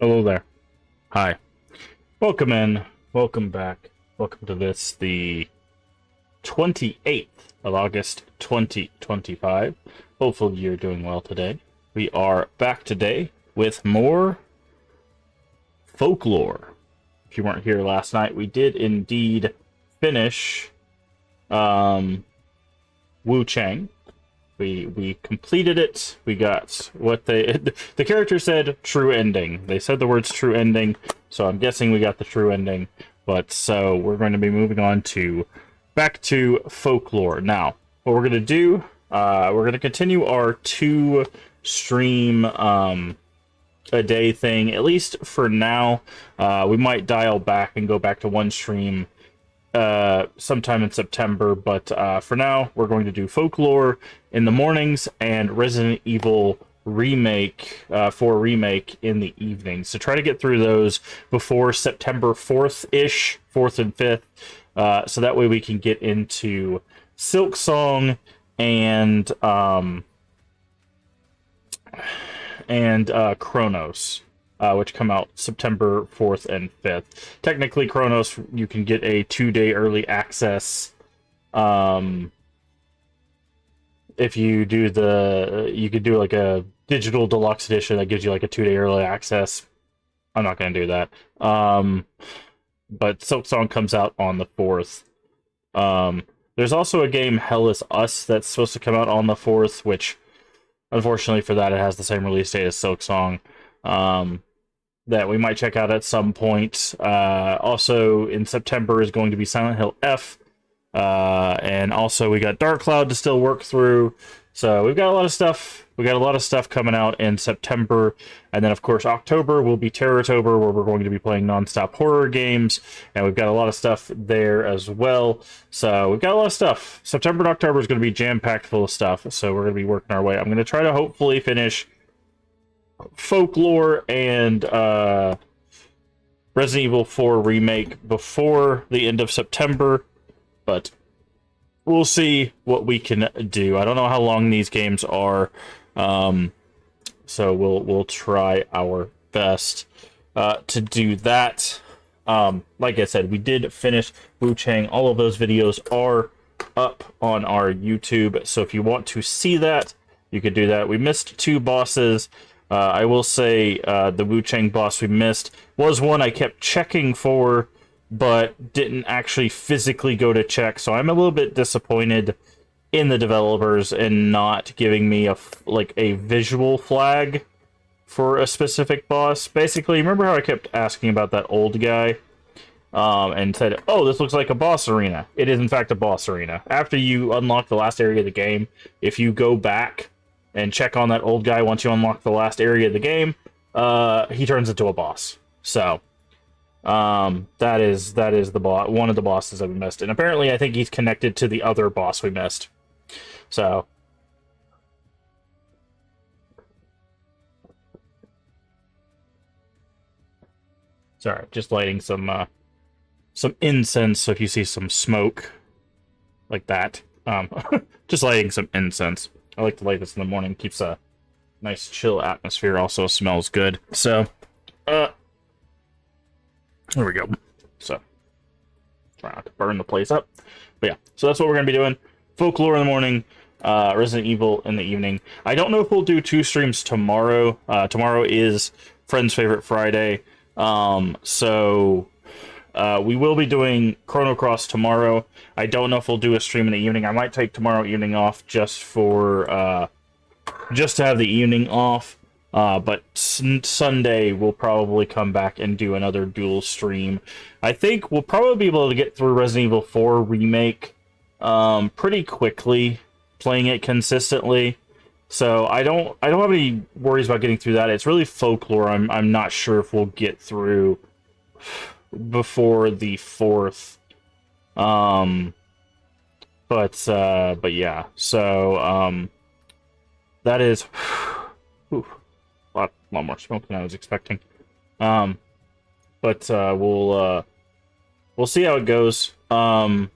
Hello there. Hi. Welcome in. Welcome back. Welcome to this, the 28th of August, 2025. Hopefully you're doing well today. We are back today with more Folklore. If you weren't here last night, we did indeed finish Wu Chang. We completed it. We got what the character said, true ending. They said the words true ending, so I'm guessing we got the true ending. But so we're going to be moving on to back to Folklore. Now, what we're going to do, we're going to continue our 2-stream a day thing, at least for now. We might dial back and go back to 1 stream sometime in September, but for now we're going to do Folklore in the mornings and Resident Evil remake 4 remake in the evenings. So try to get through those before September 4th-ish, 4th and 5th, so that way we can get into Silk Song and Chronos, which come out September 4th and 5th. Technically, Chronos, you can get a 2-day early access. If you do you could do like a digital deluxe edition that gives you like a 2-day early access. I'm not going to do that. But Silk Song comes out on the 4th. There's also a game, Hell Is Us, that's supposed to come out on the 4th, which, unfortunately for that, it has the same release date as Silk Song. That we might check out at some point. Also in September is going to be Silent Hill F, and also we got Dark Cloud to still work through. So we've got a lot of stuff. We got a lot of stuff coming out in September, and then of course October will be Terrortober, where we're going to be playing non-stop horror games, and we've got a lot of stuff there as well. So we've got a lot of stuff. September and October is going to be jam-packed full of stuff. So we're going to be working our way. I'm going to try to hopefully finish Folklore and Resident Evil 4 remake before the end of September, but we'll see what we can do. I don't know how long these games are, so we'll try our best to do that. Like I said, we did finish Wu Chang. All of those videos are up on our YouTube, so if you want to see that, you could do that. We missed 2 bosses. I will say the Wu Chang boss we missed was one I kept checking for, but didn't actually physically go to check. So I'm a little bit disappointed in the developers in not giving me a visual flag for a specific boss. Basically, remember how I kept asking about that old guy and said, "Oh, this looks like a boss arena." It is in fact a boss arena. After you unlock the last area of the game, if you go back and check on that old guy once you unlock the last area of the game, he turns into a boss. So, that is the one of the bosses that we missed. And apparently I think he's connected to the other boss we missed. So, sorry, just lighting some incense, so if you see some smoke like that, just lighting some incense. I like to light this in the morning. Keeps a nice chill atmosphere. Also smells good. So, there we go. So, try not to burn the place up. But yeah, so that's what we're going to be doing. Folklore in the morning, Resident Evil in the evening. I don't know if we'll do 2 streams tomorrow. Tomorrow is Friend's Favorite Friday. So we will be doing Chrono Cross tomorrow. I don't know if we'll do a stream in the evening. I might take tomorrow evening off just for just to have the evening off. But Sunday we'll probably come back and do another dual stream. I think we'll probably be able to get through Resident Evil 4 remake pretty quickly, playing it consistently. So I don't have any worries about getting through that. It's really Folklore. I'm not sure if we'll get through before the 4th. But yeah, so that is a lot more smoke than I was expecting. But we'll see how it goes. When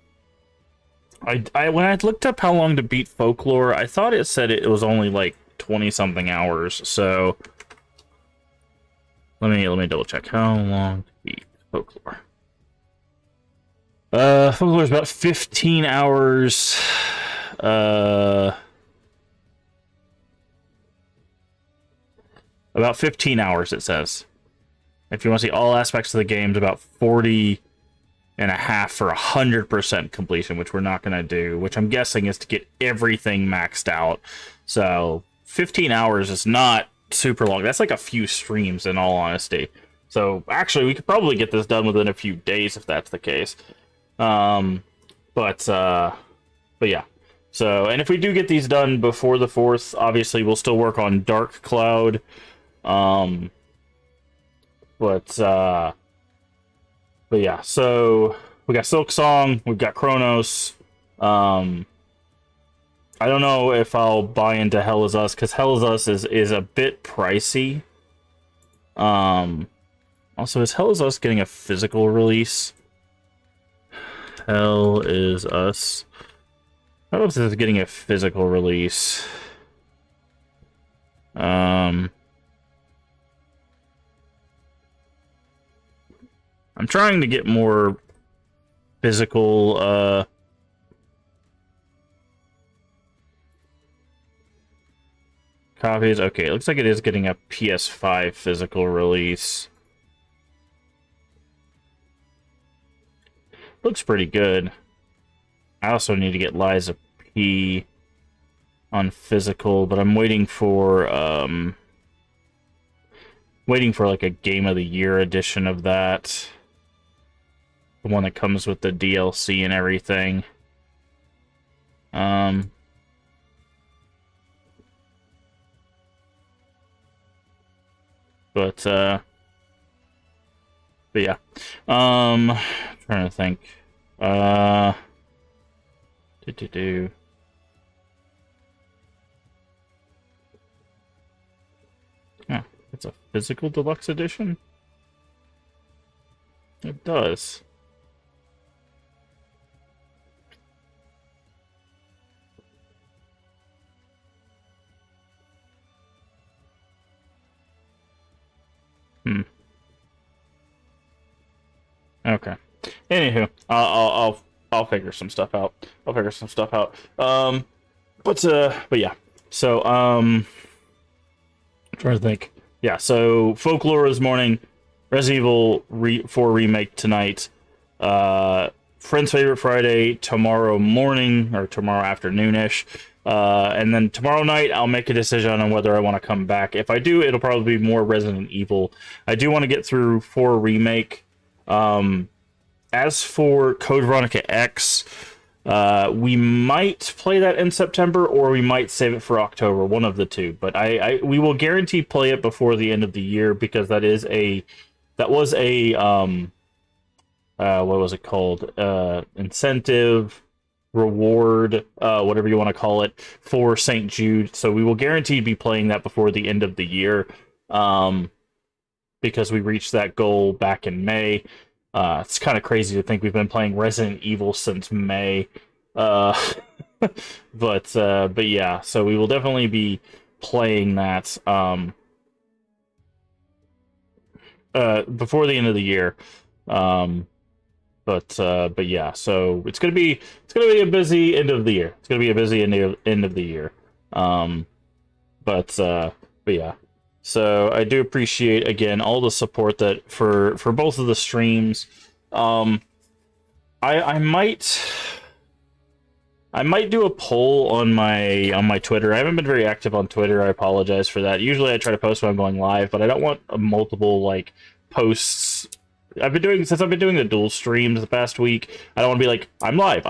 I looked up how long to beat Folklore, I thought it said it was only like 20 something hours. So Let me double check. How long to beat Folklore? Folklore is about 15 hours. About 15 hours, it says. If you want to see all aspects of the game, it's about 40 and a half for 100% completion, which we're not going to do, which I'm guessing is to get everything maxed out. So 15 hours is not super long. That's like a few streams, in all honesty. So actually, we could probably get this done within a few days if that's the case. But yeah. So, and if we do get these done before the 4th, obviously we'll still work on Dark Cloud. But yeah, so we got Silk Song, we've got Chronos. I don't know if I'll buy into Hell Is Us, because Hell Is Us is a bit pricey. Also, is Hell Is Us getting a physical release? Hell Is Us. I don't know if this is getting a physical release. I'm trying to get more physical, copies. Okay, it looks like it is getting a PS5 physical release. Looks pretty good. I also need to get Liza P on physical, but I'm waiting for like a Game of the Year edition of that. The one that comes with the DLC and everything. But yeah. Trying to think. Oh, it's a physical deluxe edition? It does. Okay. Anywho, I'll figure some stuff out. But yeah. So I'm trying to think. Yeah. So Folklore this morning, Resident Evil 4 remake tonight. Friend's Favorite Friday tomorrow morning or tomorrow afternoonish. And then tomorrow night, I'll make a decision on whether I want to come back. If I do, it'll probably be more Resident Evil. I do want to get through 4 remake. As for Code Veronica X, we might play that in September, or we might save it for October, one of the two. But we will guarantee play it before the end of the year, because that was a what was it called? Incentive, reward, whatever you want to call it, for St. Jude. So we will guarantee be playing that before the end of the year, because we reached that goal back in May. It's kind of crazy to think we've been playing Resident Evil since May. But yeah, so we will definitely be playing that before the end of the year. But yeah, so it's gonna be a busy end of the year. But yeah. So I do appreciate, again, all the support that for both of the streams. I might do a poll on my Twitter. I haven't been very active on Twitter. I apologize for that. Usually I try to post when I'm going live, but I don't want multiple like posts. Since I've been doing the dual streams the past week, I don't want to be like, I'm live,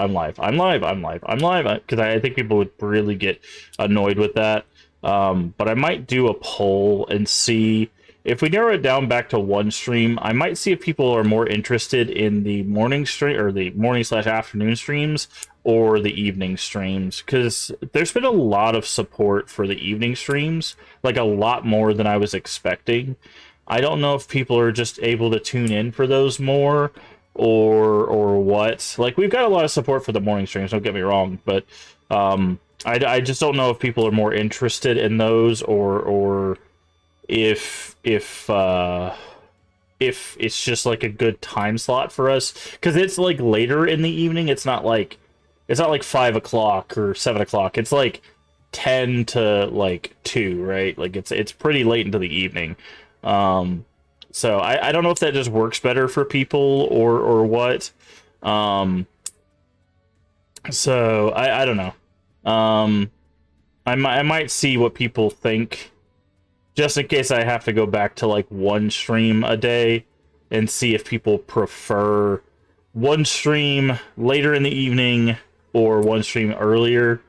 because I think people would really get annoyed with that. But I might do a poll and see if we narrow it down back to one stream. I might see if people are more interested in the morning stream, or the morning/afternoon streams, or the evening streams, because there's been a lot of support for the evening streams, like a lot more than I was expecting. I don't know if people are just able to tune in for those more, or what. Like, we've got a lot of support for the morning streams, don't get me wrong, but I just don't know if people are more interested in those, or if it's just like a good time slot for us, because it's like later in the evening. It's not like 5 o'clock or 7 o'clock. It's like 10 to like 2, right? Like it's pretty late into the evening. Um, so I don't know if that just works better for people or what. Um, so I don't know. Um, I might see what people think, just in case I have to go back to like one stream a day and see if people prefer one stream later in the evening or one stream earlier.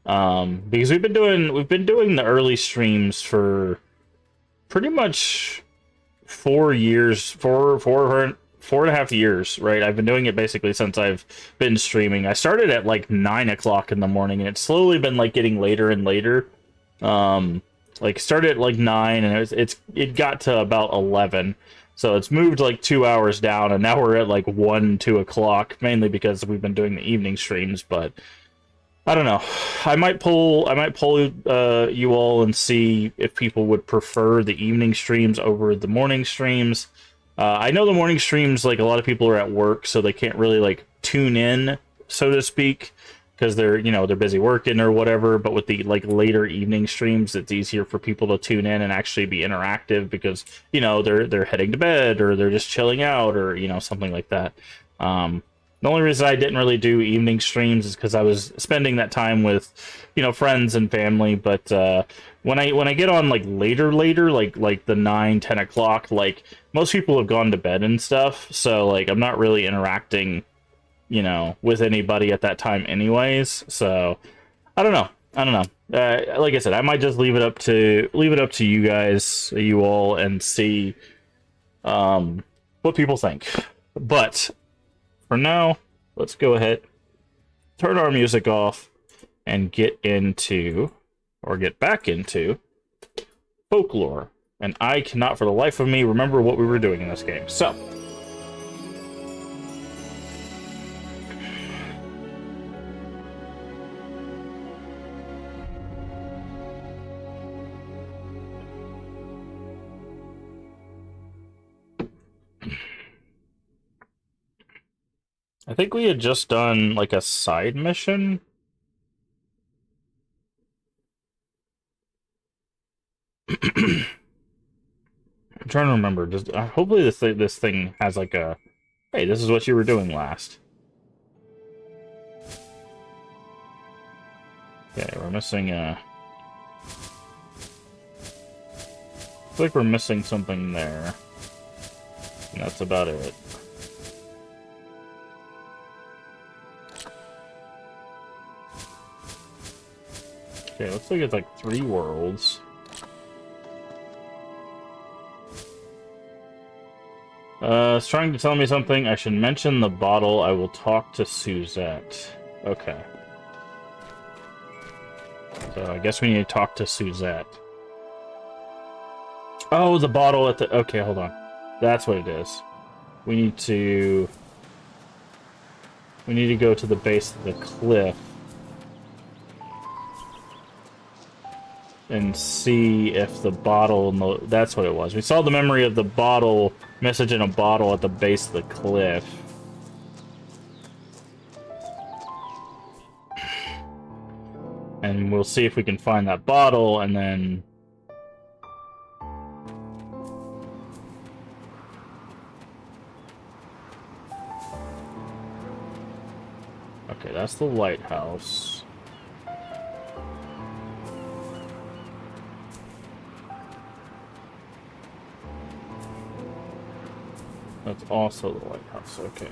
Because we've been doing the early streams for pretty much 4 years, 4.5 years, right? I've been doing it basically since I've been streaming. I started at like 9 o'clock in the morning, and it's slowly been like getting later and later. Um, like started at like 9, and it got to about 11. So it's moved like 2 hours down, and now we're at like 1, 2 o'clock, mainly because we've been doing the evening streams. But I don't know. I might poll you all and see if people would prefer the evening streams over the morning streams. I know the morning streams, like a lot of people are at work, so they can't really like tune in, so to speak, because they're busy working or whatever. But with the like later evening streams, it's easier for people to tune in and actually be interactive because they're heading to bed or they're just chilling out or something like that. The only reason I didn't really do evening streams is because I was spending that time with, friends and family. But when I get on like later, like the 9, 10 o'clock, like most people have gone to bed and stuff. So like I'm not really interacting, with anybody at that time, anyways. So I don't know. I don't know. Like I said, I might just leave it up to you guys, you all, and see what people think. But for now, let's go ahead, turn our music off, and get back into Folklore. And I cannot for the life of me remember what we were doing in this game. So, I think we had just done like a side mission. I'm trying to remember. Just hopefully this thing has like a, hey, this is what you were doing last. Okay, we're missing I feel like we're missing something there. And that's about it. Okay, looks like it's like 3 worlds. It's trying to tell me something. I should mention the bottle. I will talk to Suzette. Okay. So I guess we need to talk to Suzette. Oh, the bottle at the... Okay, hold on. That's what it is. We need to go to the base of the cliff and see if the bottle... That's what it was. We saw the memory of the bottle... Message in a bottle at the base of the cliff. And we'll see if we can find that bottle, and then... Okay, that's the lighthouse. That's also the lighthouse, okay.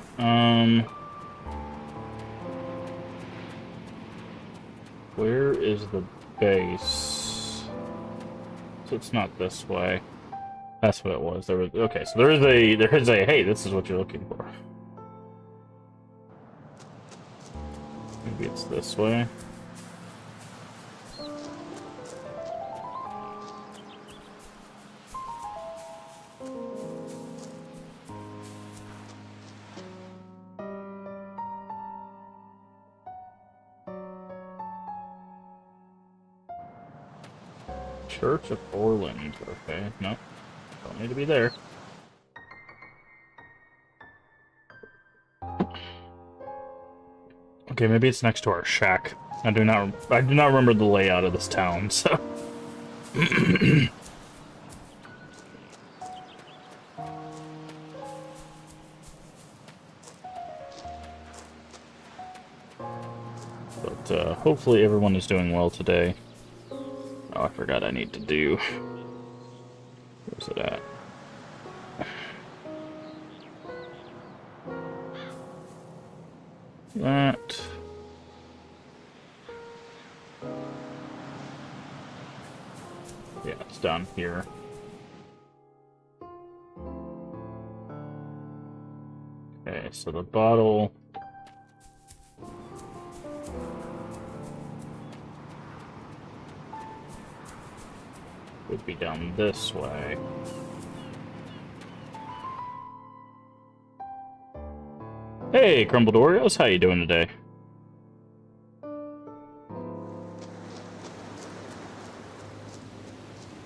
Where is the base? So it's not this way. That's what it was. Okay, so there is a hey, this is what you're looking for. Maybe it's this way. Church of Orland. Okay, no. Don't need to be there. Okay, maybe it's next to our shack. I do not remember the layout of this town, so. But hopefully everyone is doing well today. Oh, I forgot I need to do. Where's it at? That. Yeah, it's down here. Okay, so the bottle. Would be down this way. Hey, Crumbled Oreos, how you doing today?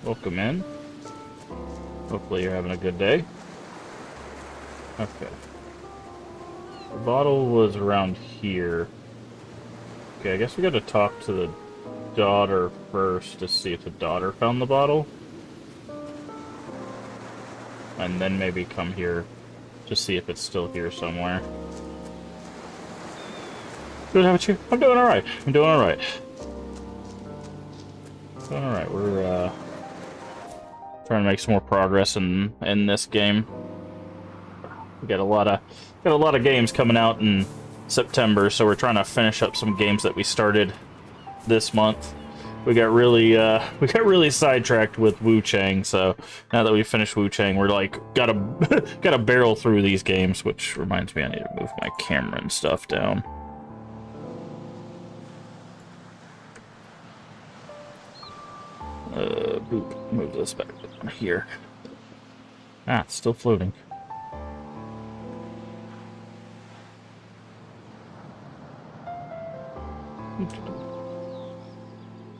Welcome in. Hopefully you're having a good day. Okay. The bottle was around here. Okay, I guess we gotta talk to the daughter first to see if the daughter found the bottle. And then maybe come here to see if it's still here somewhere. Good, how about you? I'm doing alright. I'm doing alright. Doing alright. We're trying to make some more progress in this game. We got a lot of games coming out in September, so we're trying to finish up some games that we started this month. We got really sidetracked with Wu Chang, so now that we finished Wu Chang, we're like gotta barrel through these games, which reminds me I need to move my camera and stuff down. Boop, move this back down here. Ah, it's still floating.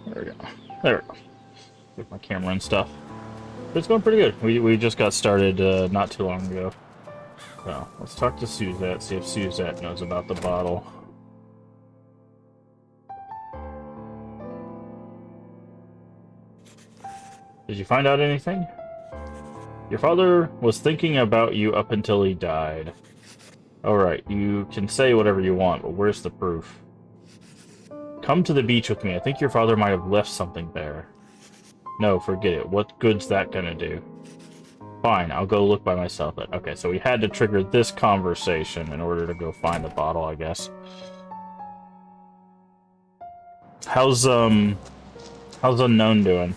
There we go. There we go. With my camera and stuff. But it's going pretty good. We just got started not too long ago. So, let's talk to Suzette, see if Suzette knows about the bottle. Did you find out anything? Your father was thinking about you up until he died. Alright, you can say whatever you want, but where's the proof? Come to the beach with me. I think your father might have left something there. No, forget it. What good's that gonna do? Fine, I'll go look by myself. Okay, so we had to trigger this conversation in order to go find the bottle, I guess. How's Unknown doing?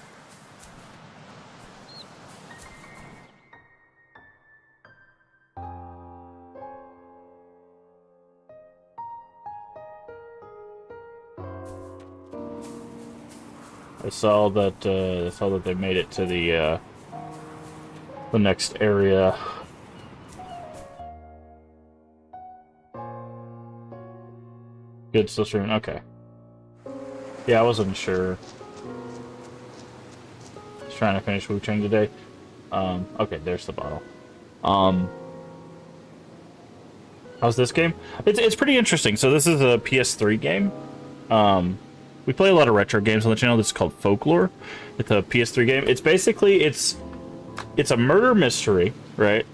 I saw that they made it to the next area. Good, still streaming. Okay. Yeah, I wasn't sure. Just trying to finish Wu Chang today. Okay, there's the bottle. How's this game? It's pretty interesting. So this is a PS3 game. We play a lot of retro games on the channel. This is called Folklore. It's a PS3 game. It's basically it's a murder mystery, right?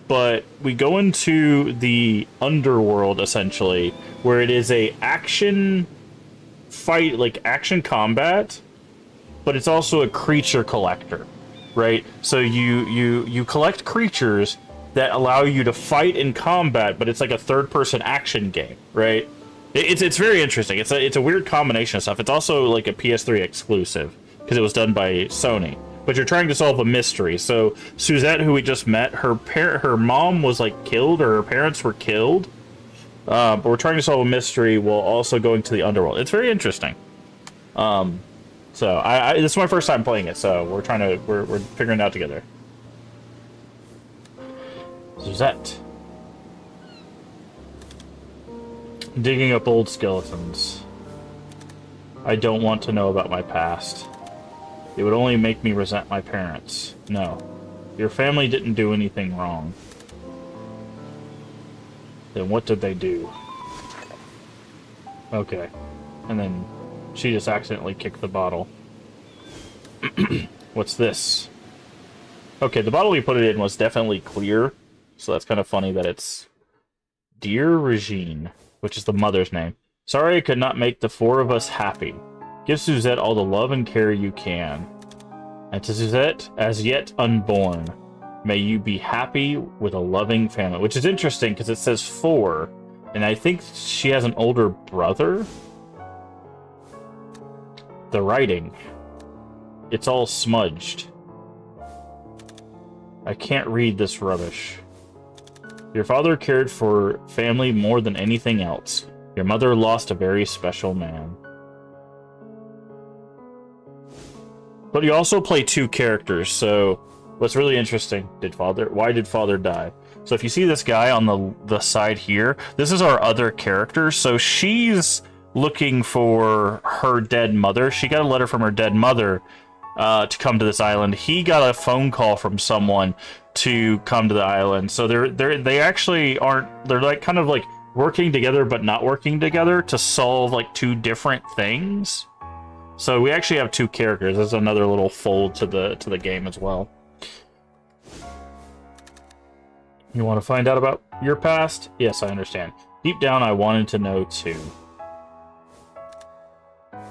But we go into the underworld essentially, where it is a action fight, like action combat, but it's also a creature collector, right? So you collect creatures that allow you to fight in combat, but it's like a third-person action game, right? It's very interesting. It's a weird combination of stuff. It's also like a PS3 exclusive because it was done by Sony. But you're trying to solve a mystery. So Suzette, who we just met, her mom was like killed, or her parents were killed. But we're trying to solve a mystery while also going to the underworld. It's very interesting. So this is my first time playing it. So we're figuring it out together. Suzette. Digging up old skeletons. I don't want to know about my past. It would only make me resent my parents. No. Your family didn't do anything wrong. Then what did they do? Okay. And then she just accidentally kicked the bottle. What's this? Okay, the bottle we put it in was definitely clear, so that's kind of funny that it's Dear Regine, which is the mother's name. Sorry I could not make the four of us happy. Give Suzette all the love and care you can. And to Suzette, as yet unborn, may you be happy with a loving family. Which is interesting, because it says four, and I think she has an older brother? The writing. It's all smudged. I can't read this rubbish. Your father cared for family more than anything else. Your mother lost a very special man. But you also play two characters, so what's really interesting, why did father die? So if you see this guy on the side here, this is our other character, so she's looking for her dead mother. She got a letter from her dead mother to come to this island. He got a phone call from someone to come to the island. So they actually aren't, they're like kind of like working together but not working together to solve like two different things. So we actually have two characters. There's another little fold to the game as well. You want to find out about your past? Yes, I understand. Deep down I wanted to know too.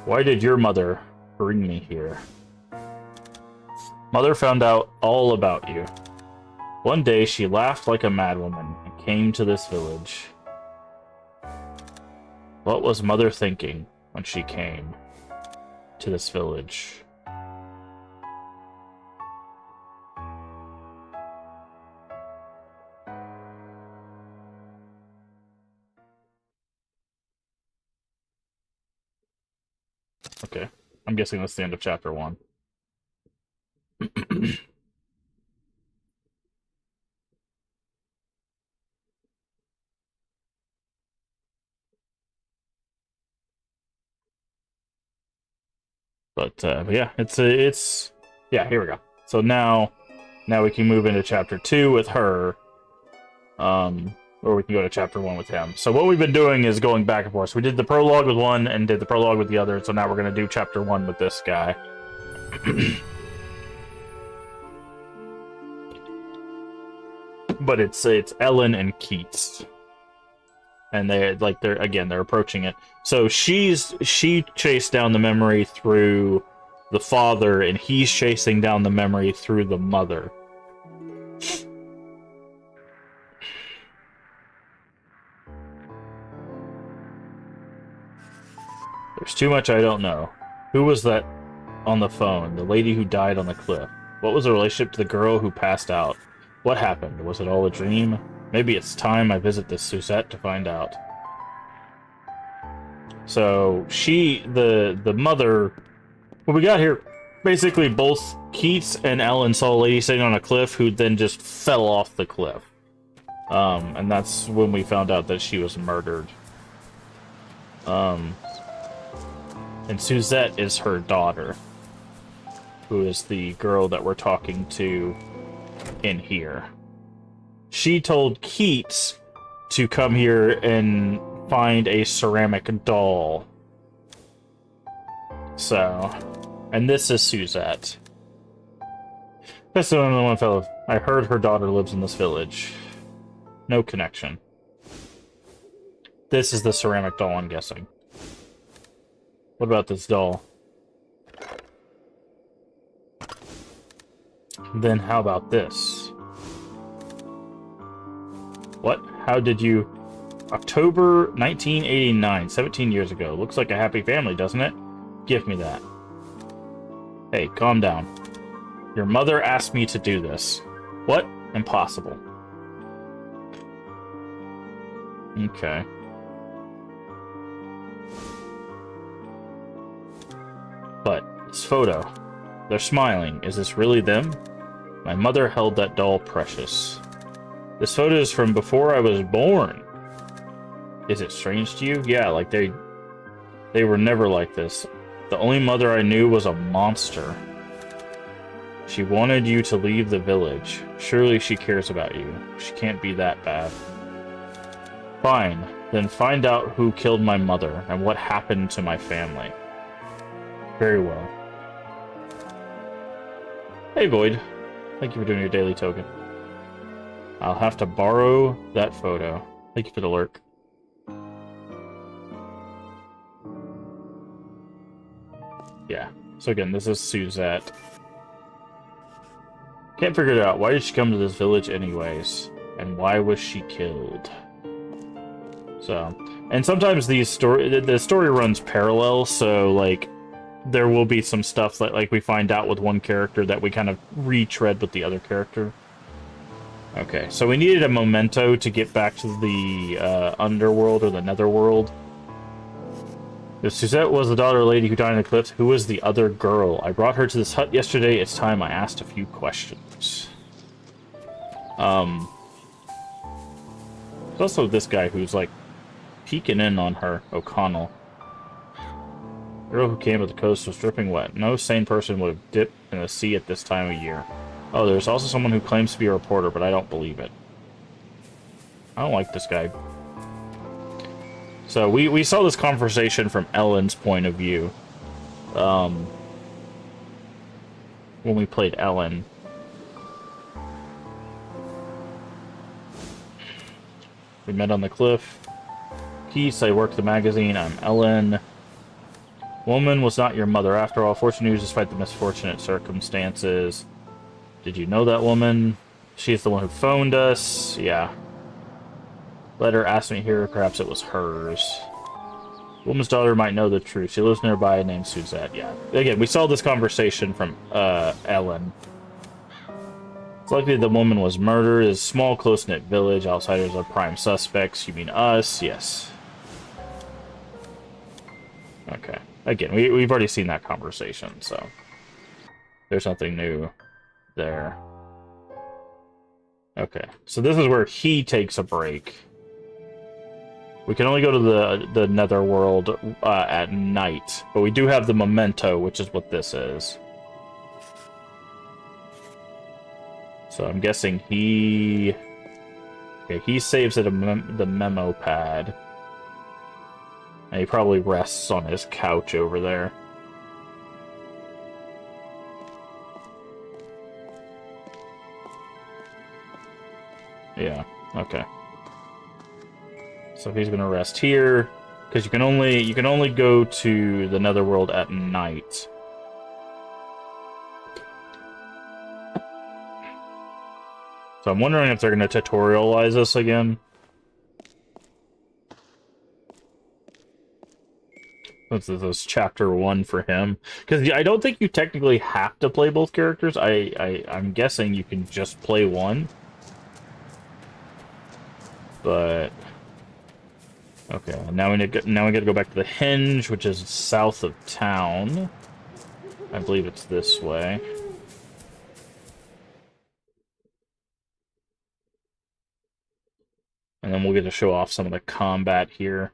Why did your mother bring me here? Mother found out all about you. One day she laughed like a madwoman and came to this village. What was Mother thinking when she came to this village? Okay, I'm guessing that's the end of chapter 1. But yeah, it's yeah, here we go. So now we can move into chapter 2 with her, or we can go to chapter 1 with him. So what we've been doing is going back and forth. So we did the prologue with one and did the prologue with the other, so now we're going to do chapter 1 with this guy. But it's Ellen and Keats. And they're approaching it. So she chased down the memory through the father, and he's chasing down the memory through the mother. There's too much I don't know. Who was that on the phone? The lady who died on the cliff. What was the relationship to the girl who passed out? What happened? Was it all a dream? Maybe it's time I visit this Suzette to find out. So the mother, what we got here, basically both Keats and Ellen saw a lady sitting on a cliff who then just fell off the cliff. And that's when we found out that she was murdered. And Suzette is her daughter, who is the girl that we're talking to in here. She told Keats to come here and find a ceramic doll. So, and this is Suzette. That's the only one fellow. I heard her daughter lives in this village. No connection. This is the ceramic doll, I'm guessing. What about this doll? Then how about this? What? How did you... October 1989, 17 years ago. Looks like a happy family, doesn't it? Give me that. Hey, calm down. Your mother asked me to do this. What? Impossible. Okay. But, this photo. They're smiling. Is this really them? My mother held that doll precious. This photo is from before I was born. Is it strange to you? Yeah, like they were never like this. The only mother I knew was a monster. She wanted you to leave the village. Surely she cares about you. She can't be that bad. Fine. Then find out who killed my mother and what happened to my family. Very well. Hey, Void. Thank you for doing your daily token. I'll have to borrow that photo. Thank you for the lurk. Yeah. So again, this is Suzette. Can't figure it out. Why did she come to this village anyways? And why was she killed? So, and sometimes the story runs parallel, so like there will be some stuff that like we find out with one character that we kind of retread with the other character. Okay, so we needed a memento to get back to the underworld or the netherworld. If Suzette was the daughter of the lady who died in the eclipse, who was the other girl? I brought her to this hut yesterday. It's time I asked a few questions. There's also this guy who's like peeking in on her, O'Connell. The girl who came to the coast was dripping wet. No sane person would have dipped in the sea at this time of year. Oh, there's also someone who claims to be a reporter, but I don't believe it. I don't like this guy. So we saw this conversation from Ellen's point of view. When we played Ellen. We met on the cliff. Peace, I work the magazine. I'm Ellen. Woman was not your mother after all. Fortune news despite the misfortunate circumstances. Did you know that woman? She's the one who phoned us. Yeah. Letter asked me here. Perhaps it was hers. Woman's daughter might know the truth. She lives nearby named Suzette. Yeah. Again, we saw this conversation from Ellen. It's likely the woman was murdered. It's a small, close-knit village. Outsiders are prime suspects. You mean us? Yes. Okay. Again, we've already seen that conversation, so there's nothing new there. Okay. So this is where he takes a break. We can only go to the netherworld at night, but we do have the memento, which is what this is. So I'm guessing he... Okay, he saves at the memo pad. And he probably rests on his couch over there. Yeah, okay. So he's gonna rest here, because you can only go to the netherworld at night. So I'm wondering if they're gonna tutorialize this again. This is chapter 1 for him, because I don't think you technically have to play both characters. I'm guessing you can just play one. But okay, now we gotta go back to the Hinge, which is south of town. I believe it's this way. And then we'll get to show off some of the combat here.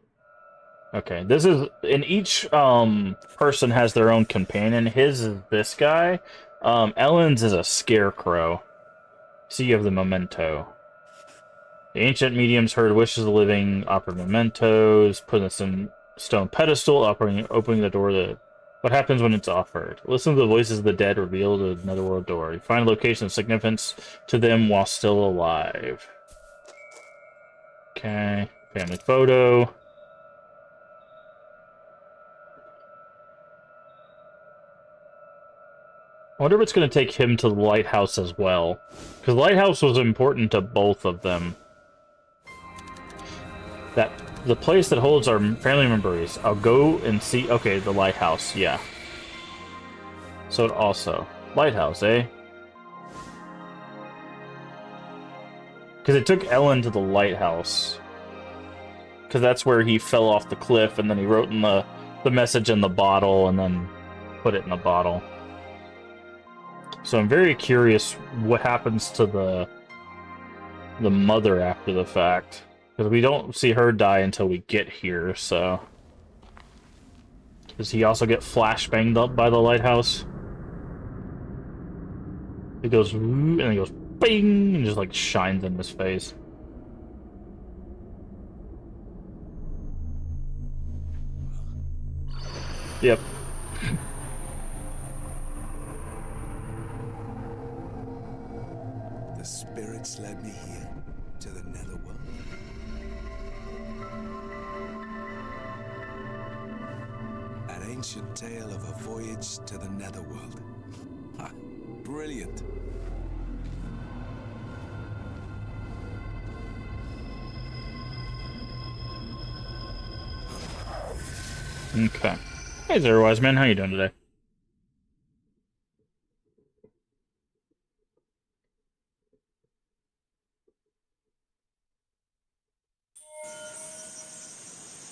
Okay, this is... And each person has their own companion. His is this guy. Ellen's is a scarecrow. So you have the memento. The ancient mediums heard wishes of the living, offered mementos, put in some stone pedestal, opening the door to... What happens when it's offered? Listen to the voices of the dead reveal the netherworld door. You find a location of significance to them while still alive. Okay, family photo. I wonder if it's going to take him to the lighthouse as well. Because the lighthouse was important to both of them. The place that holds our family memories. I'll go and see... Okay, the lighthouse, yeah. So it also... Lighthouse, eh? Because it took Ellen to the lighthouse. Because that's where he fell off the cliff, and then he wrote in the message in the bottle, and then put it in the bottle. So I'm very curious what happens to the mother after the fact. Because we don't see her die until we get here, so... Does he also get flashbanged up by the lighthouse? It goes, and it goes, bing, and just like shines in his face. Yep. The spirits led me here to the netherworld. An ancient tale of a voyage to the netherworld. Ha! Brilliant. Okay. Hey there, wise man. How you doing today?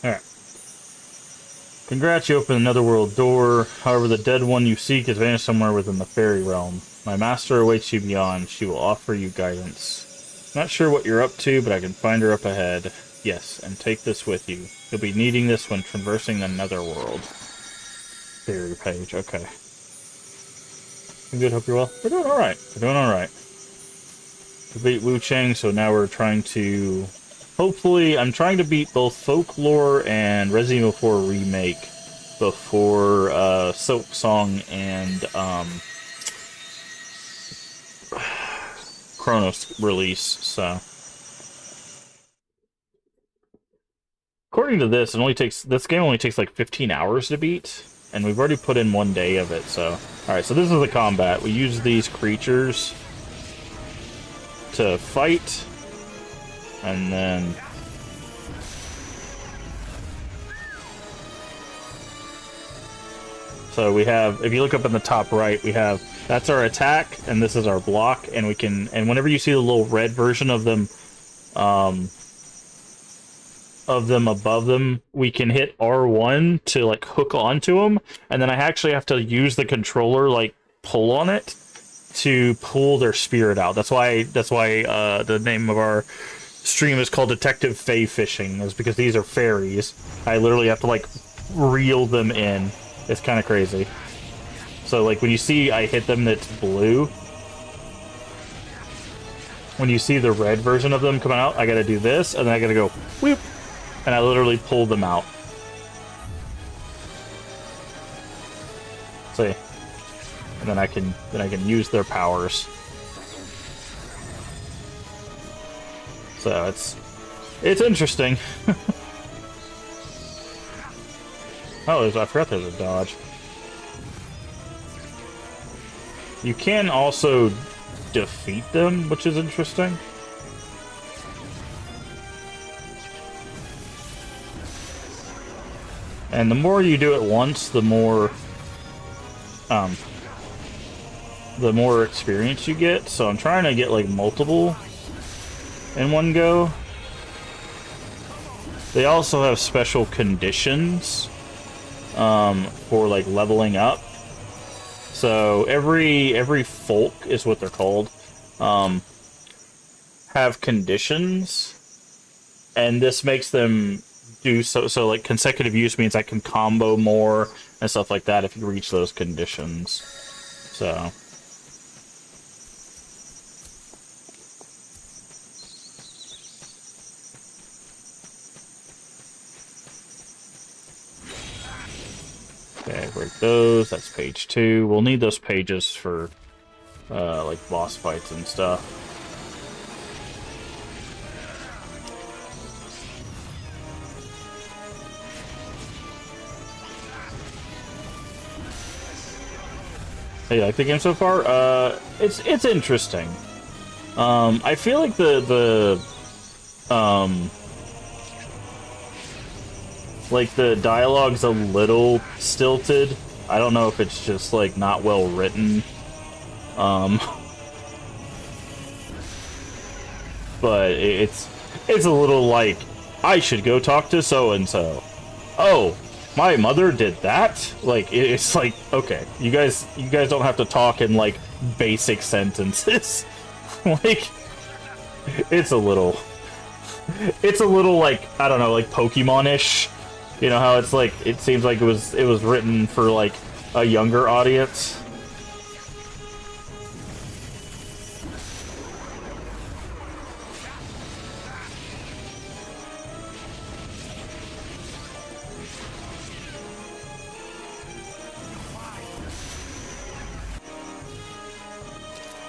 Alright. Congrats, you opened another world door. However, the dead one you seek has vanished somewhere within the fairy realm. My master awaits you beyond. She will offer you guidance. Not sure what you're up to, but I can find her up ahead. Yes, and take this with you. You'll be needing this when traversing the netherworld. Theory page, okay. I'm good, hope you're well. We're doing alright. We're doing alright. We beat Wu Chang, so now we're trying to... Hopefully, I'm trying to beat both Folklore and Resident Evil 4 Remake before Silk Song and Chronos release, so... According to this, this game only takes like 15 hours to beat, and we've already put in 1 day of it, so... Alright, so this is the combat. We use these creatures to fight, and then... So we have, if you look up in the top right, we have, that's our attack, and this is our block, and we can, and whenever you see the little red version of them above them, we can hit R1 to like hook onto them, and then I actually have to use the controller, like pull on it to pull their spirit out. That's why the name of our stream is called Detective Fae Fishing, is because these are fairies. I literally have to like reel them in. It's kind of crazy. So like when you see I hit them that's blue, when you see the red version of them coming out, I gotta do this, and then I gotta go whoop, and I literally pull them out. See? And then I can use their powers. So it's interesting. Oh, I forgot there's a dodge. You can also defeat them, which is interesting. And the more you do it once, the more experience you get. So I'm trying to get like multiple in one go. They also have special conditions for like leveling up. So every folk is what they're called, have conditions, and this makes them do so like consecutive use means I can combo more and stuff like that if you reach those conditions. So okay, break those. That's page 2. We'll need those pages for like boss fights and stuff. Hey, you like the game so far? It's interesting. I feel like the dialogue's a little stilted. I don't know if it's just like not well written. But it's a little like, I should go talk to so and so. Oh, my mother did that? Like, it's like, okay, you guys don't have to talk in like basic sentences. Like, it's a little like, I don't know, like Pokemon-ish. You know how it's like, it seems like it was written for like a younger audience.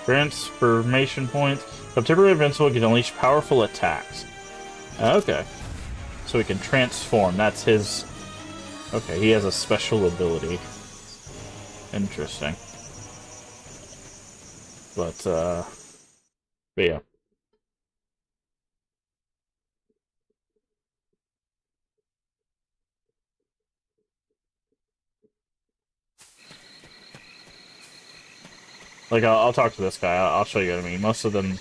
Transformation points. From temporary invincible, can unleash powerful attacks. Okay. So he can transform. That's his... Okay, he has a special ability. Interesting. But yeah. Like, I'll talk to this guy. I'll show you what I mean. Most of them...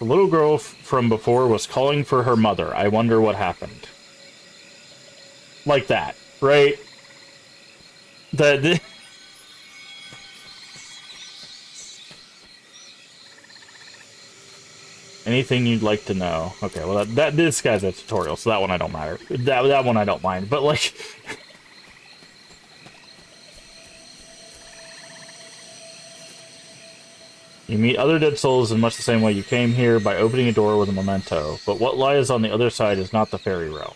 The little girl from before was calling for her mother. I wonder what happened. Like that, right? The Anything you'd like to know? Okay, well this guy's a tutorial, so that one I don't matter. That one I don't mind, but like... You meet other dead souls in much the same way you came here, by opening a door with a memento. But what lies on the other side is not the fairy realm.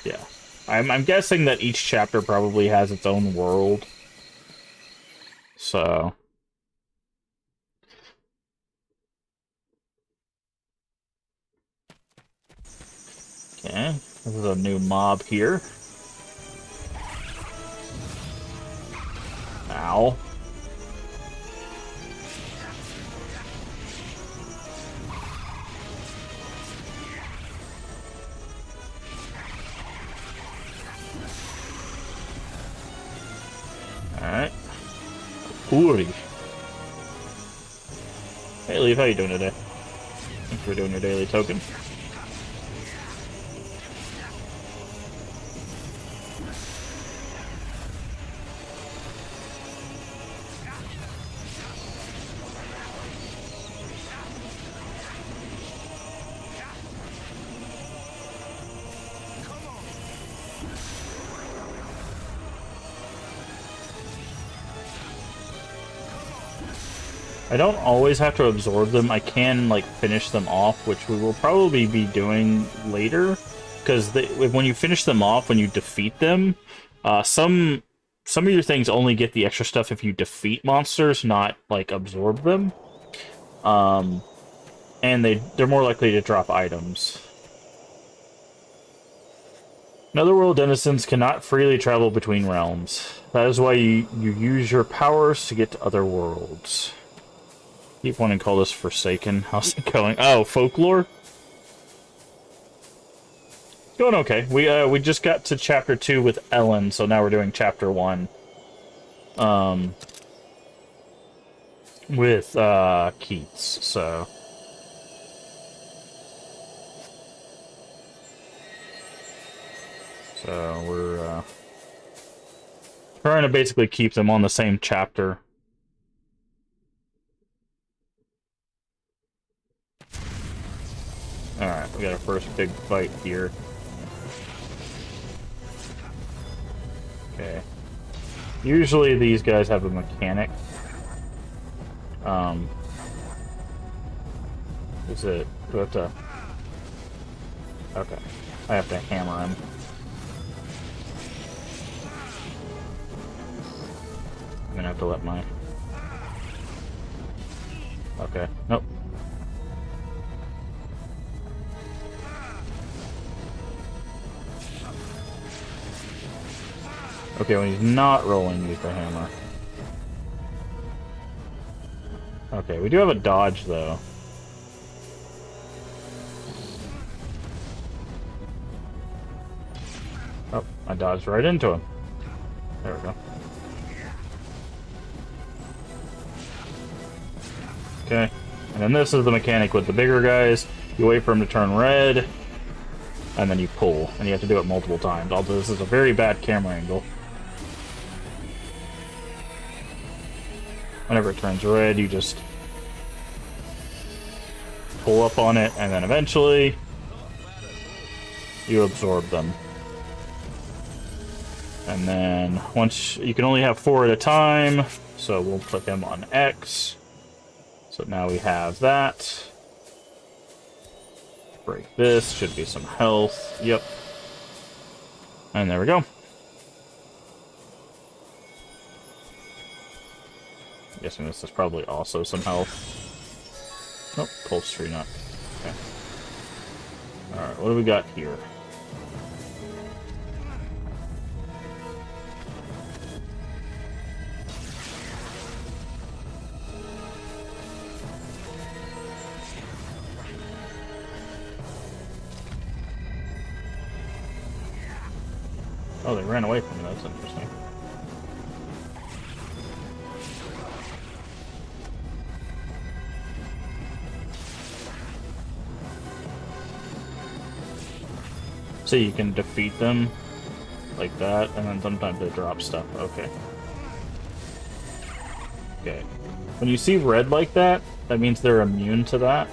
Yeah. I'm guessing that each chapter probably has its own world. So... Okay, this is a new mob here. Ow. Alright. Puri. Hey, Leaf, how you doing today? Thanks for doing your daily token. I don't always have to absorb them. I can, like, finish them off, which we will probably be doing later. Because when you finish them off, when you defeat them, some of your things only get the extra stuff if you defeat monsters, not, like, absorb them. And they're more likely to drop items. Netherworld denizens cannot freely travel between realms. That is why you use your powers to get to other worlds. Keep wanting to call this Forsaken. How's it going? Oh, Folklore? Going okay. We just got to chapter 2 with Ellen, so now we're doing chapter 1. With Keats, so... So we're trying to basically keep them on the same chapter. Alright, we got our first big fight here. Okay. Usually these guys have a mechanic. Is it... Do I have to... Okay. I have to hammer him. I'm gonna have to let my... Okay. Nope. Okay, when he's not rolling, use the hammer. Okay, we do have a dodge, though. Oh, I dodged right into him. There we go. Okay, and then this is the mechanic with the bigger guys. You wait for him to turn red, and then you pull, and you have to do it multiple times. Although this is a very bad camera angle. Whenever it turns red, you just pull up on it, and then eventually you absorb them. And then once you can only have 4 at a time, so we'll put him on X. So now we have that. Break this, should be some health. Yep. And there we go. I'm guessing this is probably also some health. Nope, pulse tree nut. Okay. Alright, what do we got here? Oh, they ran away from me. That's interesting. So you can defeat them like that, and then sometimes they drop stuff. Okay. Okay. When you see red like that, that means they're immune to that.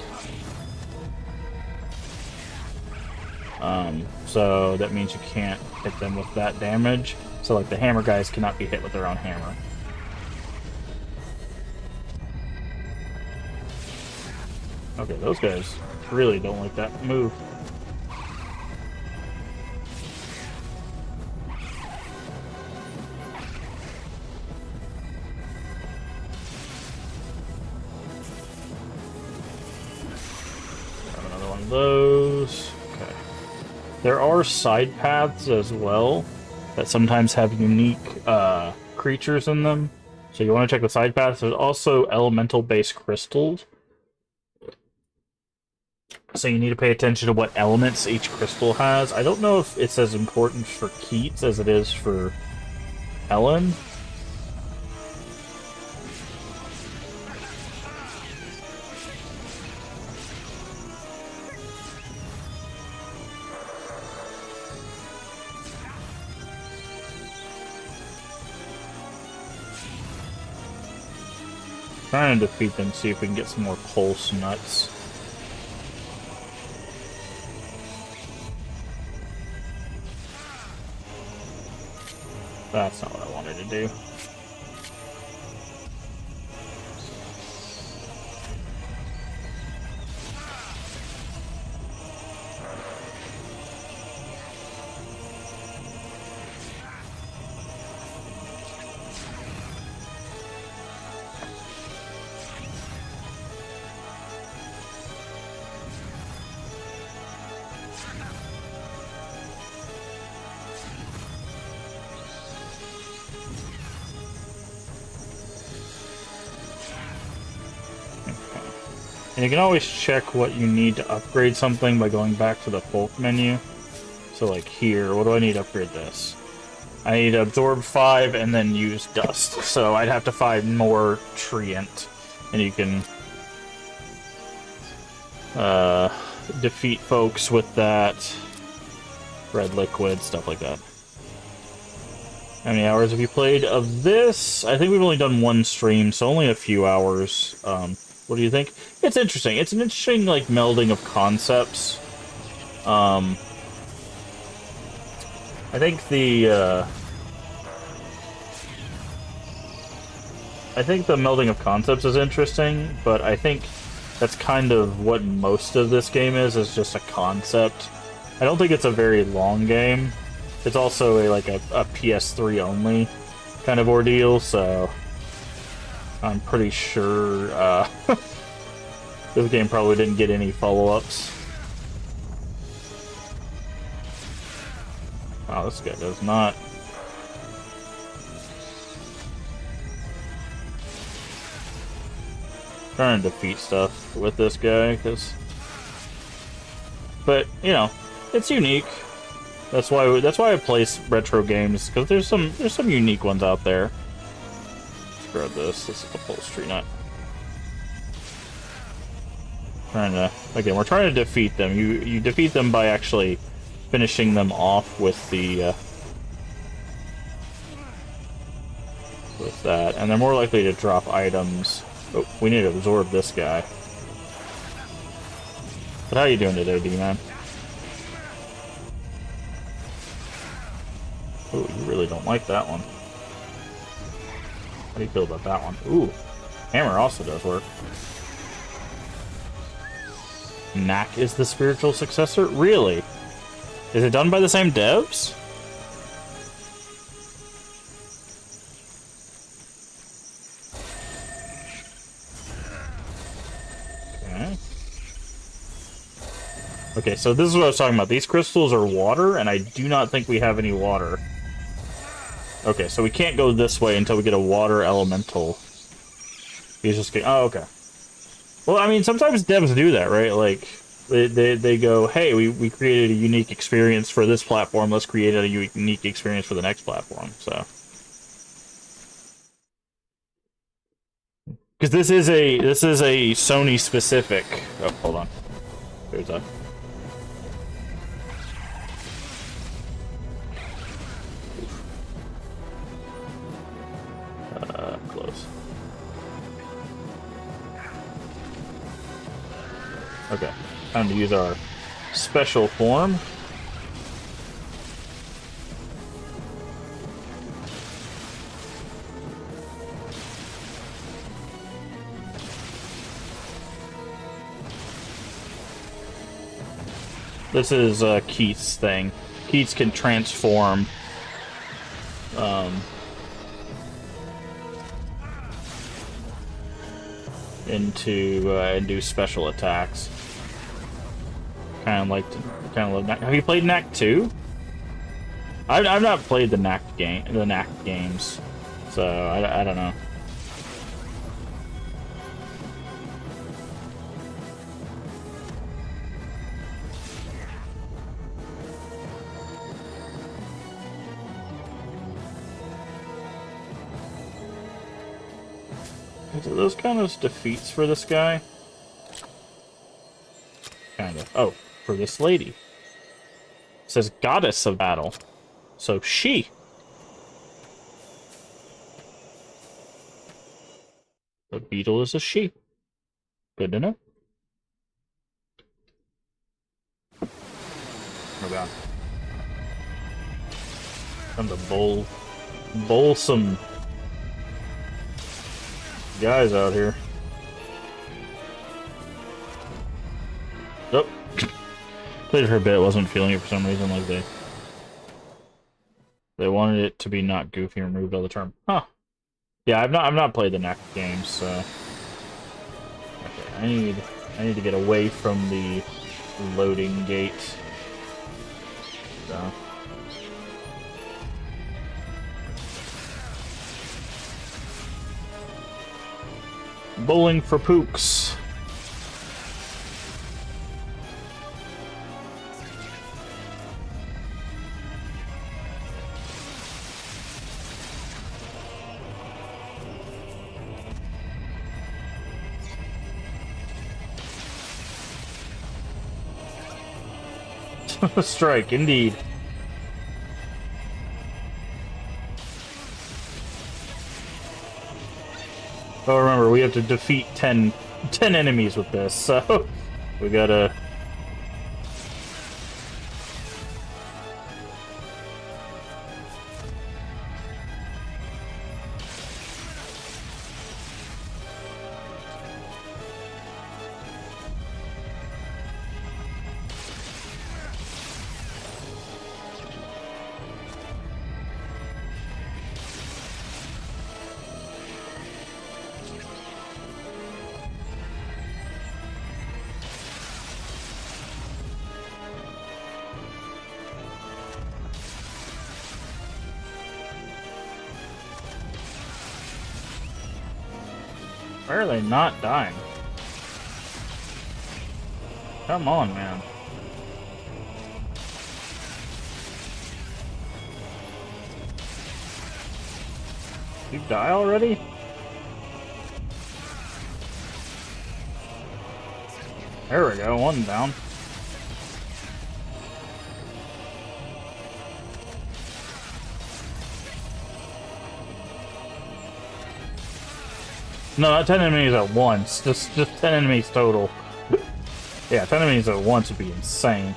So that means you can't hit them with that damage. So like the hammer guys cannot be hit with their own hammer. Okay, those guys really don't like that move. Grab another one of those. Okay. There are side paths as well that sometimes have unique creatures in them. So you want to check the side paths. There's also elemental-based crystals. So you need to pay attention to what elements each crystal has. I don't know if it's as important for Keats as it is for Ellen. Trying to defeat them, see if we can get some more pulse nuts. That's not what I wanted to do. And you can always check what you need to upgrade something by going back to the folk menu. So like here, what do I need to upgrade this? I need to absorb 5 and then use dust. So I'd have to find more treant. And you can defeat folks with that red liquid, stuff like that. How many hours have you played of this? I think we've only done one stream, so only a few hours. What do you think? It's interesting. It's an interesting, like, melding of concepts. I think the melding of concepts is interesting, but I think that's kind of what most of this game is just a concept. I don't think it's a very long game. It's also a PS3 only kind of ordeal, so I'm pretty sure this game probably didn't get any follow-ups. Wow, this guy does not. Trying to defeat stuff with this guy, but you know, it's unique. That's why I play retro games, because there's some unique ones out there. Let's grab this. This is the pulse tree nut. We're trying to defeat them. You defeat them by actually finishing them off with the with that, and they're more likely to drop items. Oh, we need to absorb this guy. But how you doing today, D-Man? Ooh, you really don't like that one. How do you feel about that one? Ooh, hammer also does work. Knack is the spiritual successor? Really? Is it done by the same devs? Okay, so this is what I was talking about. These crystals are water, and I do not think we have any water. Okay, so we can't go this way until we get a water elemental. He's just getting... Oh, okay. Well, I mean, sometimes devs do that, right? Like, they go, hey, we created a unique experience for this platform, let's create a unique experience for the next platform, so... Because this is a Sony specific... Oh, hold on. There's a... Close. Okay, time to use our special form. This is Keith's thing. Keith can transform into and do special attacks. Kind of like have you played Knack 2? I've not played the Knack games, so I don't know. Are those kind of defeats for this guy? Kind of. Oh, for this lady. It says Goddess of Battle. So she. The beetle is a she. Good to know. Oh god. Time to bowl some guys out here. Nope. Played it for a bit, wasn't feeling it for some reason, like they wanted it to be not goofy and removed all the term. Huh. Yeah, I've not played the Knack games, so okay, I need to get away from the loading gate. So bowling for pooks. Strike, indeed. Oh, remember, we have to defeat 10 enemies with this, so we gotta... Why are they not dying? Come on, man. You die already? There we go, one down. No, not 10 enemies at once. Just 10 enemies total. Yeah, 10 enemies at once would be insane.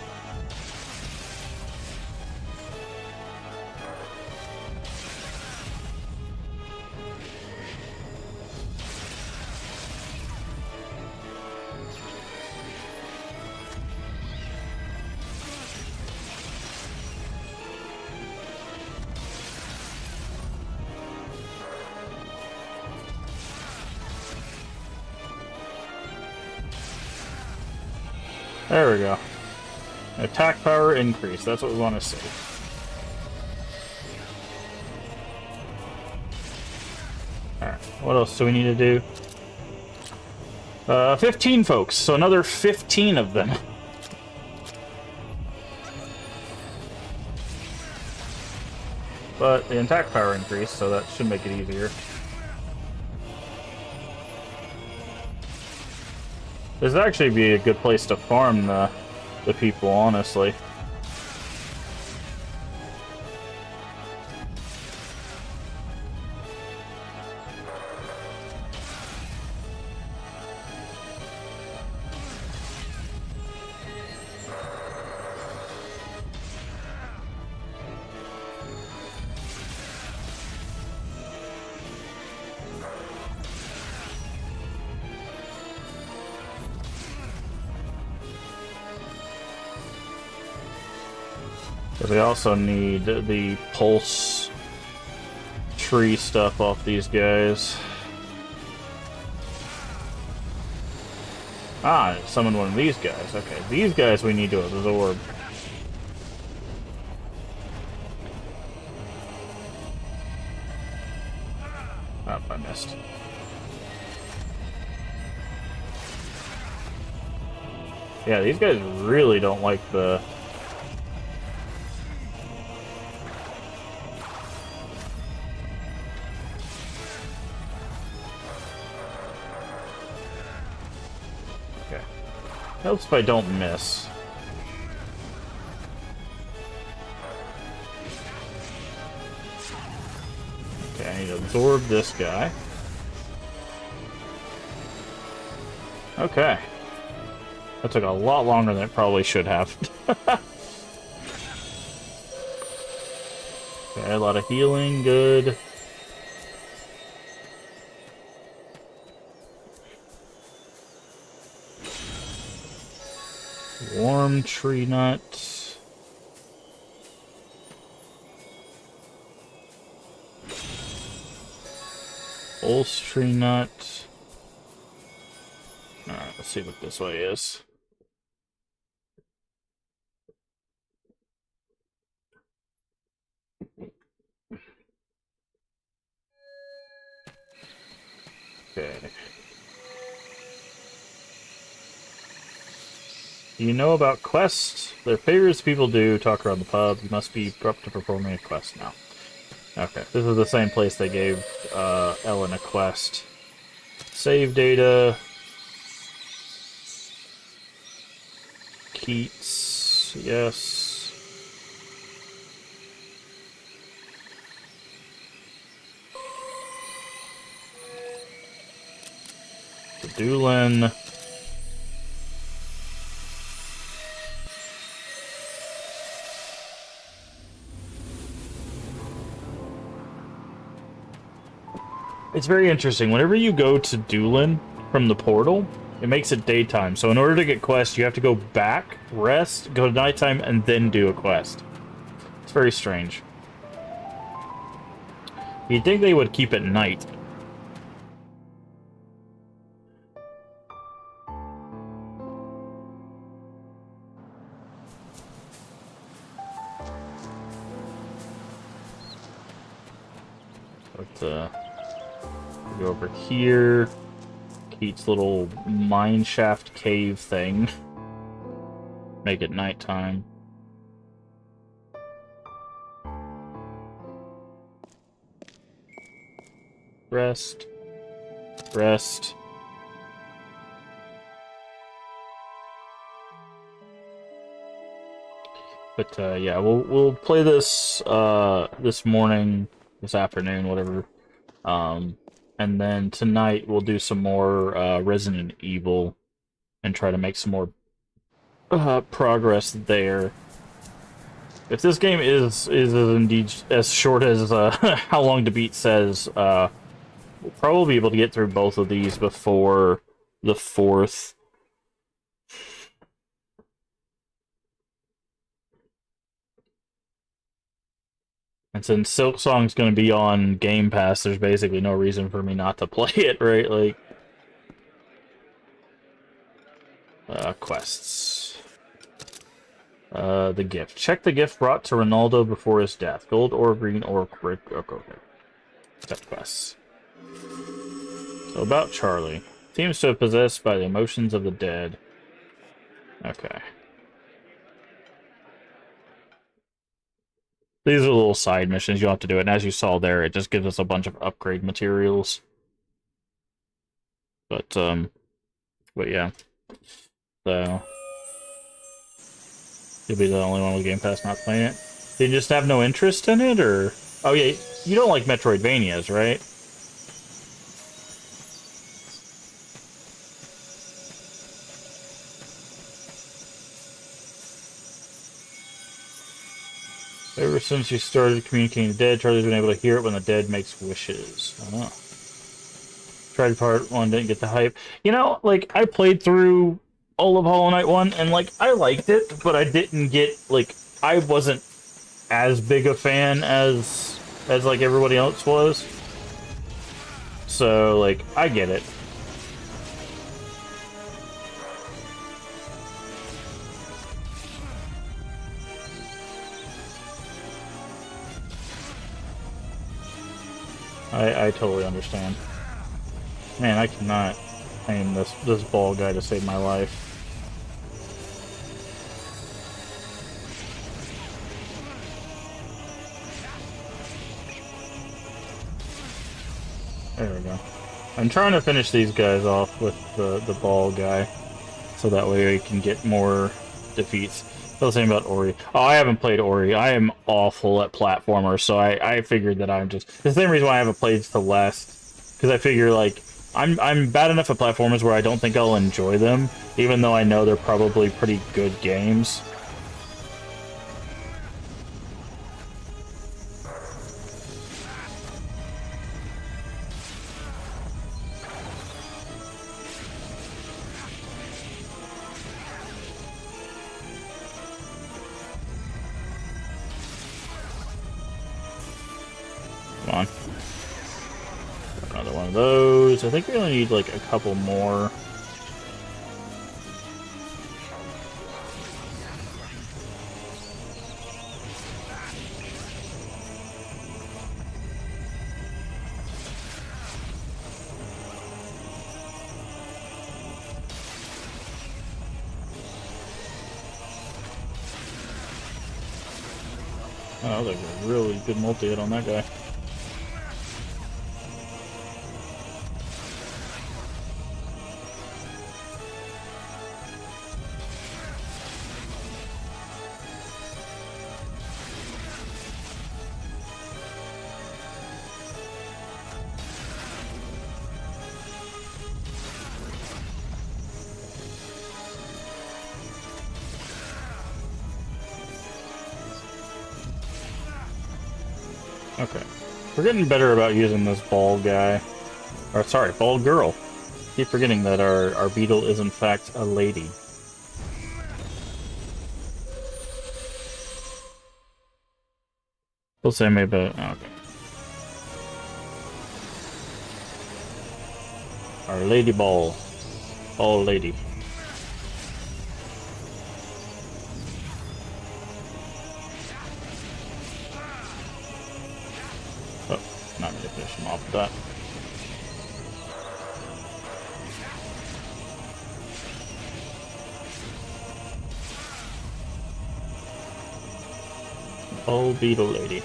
There we go. Attack power increase. That's what we want to see. Alright, what else do we need to do? 15 folks, so another 15 of them. But the attack power increased, so that should make it easier. This would actually be a good place to farm the people, honestly. We also need the pulse tree stuff off these guys. Ah, summon one of these guys. Okay, these guys we need to absorb. Oh, I missed. Yeah, these guys really don't like the... Helps if I don't miss. Okay, I need to absorb this guy. Okay. That took a lot longer than it probably should have. Okay, a lot of healing, good. Warm tree nut. Pulse tree nut. Alright, let's see what this way is. Okay. Do you know about quests? Their favorites people do talk around the pub. You must be up to performing a quest now. Okay, this is the same place they gave Ellen a quest. Save data. Keats, yes. Doolin. It's very interesting. Whenever you go to Doolin from the portal, it makes it daytime. So in order to get quests, you have to go back, rest, go to nighttime, and then do a quest. It's very strange. You'd think they would keep it night. But, go over here. Keats' little mine shaft cave thing. Make it nighttime. Rest. Rest. But yeah, we'll play this this morning, this afternoon, whatever. And then tonight we'll do some more Resident Evil and try to make some more progress there. If this game is indeed as short as how long to beat says, we'll probably be able to get through both of these before the 4th. And since Silksong's going to be on Game Pass, there's basically no reason for me not to play it, right? Like, quests. The gift. Check the gift brought to Ronaldo before his death. Gold or green or red. Okay. Step quests. So about Charlie. Seems so possessed by the emotions of the dead. Okay. These are little side missions. You'll have to do it. And as you saw there, it just gives us a bunch of upgrade materials. But yeah. So you'll be the only one with Game Pass not playing it. Did you just have no interest in it, or? Oh yeah, you don't like Metroidvanias, right? Ever since you started communicating with the dead, Charlie's been able to hear it when the dead makes wishes. Oh. Tried part 1, didn't get the hype. You know, like, I played through all of Hollow Knight 1, and, like, I liked it, but I didn't get, like, I wasn't as big a fan as like, everybody else was. So, like, I get it. I totally understand. Man, I cannot aim this ball guy to save my life. There we go. I'm trying to finish these guys off with the ball guy, so that way we can get more defeats. The same about Ori. Oh, I haven't played Ori. I am awful at platformers, so I figured that I'm just... The same reason why I haven't played Celeste, because I figure, like, I'm bad enough at platformers where I don't think I'll enjoy them, even though I know they're probably pretty good games. Come on. Another one of those. I think we only need, like, a couple more. Oh, that was like a really good multi-hit on that guy. Okay. We're getting better about using this ball guy. Or, sorry, ball girl. Keep forgetting that our beetle is, in fact, a lady. We'll say maybe... Oh, okay. Our lady ball. Ball lady. Oh, not going to finish him off with that. Ball beetle lady.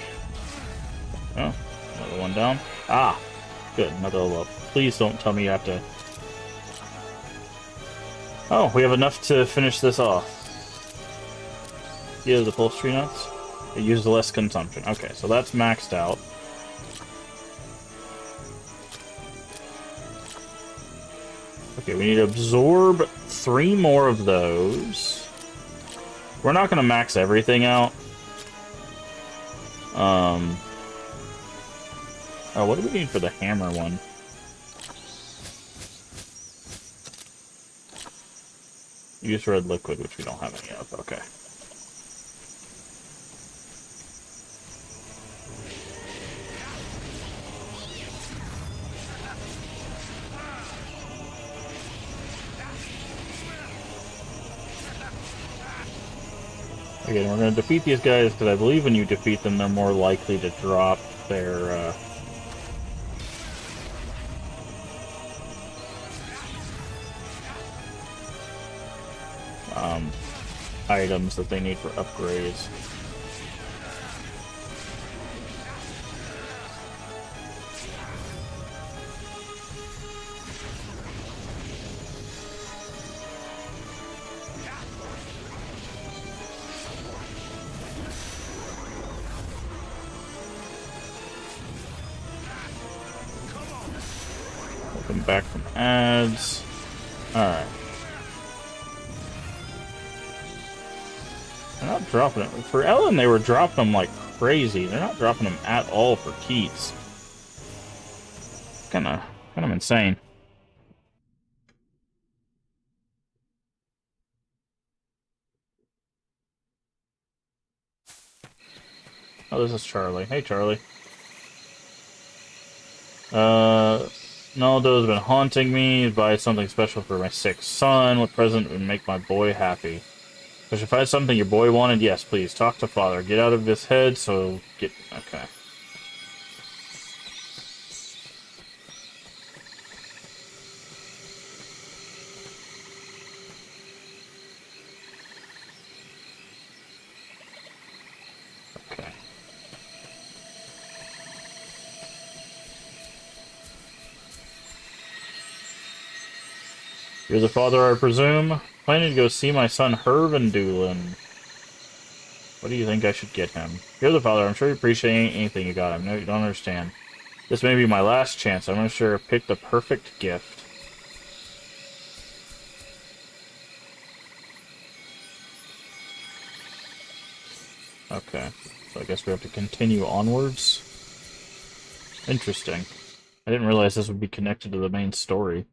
Oh, another one down. Ah, good, another level up. Please don't tell me you have to... Oh, we have enough to finish this off. Yeah, the pulse tree nuts. It uses less consumption. Okay, so that's maxed out. Okay, we need to absorb 3 more of those. We're not going to max everything out. Oh, what do we need for the hammer one? Use red liquid, which we don't have any of. Okay. Again, we're going to defeat these guys because I believe when you defeat them, they're more likely to drop their, items that they need for upgrades. Welcome back from ads. Alright. They're not dropping it. For Ellen, they were dropping them like crazy. They're not dropping them at all for Keats. Kind of insane. Oh, this is Charlie. Hey, Charlie. Naldo's been haunting me. Buy something special for my sick son. What present would make my boy happy? If I find something your boy wanted, yes, please. Talk to father. Get out of his head, so get... Okay. Okay. You're the father, I presume? Planning to go see my son Hervin Doolin. What do you think I should get him? You're the father. I'm sure you appreciate anything you got him. No, you don't understand. This may be my last chance. I'm not sure to pick the perfect gift. Okay. So I guess we have to continue onwards. Interesting. I didn't realize this would be connected to the main story.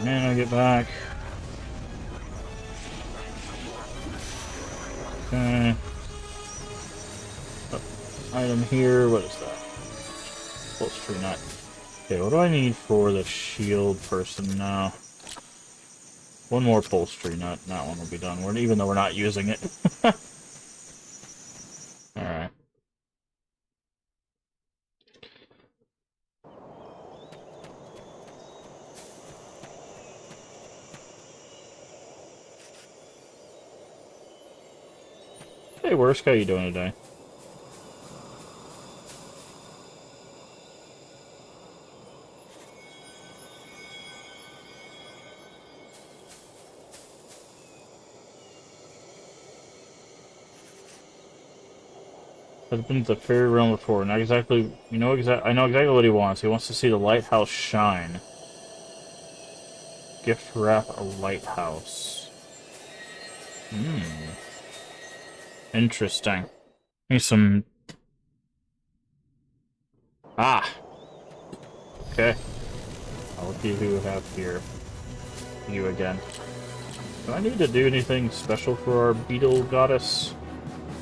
Mana get back. Okay. Oh, item here. What is that? Pulse tree nut. Okay, what do I need for the shield person now? One more pulse tree nut. That one will be done. Even though we're not using it. Alright. Hey, Worsk, how you doing today? I've been to the fairy realm before. Not exactly. I know exactly what he wants. He wants to see the lighthouse shine. Gift wrap a lighthouse. Interesting. Need some... Ah! Okay. I'll look at who we have here. You again. Do I need to do anything special for our beetle goddess?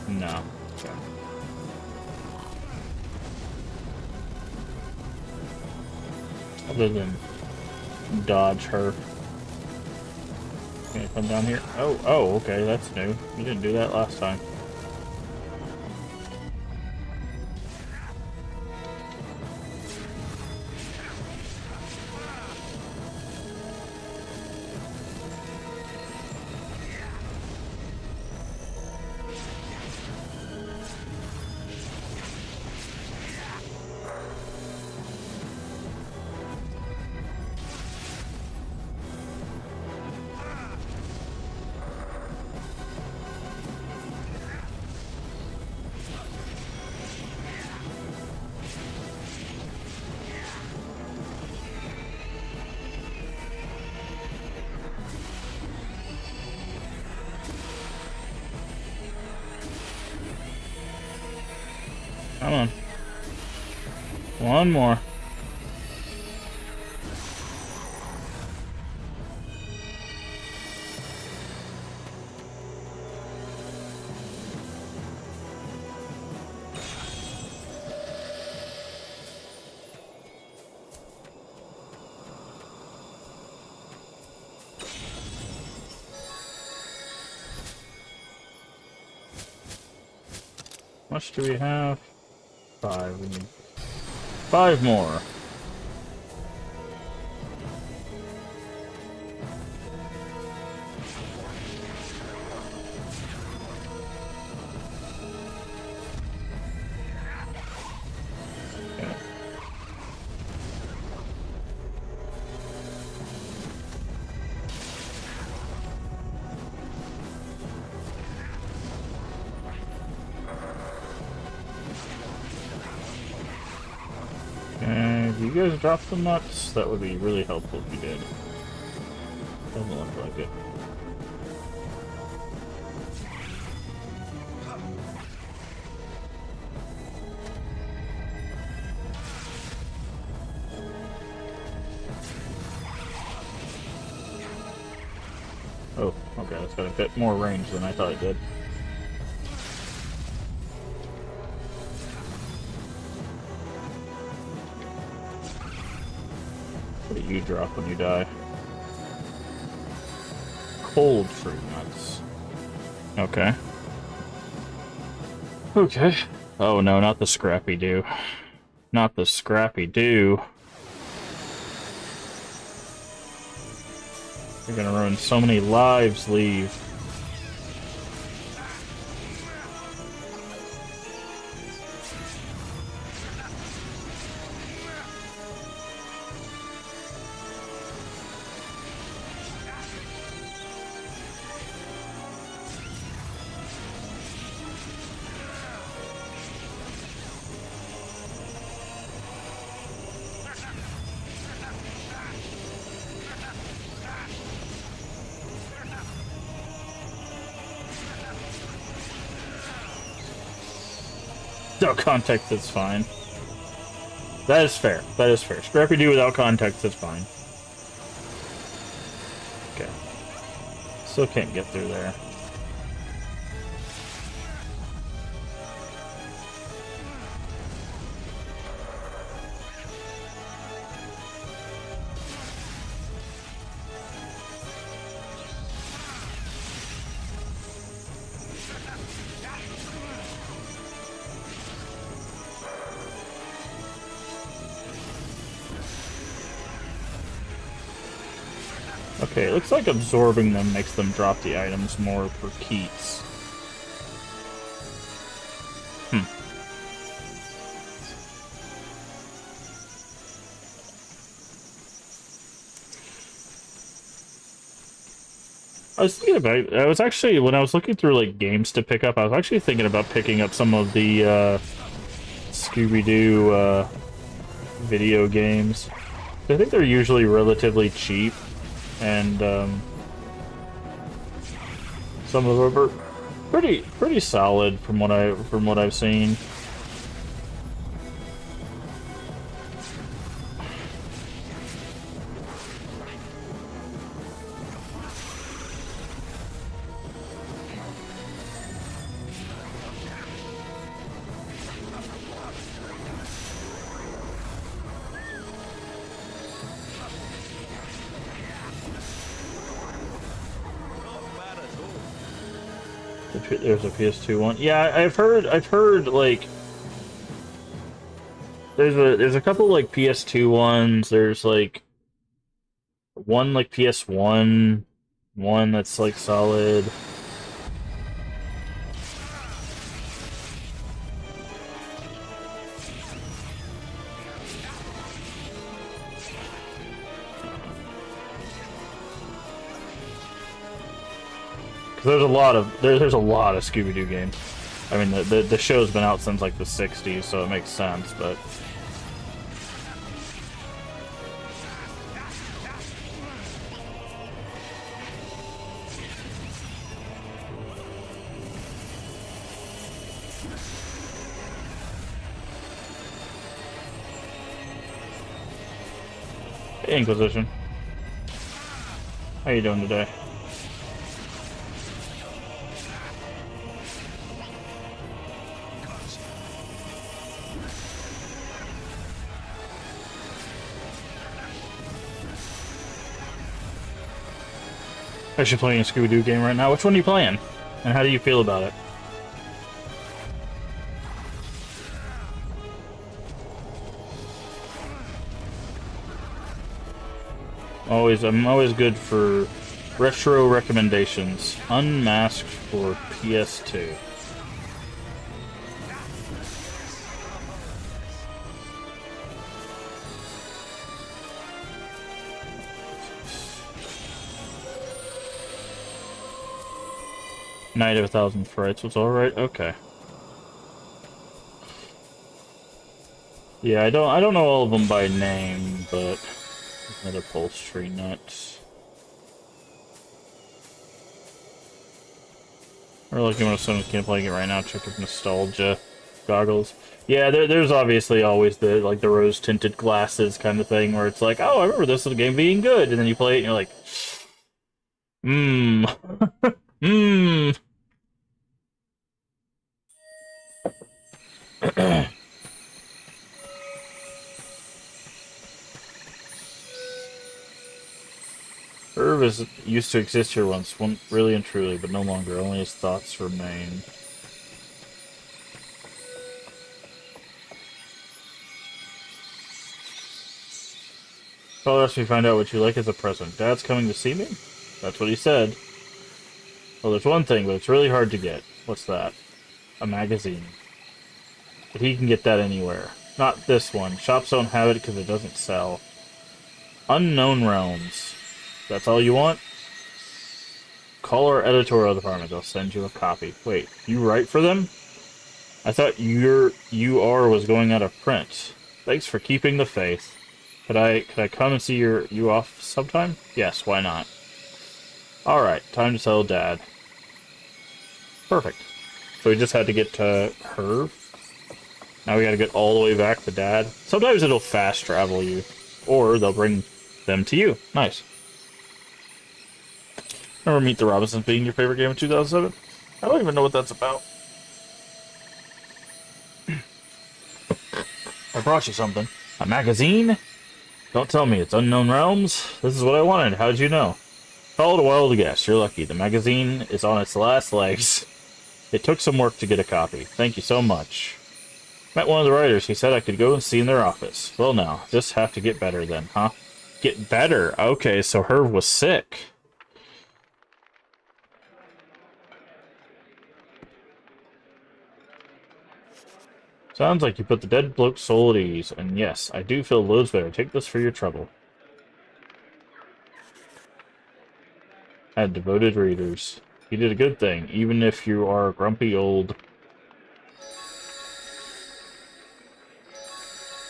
No. Okay. Other than dodge her. Can I come down here? Oh, okay, that's new. You didn't do that last time. Come on. One more. How much do we have? 5. We need 5 more. Okay. Do you guys drop the nuts? That would be really helpful if you did. Doesn't look like it. Oh, okay, that's got a bit more range than I thought it did. What do you drop when you die? Cold fruit nuts. Okay. Okay. Oh no, not the Scrappy Doo. Not the Scrappy Doo. You're gonna ruin so many lives, Leave. Without context, it's fine. That is fair. That is fair. Scrappy Doo without context, it's fine. Okay. Still can't get through there. Okay, it looks like absorbing them makes them drop the items more for keeps. I was thinking about, I was actually, when I was looking through like games to pick up, I was actually thinking about picking up some of the Scooby-Doo video games. I think they're usually relatively cheap, and some of them are pretty solid from what I've seen. There's a PS2 one. Yeah, I've heard like there's a couple like PS2 ones. There's like one like PS1 one that's like solid. There's a lot of Scooby-Doo games. I mean, the show's been out since like the '60s, so it makes sense. But Hey, Inquisition. How you doing today? Actually playing a Scooby-Doo game right now. Which one are you playing? And how do you feel about it? I'm always good for retro recommendations. Unmasked for PS2. Night of a Thousand Frights was alright? Okay. Yeah, I don't know all of them by name, but another upholstery nuts. Or like when someone's playing it right now, check if nostalgia goggles. Yeah, there's obviously always the rose tinted glasses kind of thing where it's like, oh, I remember this little game being good, and then you play it and you're like, mmm, mmm. Irv used to exist here once, really and truly, but no longer. Only his thoughts remain. Paul asked me to find out what you like as a present. Dad's coming to see me? That's what he said. Well, there's one thing, but it's really hard to get. What's that? A magazine. But he can get that anywhere. Not this one. Shops don't have it because it doesn't sell. Unknown Realms. That's all you want? Call our editorial department. They'll send you a copy. Wait, you write for them? I thought your UR was going out of print. Thanks for keeping the faith. Could I come and see you off sometime? Yes, why not? Alright, time to tell Dad. Perfect. So we just had to get to Herb. Now we gotta get all the way back to Dad. Sometimes it'll fast travel you. Or they'll bring them to you. Nice. Remember Meet the Robinsons being your favorite game of 2007? I don't even know what that's about. I brought you something. A magazine? Don't tell me it's Unknown Realms. This is what I wanted. How'd you know? Called a while to guess. You're lucky. The magazine is on its last legs. It took some work to get a copy. Thank you so much. Met one of the writers. He said I could go and see in their office. Well, now, just have to get better then, huh? Get better? Okay, so Herb was sick. Sounds like you put the dead bloke's soul at ease. And yes, I do feel loads better. Take this for your trouble. Had devoted readers. You did a good thing, even if you are grumpy old.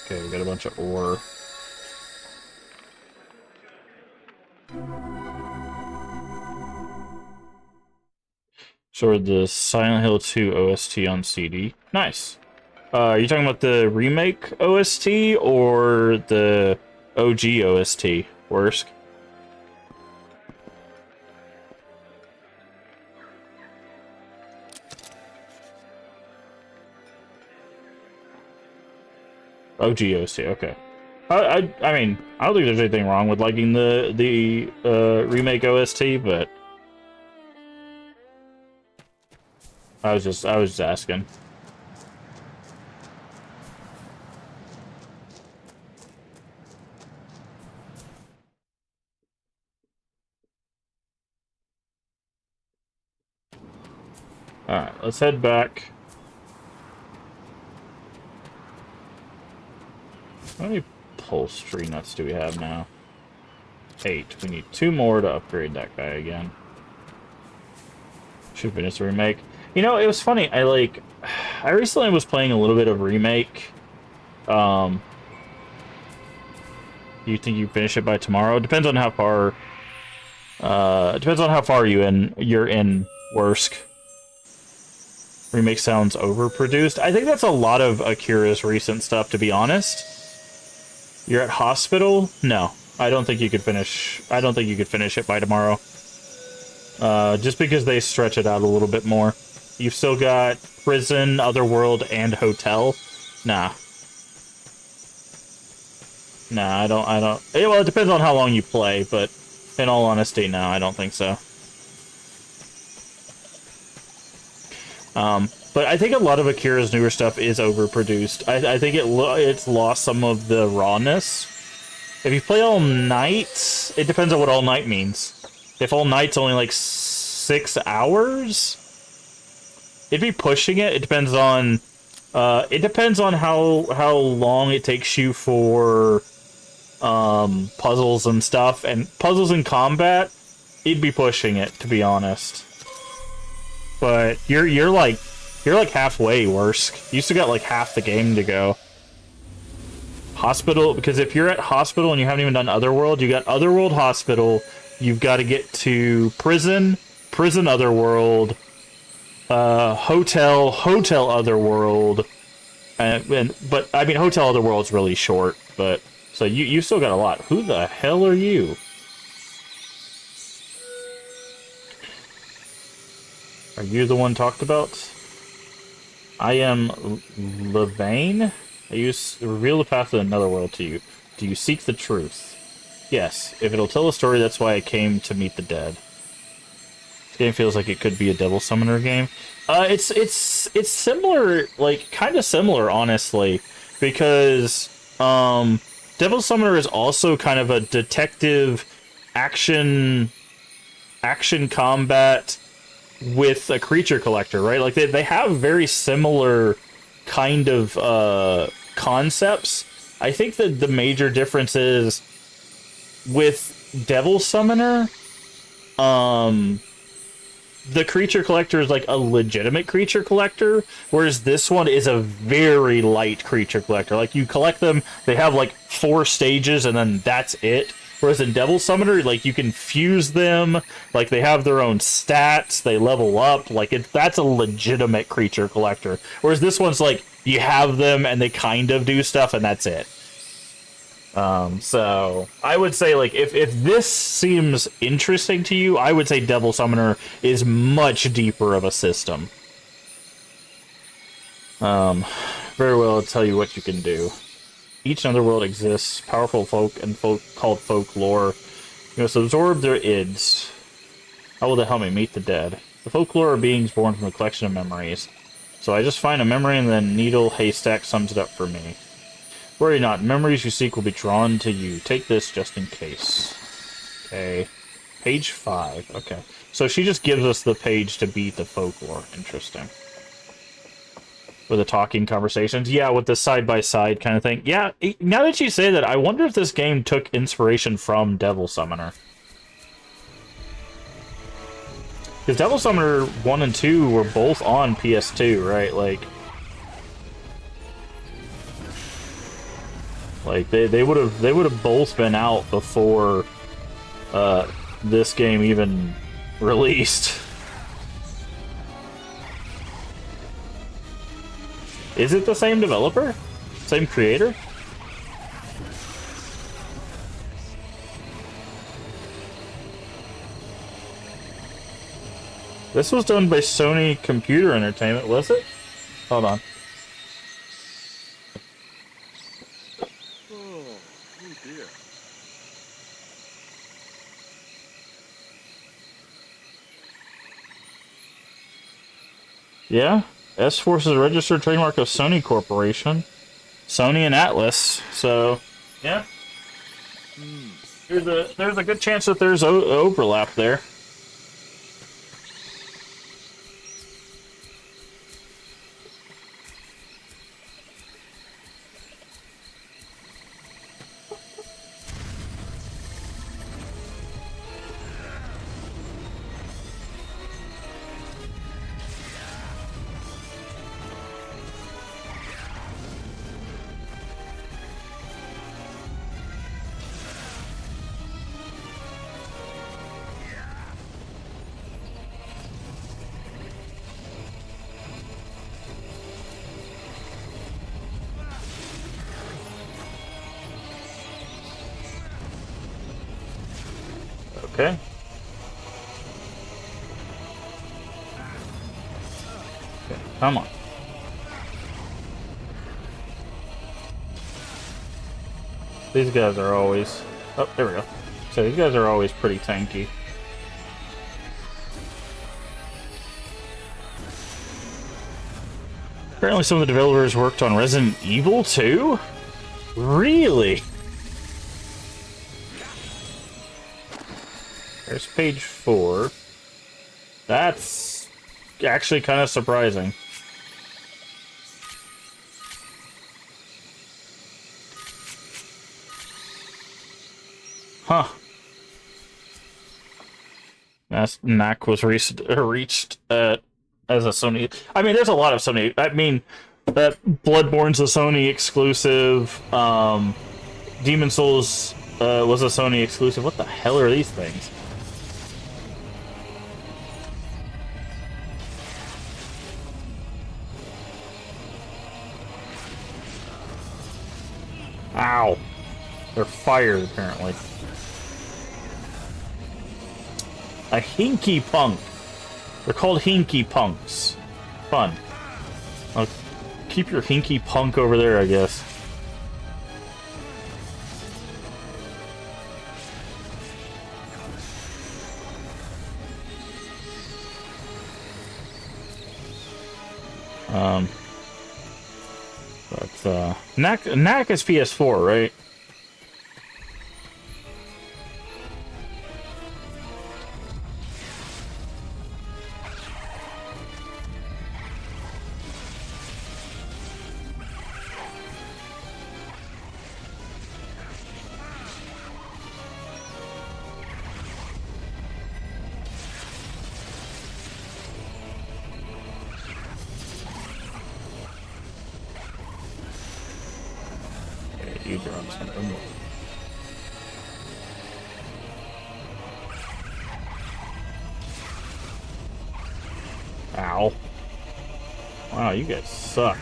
Okay, we got a bunch of ore. So the Silent Hill 2 OST on CD. Nice. Are you talking about the remake OST or the OG OST? Worst. OG OST, okay. I mean, I don't think there's anything wrong with liking the remake OST, but I was just asking. Alright, let's head back. How many upholstery nuts do we have now? 8. We need 2 more to upgrade that guy again. Should finish the remake. You know, it was funny. I recently was playing a little bit of remake. Do you think you finish it by tomorrow? It depends on how far. Depends on how far you're in Worsk. Remake sounds overproduced. I think that's a lot of Akira's recent stuff, to be honest. You're at hospital? No. I don't think you could finish. I don't think you could finish it by tomorrow. Just because they stretch it out a little bit more. You've still got prison, otherworld, and hotel. Nah. Nah, I don't. Well, it depends on how long you play, but in all honesty, no, I don't think so. But I think a lot of Akira's newer stuff is overproduced. I think it's lost some of the rawness. If you play all night, it depends on what all night means. If all night's only like 6 hours, it'd be pushing it. It depends on how long it takes you for puzzles and stuff, and puzzles and combat. It'd be pushing it, to be honest. But you're like halfway, worse. You still got like half the game to go. Hospital, because if you're at hospital and you haven't even done Otherworld, you got Otherworld Hospital, you've got to get to prison, Otherworld, hotel, Otherworld, but I mean Hotel Otherworld's really short, but so you still got a lot. Who the hell are you? Are you the one talked about? I am Levain. I reveal the path to another world to you. Do you seek the truth? Yes. If it'll tell a story, that's why I came to meet the dead. This game feels like it could be a Devil Summoner game. It's similar, like kind of similar, honestly, because Devil Summoner is also kind of a detective action combat with a creature collector, right? Like they have very similar kind of concepts. I think that the major difference is with Devil Summoner, the creature collector is like a legitimate creature collector, whereas this one is a very light creature collector. Like you collect them, they have like 4 stages and then that's it. Whereas in Devil Summoner, like you can fuse them, like they have their own stats, they level up, like that's a legitimate creature collector. Whereas this one's like you have them and they kind of do stuff and that's it. So I would say like if this seems interesting to you, I would say Devil Summoner is much deeper of a system. Very well, I'll tell you what you can do. Each Netherworld exists, powerful folk and folk called Folklore. You must absorb their ids. How will they help me meet the dead? The Folklore are beings born from a collection of memories. So I just find a memory and then needle haystack sums it up for me. Worry not, memories you seek will be drawn to you. Take this just in case. Okay. Page 5. Okay. So she just gives us the page to beat the Folklore. Interesting. With the talking conversations. Yeah, with the side-by-side kind of thing. Yeah, now that you say that, I wonder if this game took inspiration from Devil Summoner. Because Devil Summoner 1 and 2 were both on PS2, right? Like they would have both been out before this game even released. Is it the same developer? Same creator? This was done by Sony Computer Entertainment, was it? Hold on. Oh dear. Yeah? S-Force is a registered trademark of Sony Corporation. Sony and Atlas, so yeah. There's a good chance that there's overlap there. Come on. These guys are always... Oh, there we go. So these guys are always pretty tanky. Apparently some of the developers worked on Resident Evil 2? Really? There's page 4. That's actually kind of surprising. Huh. Knack was reached as a Sony... I mean, there's a lot of Sony... I mean, that Bloodborne's a Sony exclusive. Demon Souls was a Sony exclusive. What the hell are these things? Ow. They're fired, apparently. A hinky punk. They're called hinky punks. Fun. I'll keep your hinky punk over there, I guess. Knack is PS4, right? You drop something. Ow. Wow, you guys suck.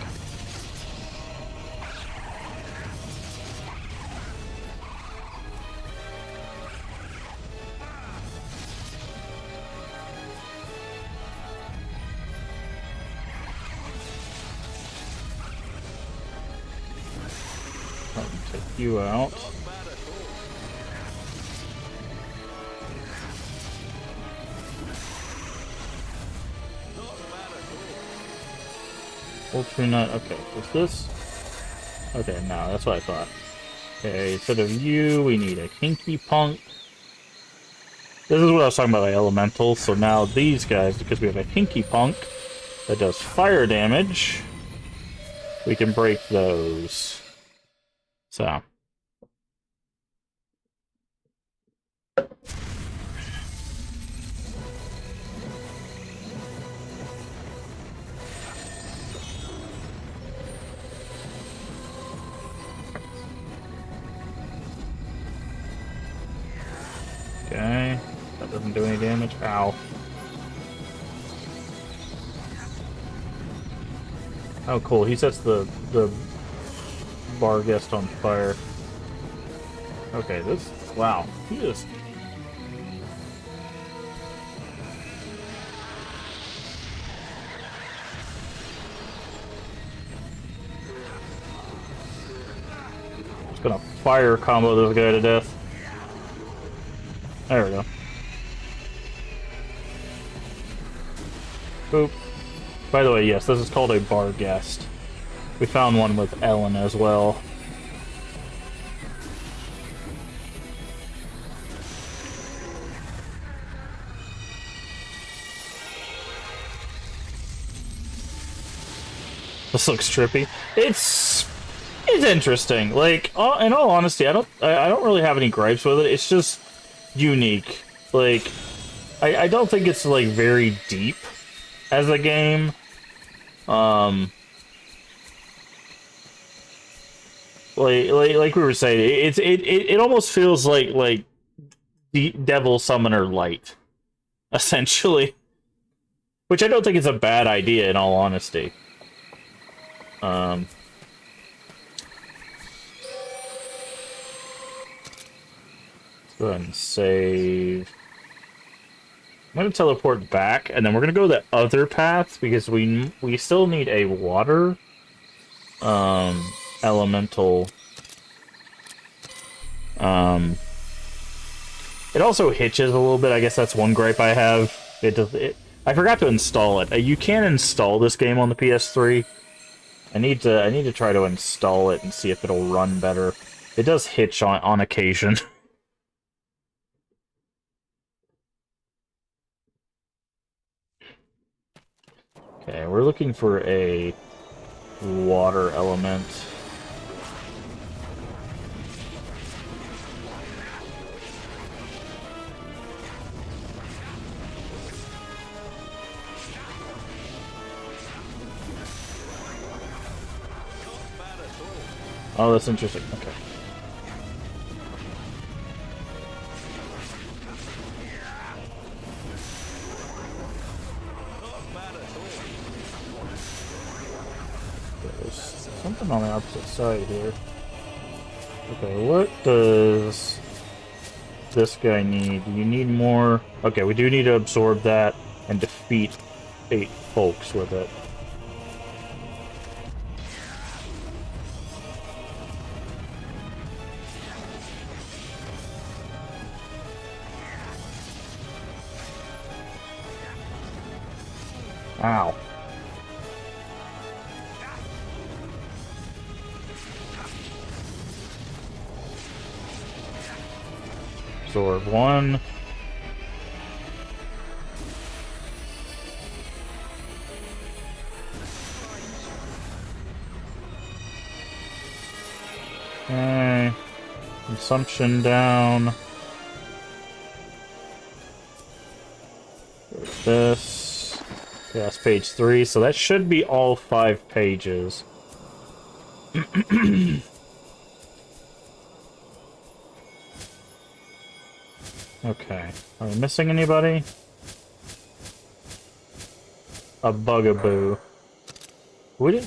Take you out. Ultra nut. Okay, what's this? Okay, no, that's what I thought. Okay, instead of you, we need a hinky punk. This is what I was talking about, like elemental. So now these guys, because we have a hinky punk that does fire damage, we can break those. So. Okay, that doesn't do any damage. Ow. Oh, cool. He sets the bar guest on fire. Okay, this... Wow. He just... Just gonna fire combo this guy to death. There we go. Boop. By the way, yes, this is called a bar guest. We found one with Ellen as well. This looks trippy. It's interesting. Like, in all honesty, I don't really have any gripes with it. It's just unique. Like, I don't think it's like very deep as a game. Like we were saying, it almost feels like the Devil Summoner Light, essentially, which I don't think is a bad idea in all honesty. Let's go ahead and save. I'm gonna teleport back, and then we're gonna go the other path because we still need a water elemental. It also hitches a little bit. I guess that's one gripe I have. I forgot to install it. You can install this game on the PS3. I need to try to install it and see if it'll run better. It does hitch on occasion. Okay, we're looking for a water element. Oh, that's interesting. Okay. There's something on the opposite side here. Okay, what does this guy need? You need more... Okay, we do need to absorb that and defeat 8 folks with it. Ow. Absorb 1. Okay. Consumption down. This. Okay, that's page 3, so that should be all 5 pages. Okay. Are we missing anybody? A bugaboo. We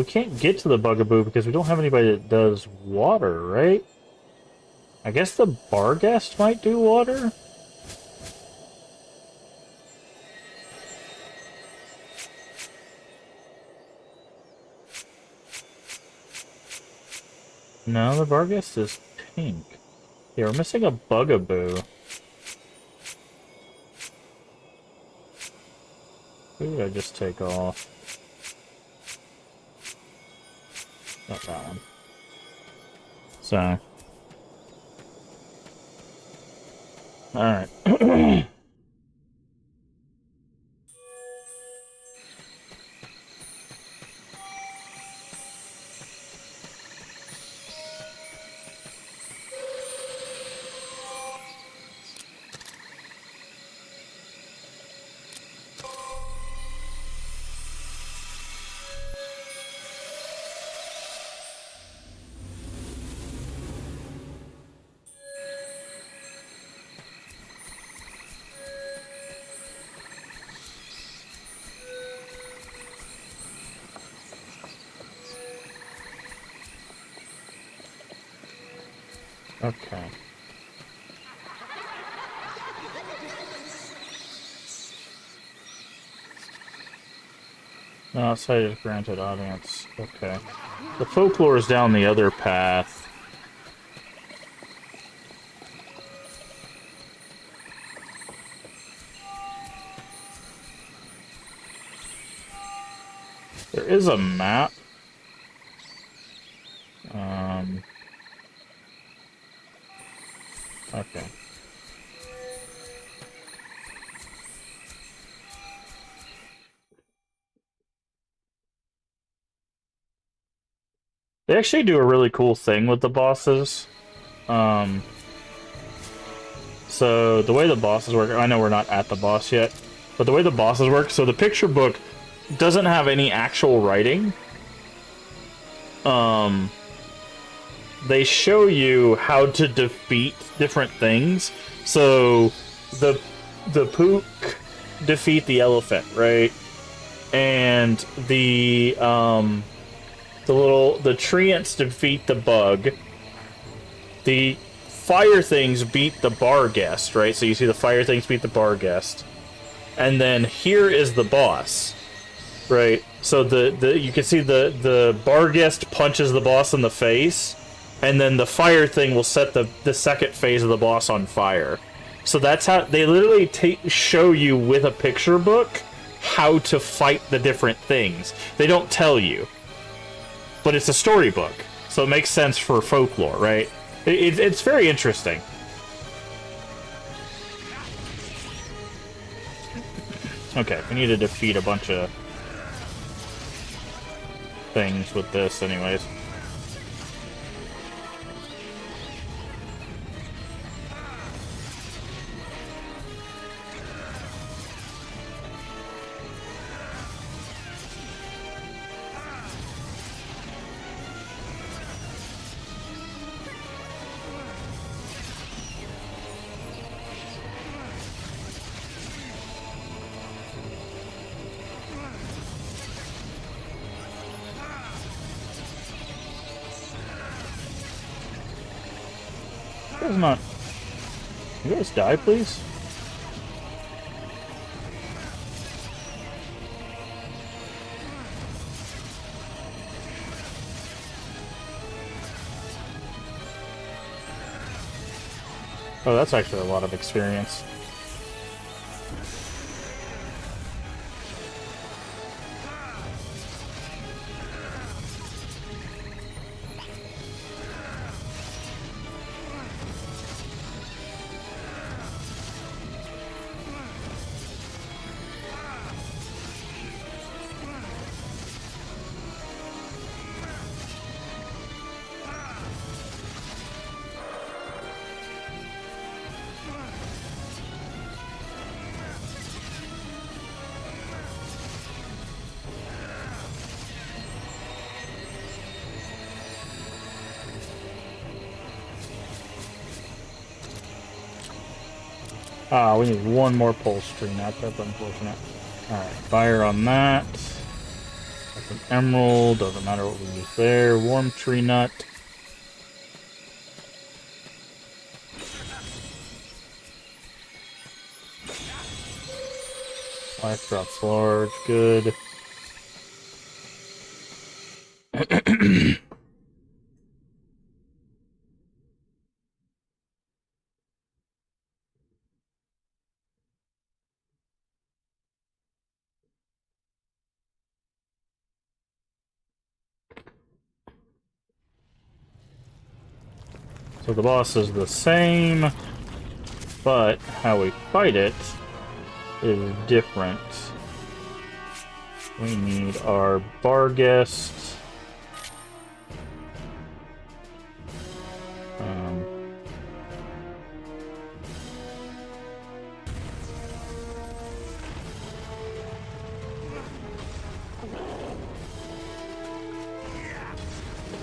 can't get to the bugaboo because we don't have anybody that does water, right? I guess the Barghest might do water? No, the Barghest is pink. Yeah, we're missing a bugaboo. Who did I just take off? Not that one. So. Alright. Okay. No, outside of granted audience. Okay. The folklore is down the other path. There is a map. Okay. They actually do a really cool thing with the bosses. So the way the bosses work, I know we're not at the boss yet, but the way the bosses work, so the picture book doesn't have any actual writing. They show you how to defeat different things. So the Pook defeat the elephant, right? And the treants defeat the bug. The fire things beat the Barghest, right? So you see the fire things beat the Barghest. and then here is the boss, right? So you can see the Barghest punches the boss in the face, and then the fire thing will set the second phase of the boss on fire. So that's how they literally show you with a picture book how to fight the different things. They don't tell you, but it's a storybook, so it makes sense for folklore, right? It's very interesting. Okay, we need to defeat a bunch of things with this anyways. You guys not... You guys die, please? Oh, that's actually a lot of experience. Ah, we need one more pulse tree nut. That's unfortunate. Alright, fire on that. That's an emerald. Doesn't matter what we use there. Warm tree nut. Life drops large. Good. So the boss is the same, but how we fight it is different. We need our Barghest.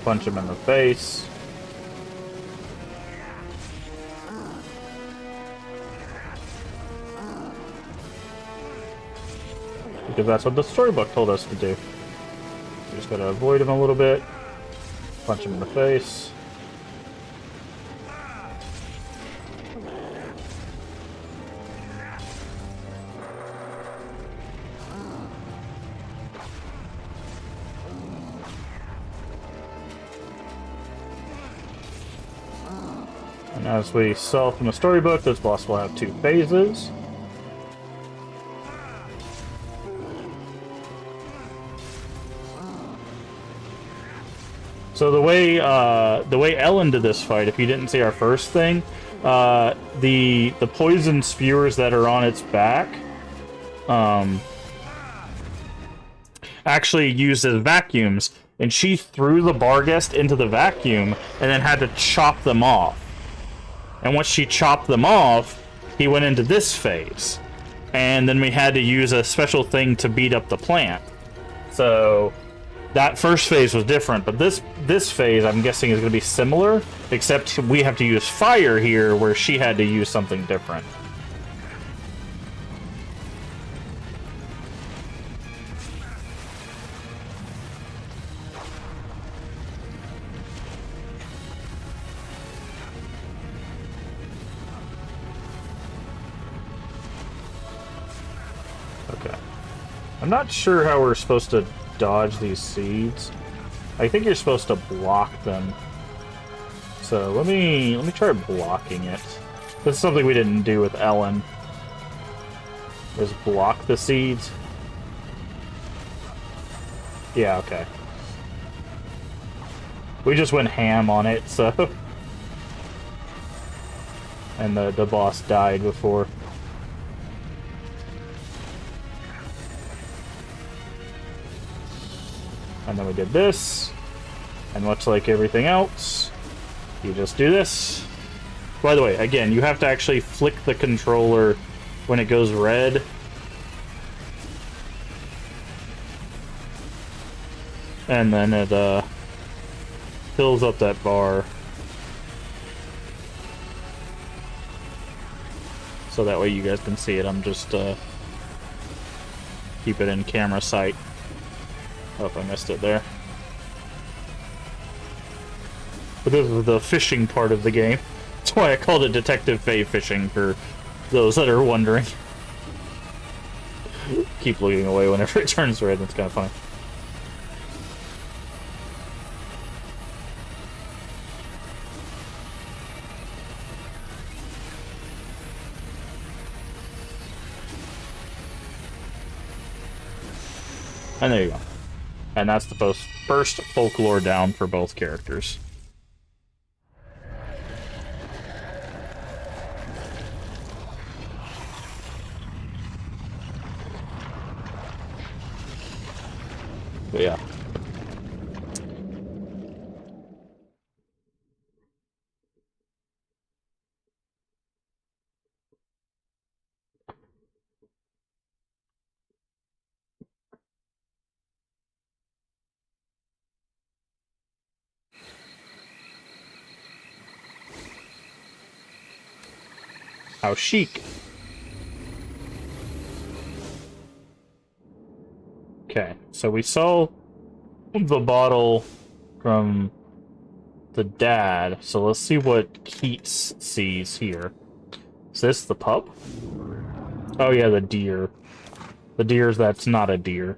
Punch him in the face. Because that's what the storybook told us to do. We just gotta avoid him a little bit. Punch him in the face. And as we saw from the storybook, this boss will have 2 phases. So the way Ellen did this fight, if you didn't see our first thing, the poison spewers that are on its back, actually used as vacuums, and she threw the Barghest into the vacuum and then had to chop them off. And once she chopped them off, he went into this phase, and then we had to use a special thing to beat up the plant. So that first phase was different, but this phase, I'm guessing, is going to be similar, except we have to use fire here, where she had to use something different. I'm not sure how we're supposed to dodge these seeds. I think you're supposed to block them. So let me try blocking it. This is something we didn't do with Ellen. Is block the seeds. Yeah, okay. We just went ham on it, so... And the boss died before. And then we did this. And much like everything else, you just do this. By the way, again, you have to actually flick the controller when it goes red. And then it fills up that bar. So that way you guys can see it. I'm just keep it in camera sight. Oh, if I missed it there. But this is the fishing part of the game. That's why I called it Detective Faye Fishing, for those that are wondering. Keep looking away whenever it turns red. It's kind of funny. And there you go. And that's the first folklore down for both characters. But yeah. How chic. Okay, so we saw the bottle from the dad, so let's see what Keats sees here. Is this the pup? Oh yeah, the deer. The deer's that's not a deer.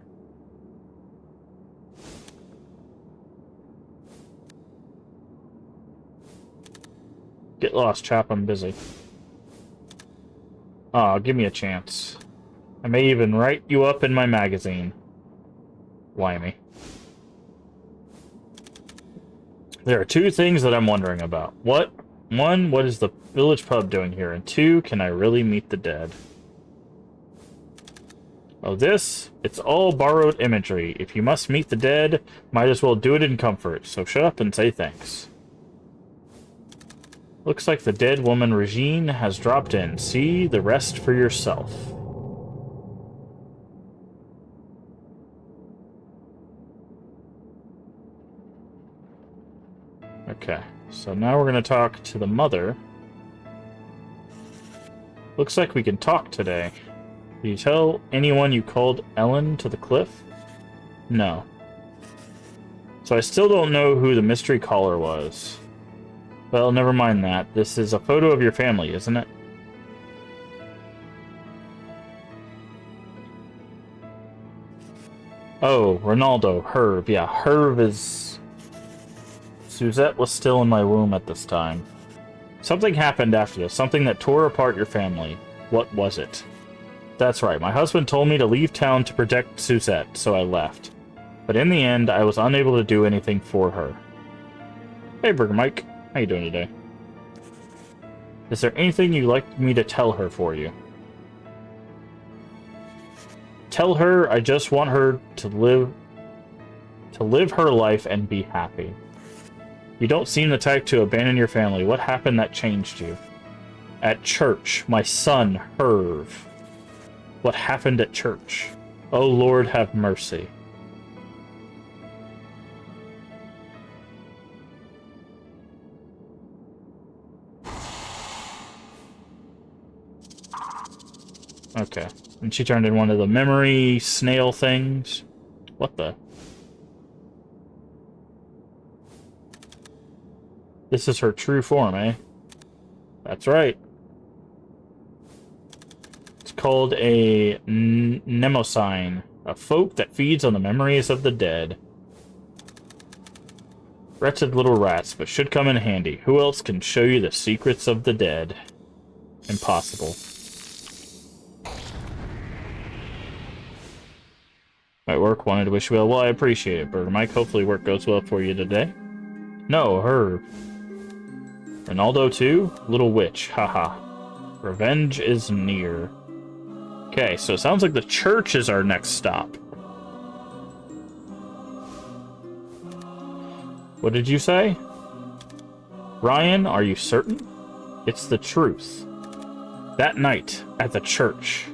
Get lost, chap, I'm busy. Aw, give me a chance. I may even write you up in my magazine. Blimey. There are two things that I'm wondering about. One, what is the village pub doing here? And two, can I really meet the dead? Oh, this? It's all borrowed imagery. If you must meet the dead, might as well do it in comfort. So shut up and say thanks. Looks like the dead woman Regine has dropped in. See the rest for yourself. Okay, so now we're going to talk to the mother. Looks like we can talk today. Did you tell anyone you called Ellen to the cliff? No. So I still don't know who the mystery caller was. Well, never mind that. This is a photo of your family, isn't it? Oh, Ronaldo, Herb. Yeah, Herb is... Suzette was still in my womb at this time. Something happened after this. Something that tore apart your family. What was it? That's right. My husband told me to leave town to protect Suzette, so I left. But in the end, I was unable to do anything for her. Hey, Burger Mike. How you doing today? Is there anything you'd like me to tell her for you? Tell her I just want her to live her life and be happy. You don't seem the type to abandon your family. What happened that changed you? At church, my son, Herve. What happened at church? Oh Lord, have mercy. Okay. And she turned in one of the memory snail things. What the? This is her true form, eh? That's right. It's called a mnemosyne. A folk that feeds on the memories of the dead. Wretched little rats, but should come in handy. Who else can show you the secrets of the dead? Impossible. Might work, wanted to wish you well. I appreciate it, Burger Mike. Hopefully work goes well for you today. No, her. Ronaldo too? Little witch, haha. Revenge is near. Okay, so it sounds like the church is our next stop. What did you say? Ryan, are you certain? It's the truth. That night, at the church.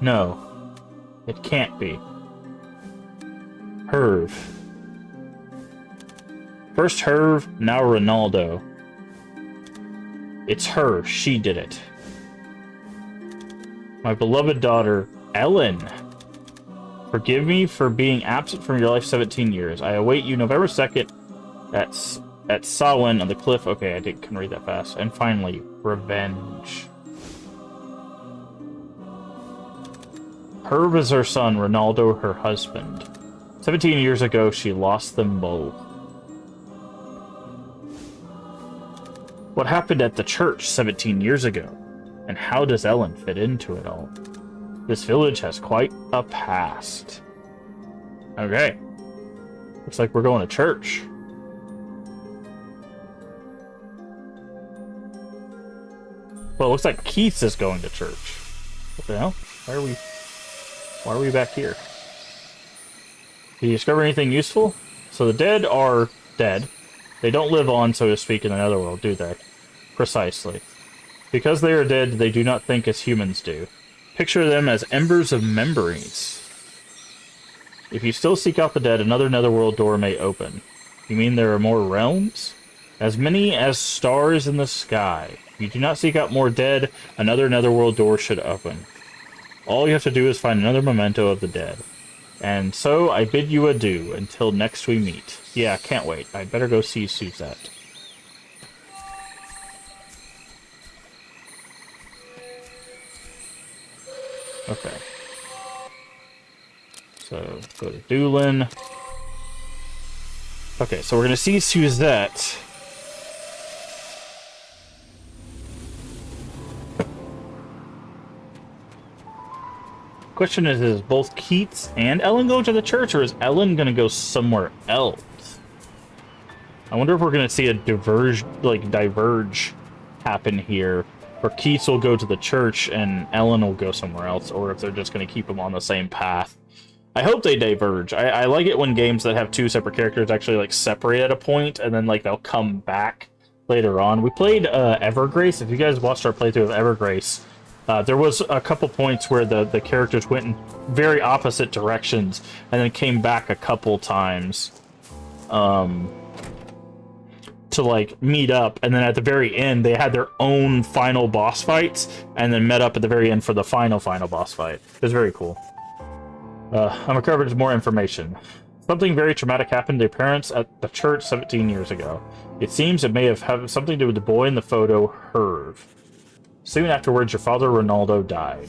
No. It can't be. Herv. First Herv, now Ronaldo. It's her. She did it. My beloved daughter, Ellen. Forgive me for being absent from your life 17 years. I await you November 2nd at Samhain on the cliff. Okay, I couldn't read that fast. And finally, revenge. Herb is her son, Ronaldo her husband. 17 years ago, she lost them both. What happened at the church 17 years ago? And how does Ellen fit into it all? This village has quite a past. Okay. Looks like we're going to church. Well, it looks like Keith is going to church. What the hell? Why are we back here? Did you discover anything useful? So the dead are dead. They don't live on, so to speak, in the netherworld, do they? Precisely. Because they are dead, they do not think as humans do. Picture them as embers of memories. If you still seek out the dead, another netherworld door may open. You mean there are more realms? As many as stars in the sky. If you do not seek out more dead, another netherworld door should open. All you have to do is find another memento of the dead. And so, I bid you adieu, until next we meet. Yeah, can't wait. I'd better go see Suzette. Okay. So, go to Doolin. Okay, so we're gonna see Suzette. Question is both Keats and Ellen going to the church, or is Ellen gonna go somewhere else? I wonder if we're gonna see a diverge happen here, where Keats will go to the church and Ellen will go somewhere else, or if they're just gonna keep them on the same path. I hope they diverge. I like it when games that have two separate characters actually like separate at a point, and then like they'll come back later on. We played Evergrace. If you guys watched our playthrough of Evergrace, there was a couple points where the characters went in very opposite directions and then came back a couple times to like meet up, and then at the very end they had their own final boss fights and then met up at the very end for the final boss fight. It was very cool. I'm recovering more information. Something very traumatic happened to your parents at the church 17 years ago. It seems it may have had something to do with the boy in the photo, Herv. Soon afterwards, your father, Ronaldo, died.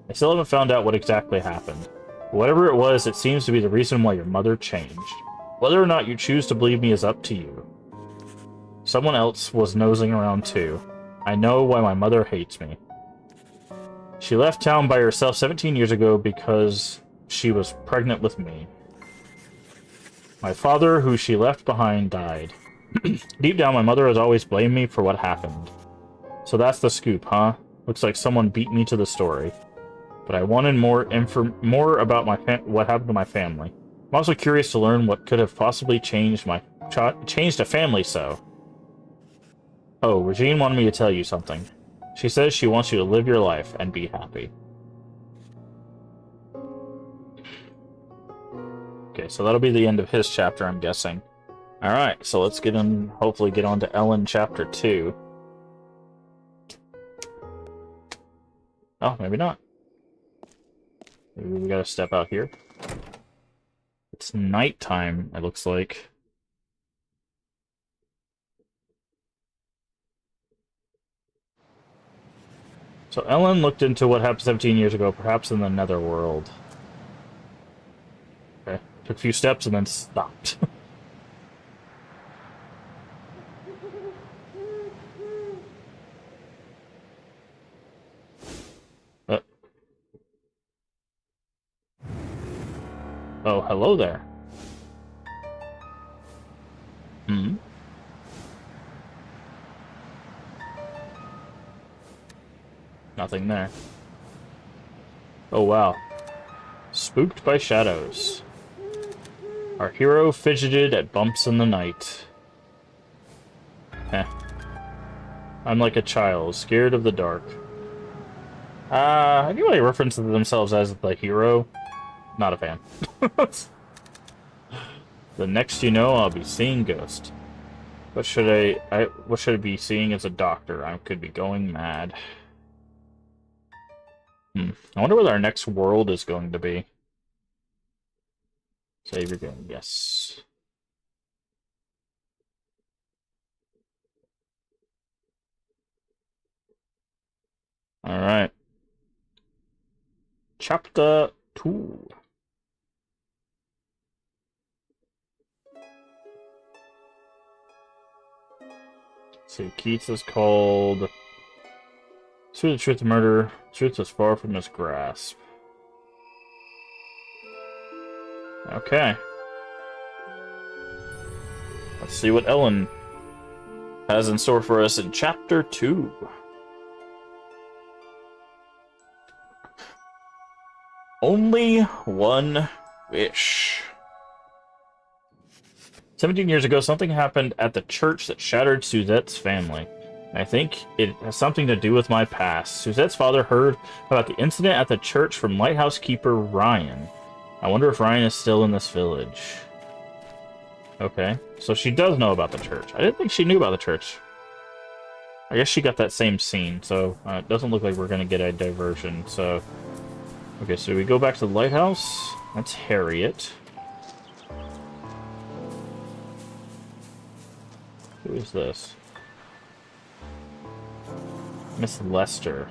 I still haven't found out what exactly happened. But whatever it was, it seems to be the reason why your mother changed. Whether or not you choose to believe me is up to you. Someone else was nosing around too. I know why my mother hates me. She left town by herself 17 years ago because she was pregnant with me. My father, who she left behind, died. Deep down, my mother has always blamed me for what happened. So that's the scoop, huh? Looks like someone beat me to the story. But I wanted more about what happened to my family. I'm also curious to learn what could have possibly changed a family so. Oh, Regine wanted me to tell you something. She says she wants you to live your life and be happy. Okay, so that'll be the end of his chapter, I'm guessing. Alright, so let's hopefully get on to Ellen chapter 2. Oh, maybe not. Maybe we gotta step out here. It's nighttime, it looks like. So Ellen looked into what happened 17 years ago, perhaps in the netherworld. Okay. Took a few steps and then stopped. uh, oh, hello there. Hmm. Nothing there. Oh, wow. Spooked by shadows. Our hero fidgeted at bumps in the night. Heh. I'm like a child, scared of the dark. Anybody references themselves as the hero? Not a fan. The next you know, I'll be seeing ghosts. What should I be seeing as a doctor? I could be going mad. I wonder what our next world is going to be. Save your game. Yes. Alright. Chapter 2. So Keats is called Through the Truth of Murder. Truth is far from his grasp. Okay. Let's see what Ellen has in store for us in Chapter 2. Only one wish. 17 years ago, something happened at the church that shattered Suzette's family. I think it has something to do with my past. Suzette's father heard about the incident at the church from lighthouse keeper Ryan. I wonder if Ryan is still in this village. Okay, so she does know about the church. I didn't think she knew about the church. I guess she got that same scene, so it doesn't look like we're going to get a diversion. So, okay, so we go back to the lighthouse. That's Harriet. Who is this? Miss Lester.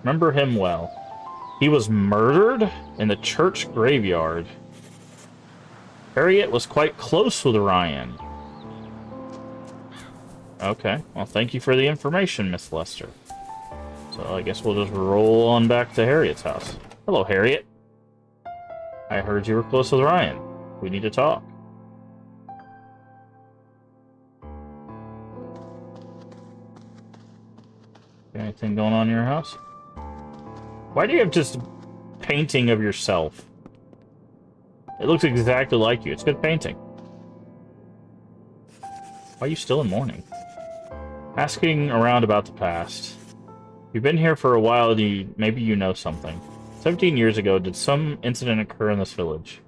Remember him well. He was murdered in the church graveyard. Harriet was quite close with Ryan. Okay, well, thank you for the information, Miss Lester. So I guess we'll just roll on back to Harriet's house. Hello, Harriet. I heard you were close with Ryan. We need to talk. Anything going on in your house? Why do you have just painting of yourself? It looks exactly like you. It's good painting. Why are you still in mourning? Asking around about the past. You've been here for a while, maybe you know something. 17 years ago, did some incident occur in this village?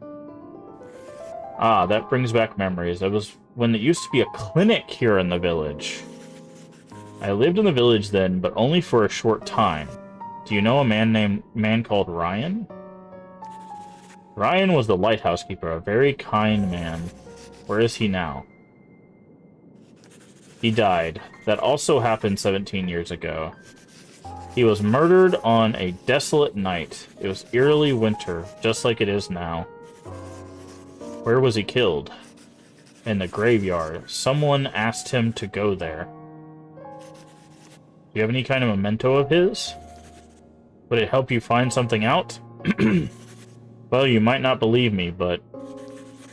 Ah, that brings back memories. That was when it used to be a clinic here in the village. I lived in the village then, but only for a short time. Do you know a man called Ryan? Ryan was the lighthouse keeper, a very kind man. Where is he now? He died. That also happened 17 years ago. He was murdered on a desolate night. It was eerily winter, just like it is now. Where was he killed? In the graveyard. Someone asked him to go there. Do you have any kind of memento of his? Would it help you find something out? Well, you might not believe me, but...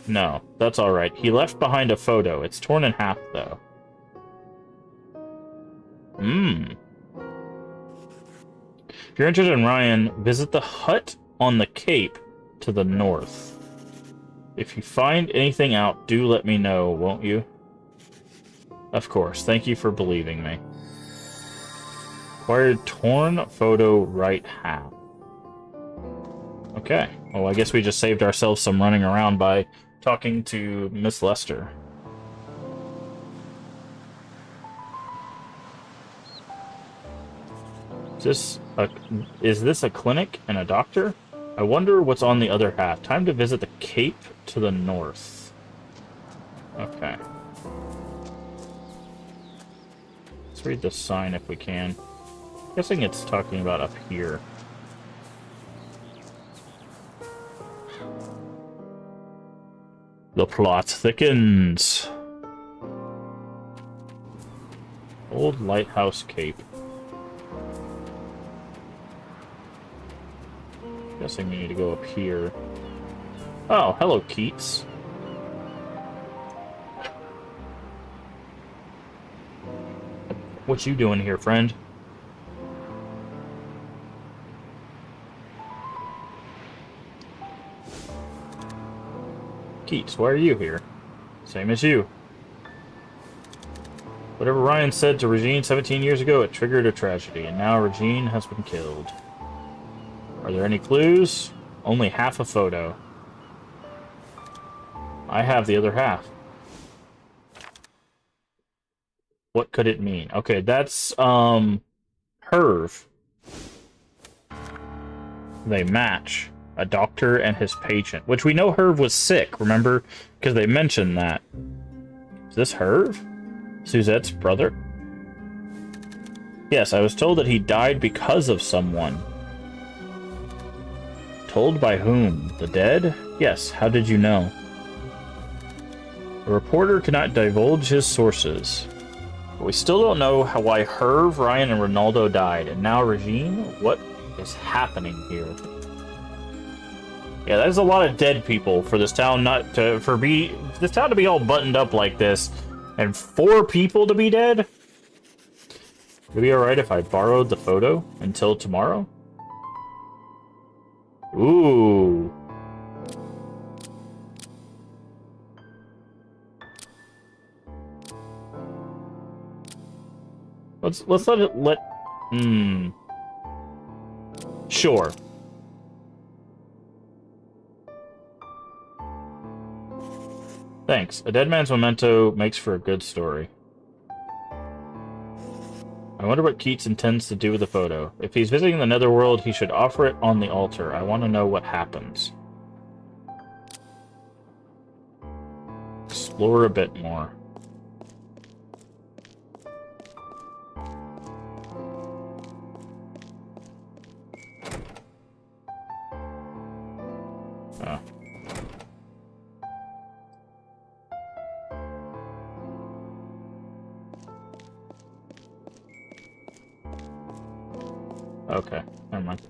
No, that's alright. He left behind a photo. It's torn in half, though. If you're interested in Ryan, visit the hut on the cape to the north. If you find anything out, do let me know, won't you? Of course. Thank you for believing me. Acquired torn photo right half. Okay. Well, I guess we just saved ourselves some running around by talking to Miss Lester. Is this a clinic and a doctor? I wonder what's on the other half. Time to visit the cape to the north. Okay. Let's read this sign if we can. Guessing it's talking about up here. The plot thickens. Old lighthouse cape. Guessing we need to go up here. Oh, hello, Keats. What you doing here, friend? Keats, why are you here? Same as you. Whatever Ryan said to Regine 17 years ago, it triggered a tragedy, and now Regine has been killed. Are there any clues? Only half a photo. I have the other half. What could it mean? Okay, that's, Herv. They match. A doctor and his patient. Which we know Herv was sick, remember? Because they mentioned that. Is this Herv? Suzette's brother? Yes, I was told that he died because of someone. Told by whom? The dead? Yes, how did you know? The reporter cannot divulge his sources. But we still don't know why Herv, Ryan, and Ronaldo died. And now Regine? What is happening here? Yeah, there's a lot of dead people for this town this town to be all buttoned up like this, and 4 people to be dead. Would it be alright if I borrowed the photo until tomorrow? Ooh. Let's let it Sure. Thanks. A dead man's memento makes for a good story. I wonder what Keats intends to do with the photo. If he's visiting the Netherworld, he should offer it on the altar. I want to know what happens. Explore a bit more. Oh. Okay, never mind.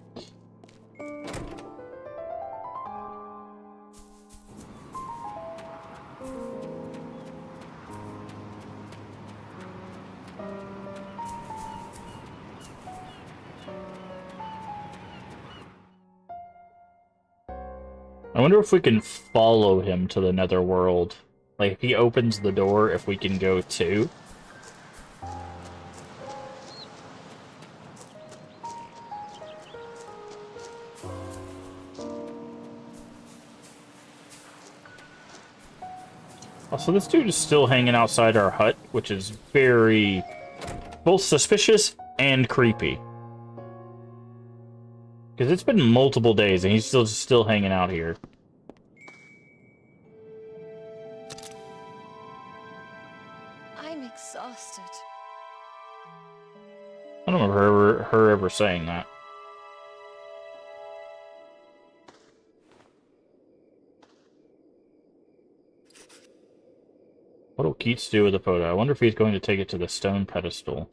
I wonder if we can follow him to the Netherworld. Like, if he opens the door, if we can go too. Also, this dude is still hanging outside our hut, which is very... both suspicious and creepy. Because it's been multiple days, and he's still hanging out here. I'm exhausted. I don't remember her ever saying that. What will Keats do with the photo? I wonder if he's going to take it to the stone pedestal.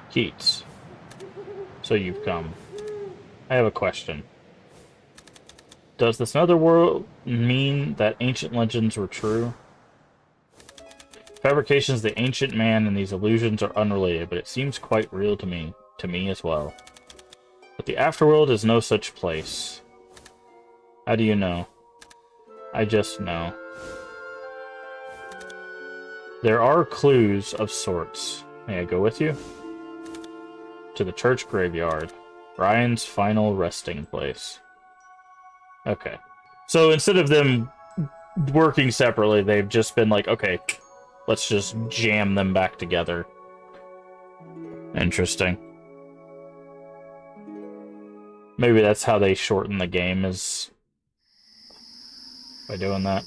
Keats. So you've come. I have a question. Does this Netherworld mean that ancient legends were true? Fabrications of the ancient man and these illusions are unrelated, but it seems quite real to me as well. But the afterworld is no such place. How do you know? I just know. There are clues of sorts. May I go with you? To the church graveyard. Ryan's final resting place. Okay. So instead of them working separately, they've just been like, okay, let's just jam them back together. Interesting. Maybe that's how they shorten the game, is by doing that.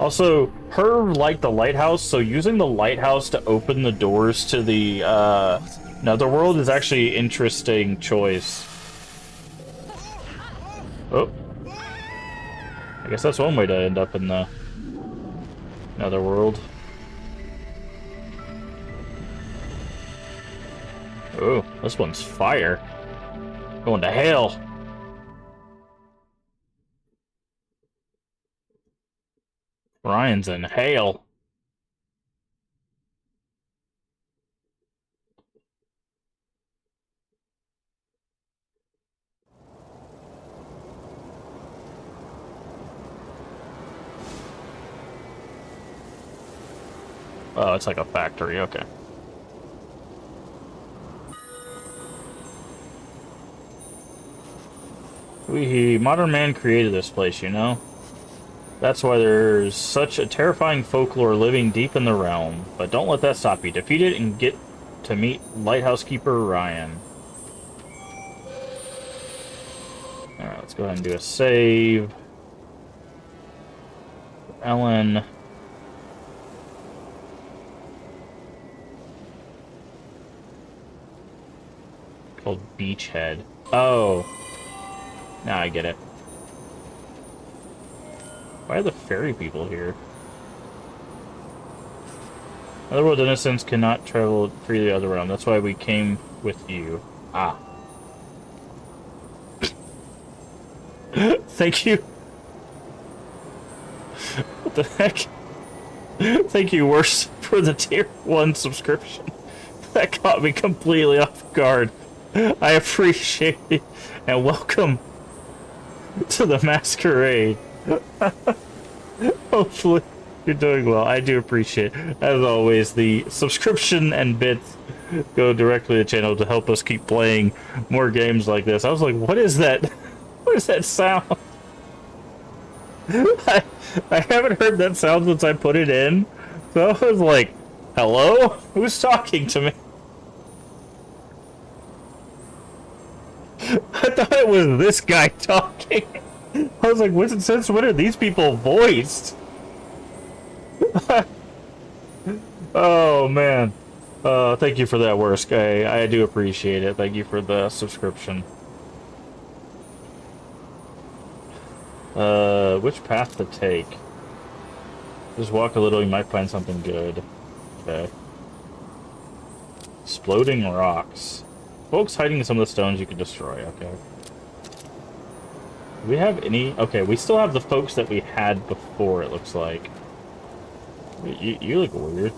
Also, her liked the lighthouse, so using the lighthouse to open the doors to the netherworld is actually an interesting choice. Oh. I guess that's one way to end up in the netherworld. Oh, this one's fire. Going to hell. Ryan's in hell. Oh, it's like a factory, okay. Modern man created this place, you know? That's why there's such a terrifying folklore living deep in the realm. But don't let that stop you. Defeat it and get to meet Lighthouse Keeper Ryan. Alright, let's go ahead and do a save. Ellen. Called Beachhead. Oh. Now I get it. Why are the fairy people here? Otherworld innocents cannot travel freely other realm. That's why we came with you. Ah. Thank you. What the heck? Thank you, Worse, for the tier 1 subscription. That caught me completely off guard. I appreciate it. And welcome to the masquerade. Hopefully you're doing well. I do appreciate it. As always, the subscription and bits go directly to the channel to help us keep playing more games like this. I was like, what is that? What is that sound? I haven't heard that sound since I put it in. So I was like, hello? Who's talking to me? I thought it was this guy talking. I was like, since when are these people voiced? Oh, man. Thank you for that, Worse guy. I do appreciate it. Thank you for the subscription. Which path to take? Just walk a little, you might find something good. Okay. Exploding rocks. Folks hiding in some of the stones you can destroy, okay. Do we have any? Okay, we still have the folks that we had before, it looks like. You look weird.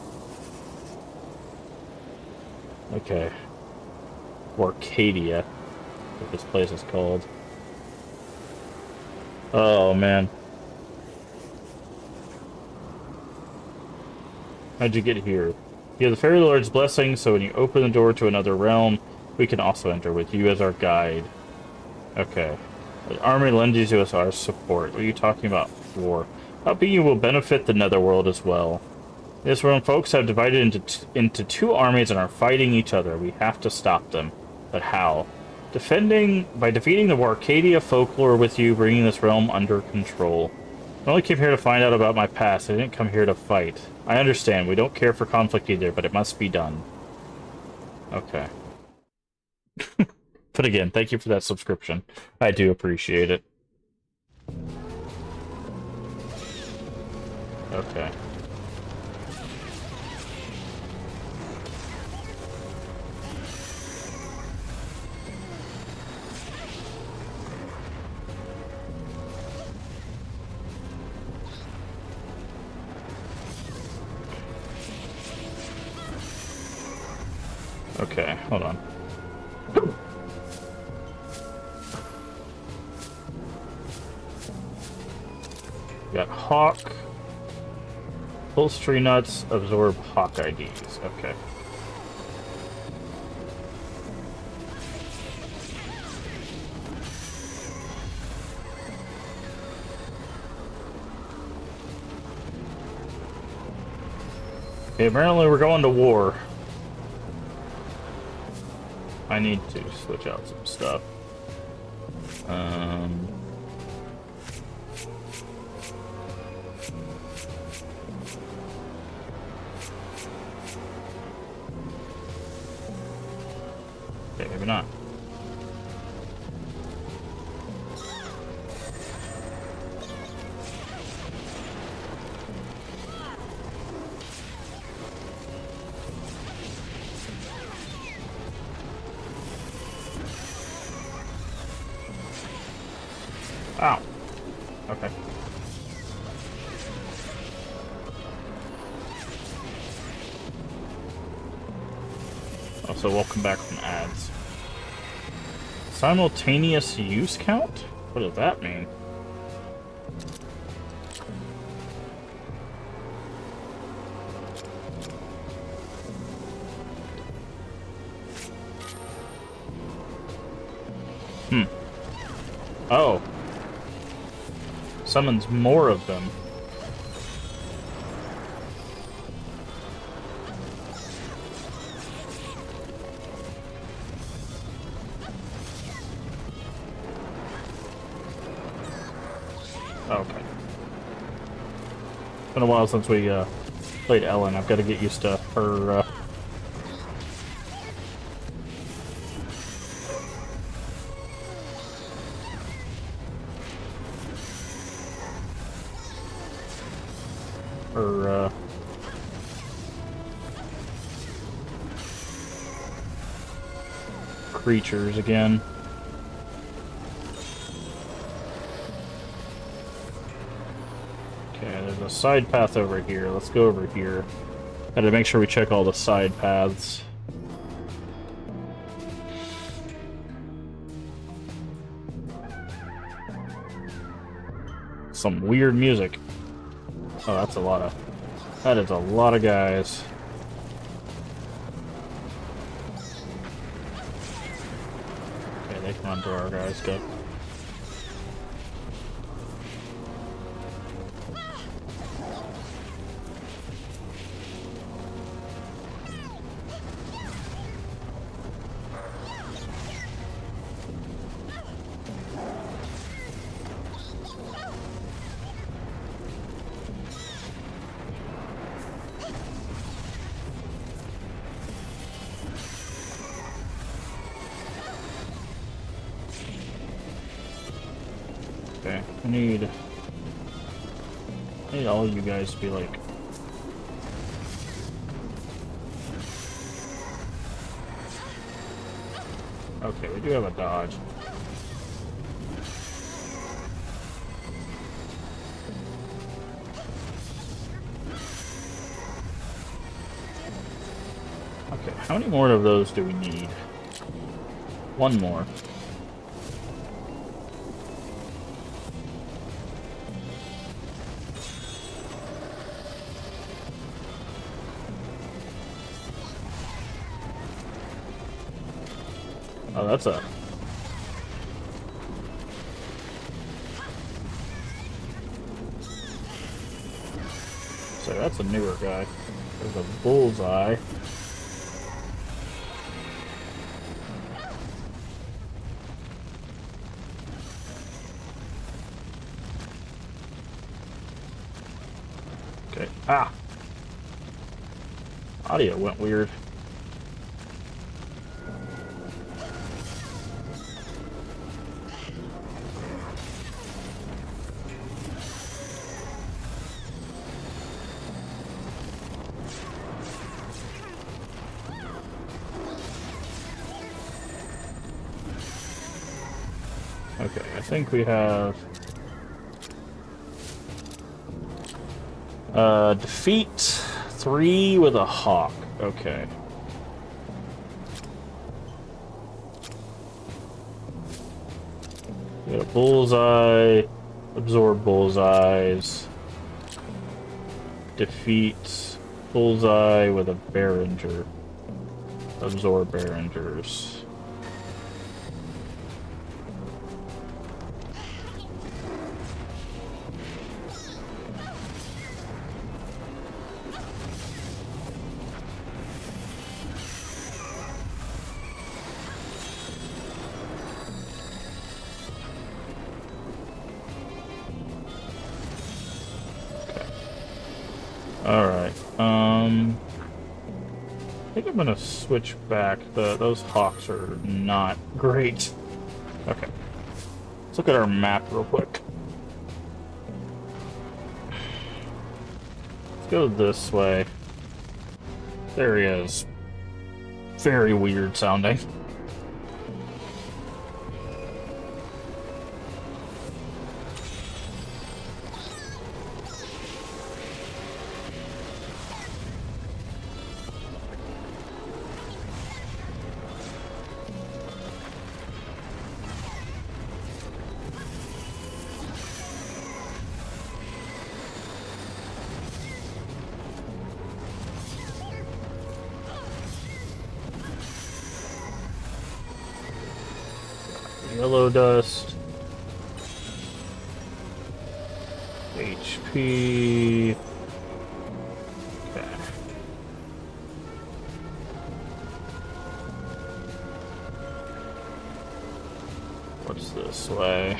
Okay. Arcadia, what this place is called. Oh, man. How'd you get here? You have the Fairy Lord's blessing, so when you open the door to another realm, we can also enter with you as our guide. Okay. The army lends you to us our support. What are you talking about for? Helping you will benefit the netherworld as well. This realm folks have divided into two armies and are fighting each other. We have to stop them. But how? By defeating the Arcadia folklore with you, bringing this realm under control. I only came here to find out about my past. I didn't come here to fight. I understand. We don't care for conflict either, but it must be done. Okay. But again, thank you for that subscription. I do appreciate it. Okay. Okay, hold on. We got Hawk. Pulse tree nuts absorb Hawk IDs. Okay. Okay, apparently we're going to war. I need to switch out some stuff. Okay, maybe not. Ow. Okay. Also, welcome back from ads. Simultaneous use count? What does that mean? Oh. Summons more of them. Okay. It's been a while since we played Ellen. I've got to get used to her creatures again. Okay, there's a side path over here. Let's go over here. Gotta make sure we check all the side paths. Some weird music. Oh, that's a lot of... That is a lot of guys. Okay, they come onto our guys, good. Okay, I need all you guys to be like... Okay, we do have a dodge. Okay, how many more of those do we need? One more. Oh, that's a... So that's a newer guy. There's a bullseye. Okay. Ah! Audio went weird. Okay, I think we have... defeat 3 with a hawk. Okay. We got a bullseye, absorb bullseyes, defeat bullseye with a Behringer, absorb Behringers. Alright, I think I'm gonna switch back. Those hawks are not great. Okay. Let's look at our map real quick. Let's go this way. There he is. Very weird sounding. Yellow dust. HP. Okay. What's this way?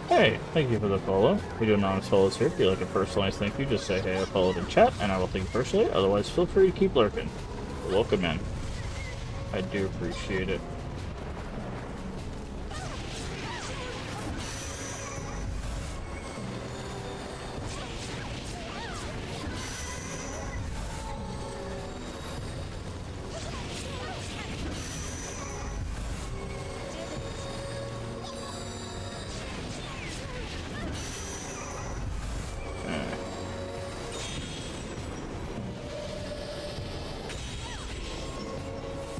Hey, thank you for the follow. We do anonymous follows here. If you'd like a personalized thank you, just say hey, I followed in chat, and I will thank you personally. Otherwise, feel free to keep lurking. Welcome in. I do appreciate it.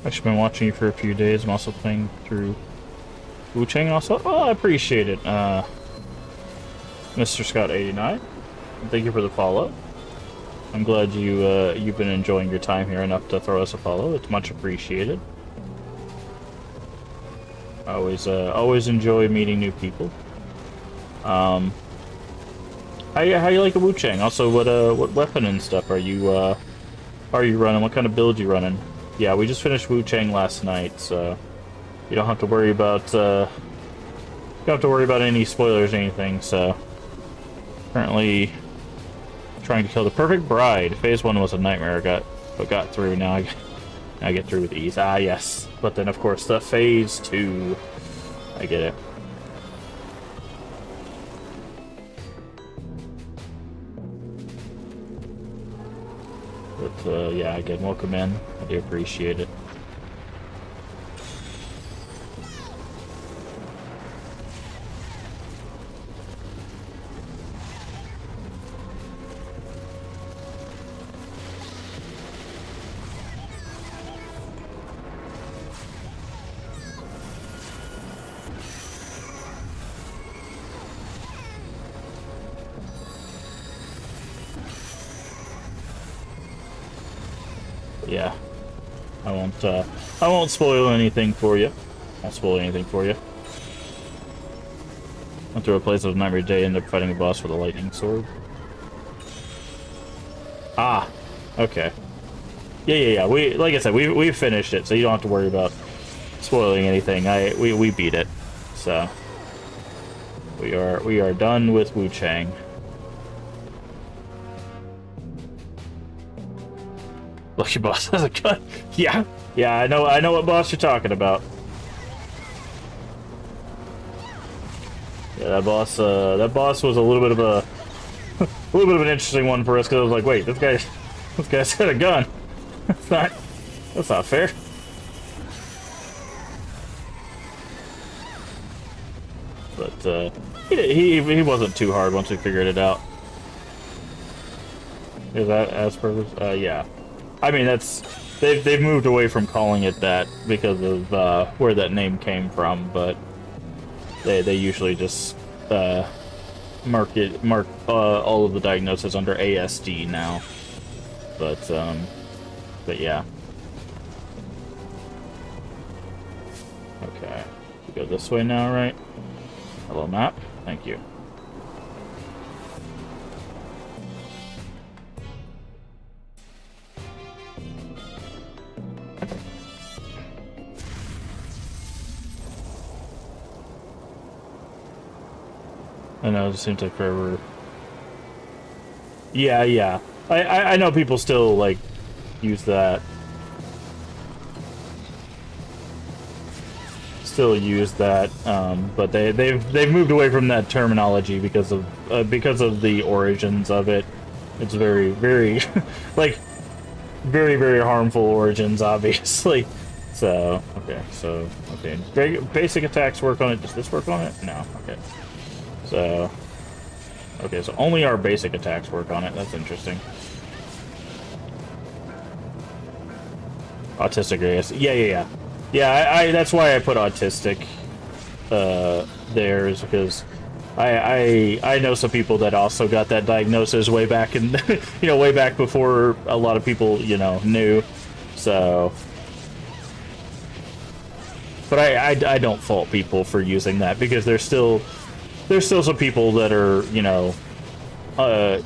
I've been watching you for a few days. I'm also playing through Wu Chang also. Oh, I appreciate it. Mr. Scott89. Thank you for the follow. I'm glad you've been enjoying your time here enough to throw us a follow. It's much appreciated. I always enjoy meeting new people. How you like the Wu Chang? Also, what weapon and stuff are you running? What kind of build you running? Yeah, we just finished Wu Chang last night, so you don't have to worry about any spoilers or anything. So currently trying to kill the perfect bride. Phase 1 was a nightmare, but got through. Now I get through with ease. Ah, yes. But then of course the Phase 2. I get it. But yeah, again, welcome in. I do appreciate it. Yeah, I won't spoil anything for you. Won't spoil anything for you. Went through a place of nightmare day, ended up fighting a boss with a lightning sword. Ah, okay. Yeah. Like I said, we finished it, so you don't have to worry about spoiling anything. We beat it, so we are done with Wu Chang. Lucky boss has a gun. Yeah, I know what boss you're talking about. Yeah, that boss was a little bit of a little bit of an interesting one for us because I was like, wait, this guy's got a gun. That's not fair. But he wasn't too hard once we figured it out. Is that Asperger's? Yeah. I mean, they've moved away from calling it that because of where that name came from, but they usually just mark all of the diagnoses under ASD now. But yeah. Okay, we go this way now, right? Hello, map. Thank you. I know, it seems like forever. Yeah, yeah. I know people still, like, use that. Still use that, but they've moved away from that terminology because of the origins of it. It's very, very, like, very, very harmful origins, obviously. So, okay. Basic attacks work on it. Does this work on it? No. Okay. So, okay, so only our basic attacks work on it. That's interesting. Autistic, I guess. Yeah. Yeah, I that's why I put autistic there, is because I know some people that also got that diagnosis way back in, way back before a lot of people, knew. So, but I don't fault people for using that, because there's still some people that are,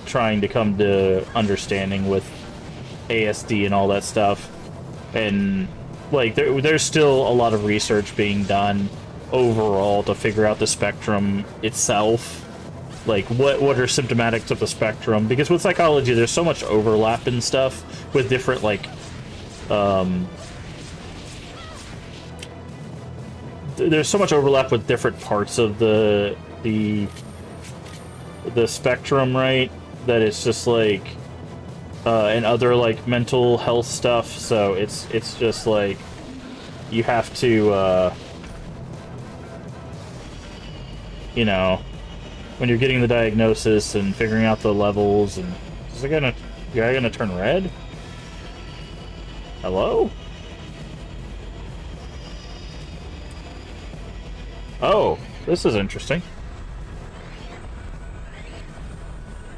trying to come to understanding with ASD and all that stuff. And, like, there's still a lot of research being done overall to figure out the spectrum itself. Like, what are symptomatics of the spectrum? Because with psychology, there's so much overlap and stuff with different, like, there's so much overlap with different parts of the spectrum, right? That it's just, like, and other, like, mental health stuff, so it's just, like, you have to, when you're getting the diagnosis and figuring out the levels, and is the guy gonna turn red? Hello? Oh, this is interesting.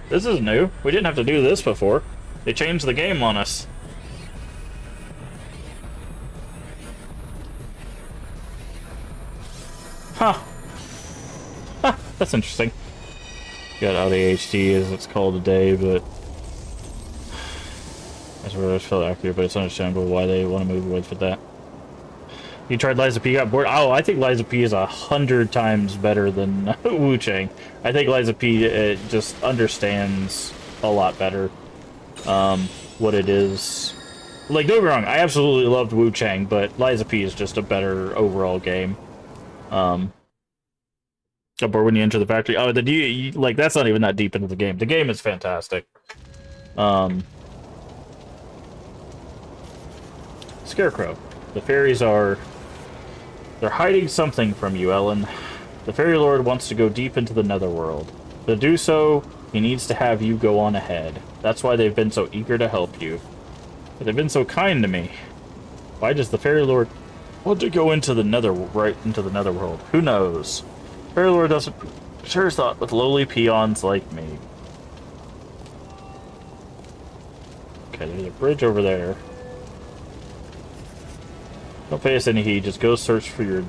This is new. We didn't have to do this before. They changed the game on us. Huh. Huh, that's interesting. Got ADHD, as it's called today, but that's where I felt accurate, but it's understandable why they want to move away from that. You tried Liza P, got bored? Oh, I think Liza P is 100 times better than Wu Chang. I think Liza P just understands a lot better what it is. Like, don't get me wrong, I absolutely loved Wu Chang, but Liza P is just a better overall game. Got bored when you enter the factory. Oh, like, that's not even that deep into the game. The game is fantastic. Scarecrow. The fairies are... They're hiding something from you, Ellen. The Fairy Lord wants to go deep into the Netherworld. To do so, he needs to have you go on ahead. That's why they've been so eager to help you. But they've been so kind to me. Why does the Fairy Lord want to go into the Netherworld? Who knows? Fairy Lord doesn't share his thought with lowly peons like me. Okay, there's a bridge over there. Don't pay us any heed, just go search for your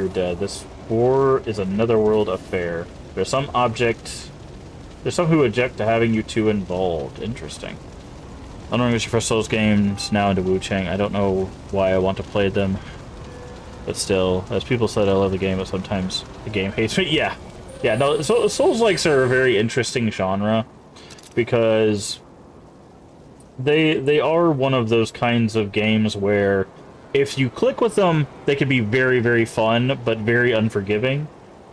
dead. This war is a netherworld affair. There's some who object to having you two involved. Interesting. I don't know if your first Souls games now into Wu Chang. I don't know why I want to play them. But still, as people said, I love the game, but sometimes the game hates me. Yeah. Yeah, no, Souls-likes are a very interesting genre, because they are one of those kinds of games where if you click with them, they can be very, very fun, but very unforgiving.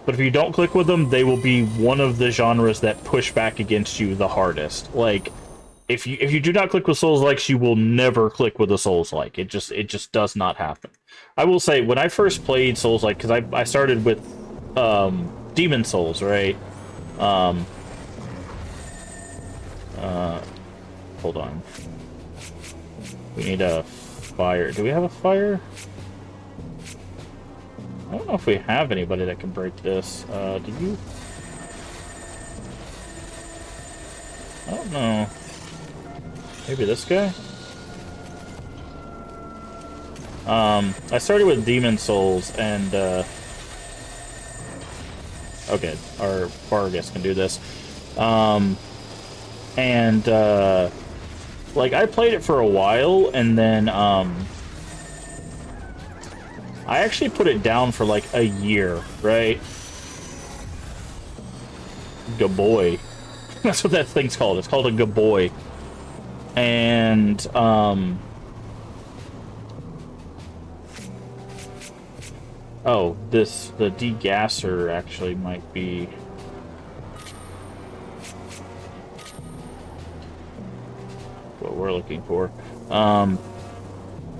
But if you don't click with them, they will be one of the genres that push back against you the hardest. Like, if you do not click with Souls-likes, you will never click with a Souls-like. It just does not happen. I will say, when I first played Souls-like, because I started with Demon Souls, right? Hold on. We need a fire. Do we have a fire? I don't know if we have anybody that can break this. Do you? I don't know. Maybe this guy? I started with Demon Souls, and, okay, our Vargas can do this. Like, I played it for a while, and then, I actually put it down for, like, a year, right? Gaboy. That's what that thing's called. It's called a Gaboy. And, oh, the degasser actually might be... what we're looking for. And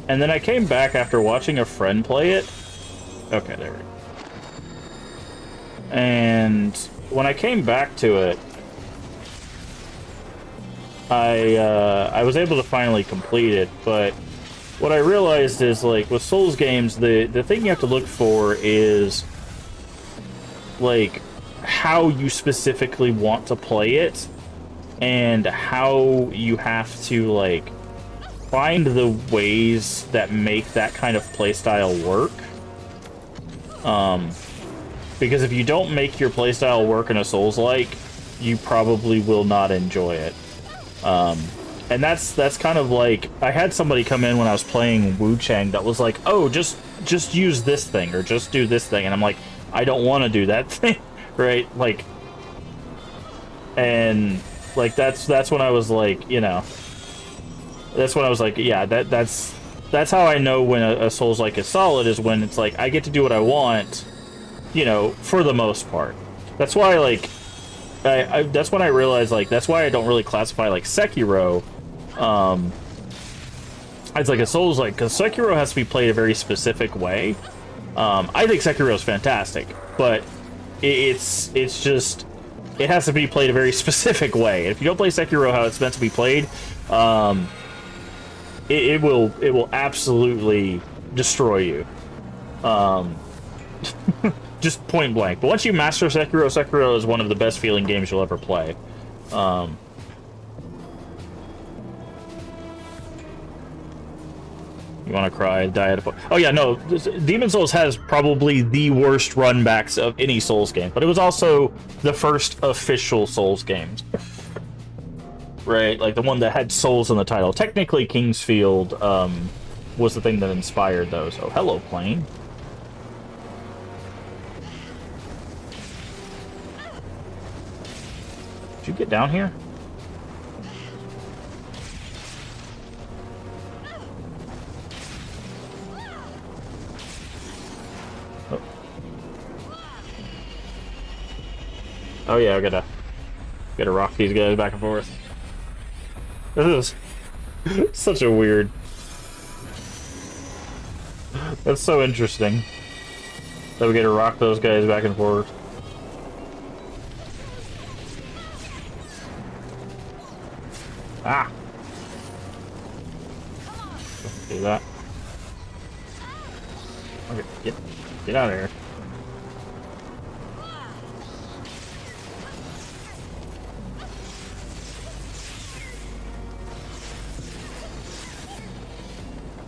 then I came back after watching a friend play it. Okay, there we go. And when I came back to it, I was able to finally complete it, but what I realized is, like, with Souls games, the thing you have to look for is, like, how you specifically want to play it, and how you have to, like, find the ways that make that kind of playstyle work. Because if you don't make your playstyle work in a Souls-like, you probably will not enjoy it. And that's kind of like, I had somebody come in when I was playing Wu Chang that was like, oh, just use this thing, or just do this thing, and I'm like, I don't want to do that thing, right? Like, and like that's when I was like, you know, that's when I was like, yeah, that's how I know when a Souls-like is solid, is when it's like I get to do what I want, you know, for the most part. That's why, like, that's when I realized, like, that's why I don't really classify, like, Sekiro, as, like, a Souls-like, because Sekiro has to be played a very specific way. I think Sekiro is fantastic, but it's just, it has to be played a very specific way. If you don't play Sekiro how it's meant to be played, it will absolutely destroy you. Just point blank. But once you master Sekiro, Sekiro is one of the best feeling games you'll ever play. You want to cry, die at a... Oh yeah, no, Demon Souls has probably the worst runbacks of any Souls game, but it was also the first official Souls game. Right? Like, the one that had Souls in the title. Technically, Kingsfield was the thing that inspired those. Oh, hello, plane. Did you get down here? Oh, oh yeah, I gotta rock these guys back and forth. This is such a weird... That's so interesting that we get to rock those guys back and forth. Ah! Do that. Okay, get out of here.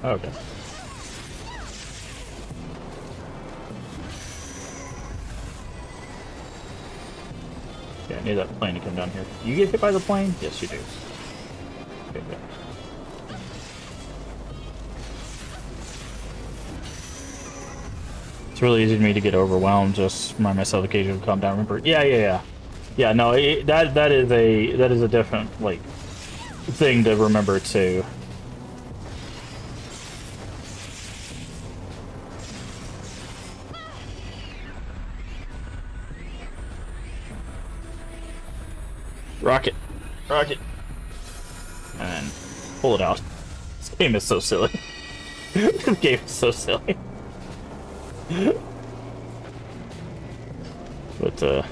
Okay. Yeah, I need that plane to come down here. You get hit by the plane? Yes, you do. Okay, good. It's really easy for me to get overwhelmed. Just remind myself occasionally to calm down. Remember? Yeah. No, that is a different, like, thing to remember too. Rocket. And then pull it out. This game is so silly. This game is so silly. But,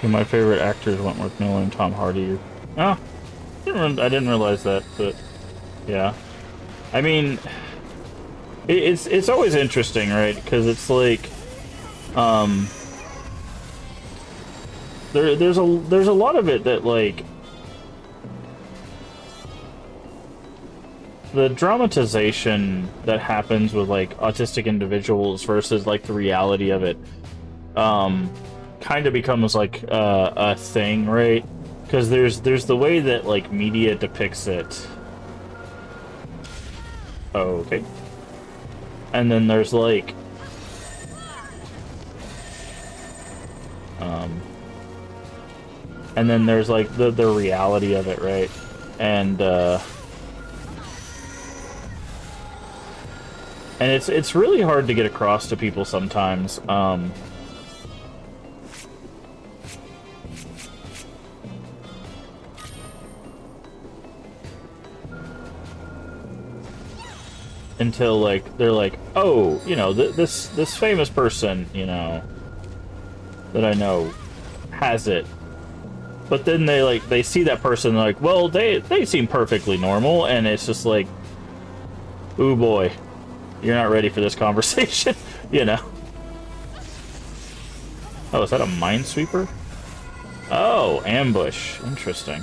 two of my favorite actors, Wentworth Miller and Tom Hardy. Oh, I didn't realize that, but yeah. I mean, it's always interesting, right? Because it's like, Um, there's a lot of it that, like, the dramatization that happens with, like, autistic individuals versus, like, the reality of it, kind of becomes, like, a thing, right? Because there's the way that, like, media depicts it. Oh, okay. And then there's, like, and then there's, like, the reality of it, right? And it's really hard to get across to people sometimes. Until, like, they're like, oh, you know, this famous person, you know, that I know has it. But then they see that person, like, well, they seem perfectly normal, and it's just like, ooh boy, you're not ready for this conversation, you know. Oh, is that a minesweeper? Oh, ambush. Interesting.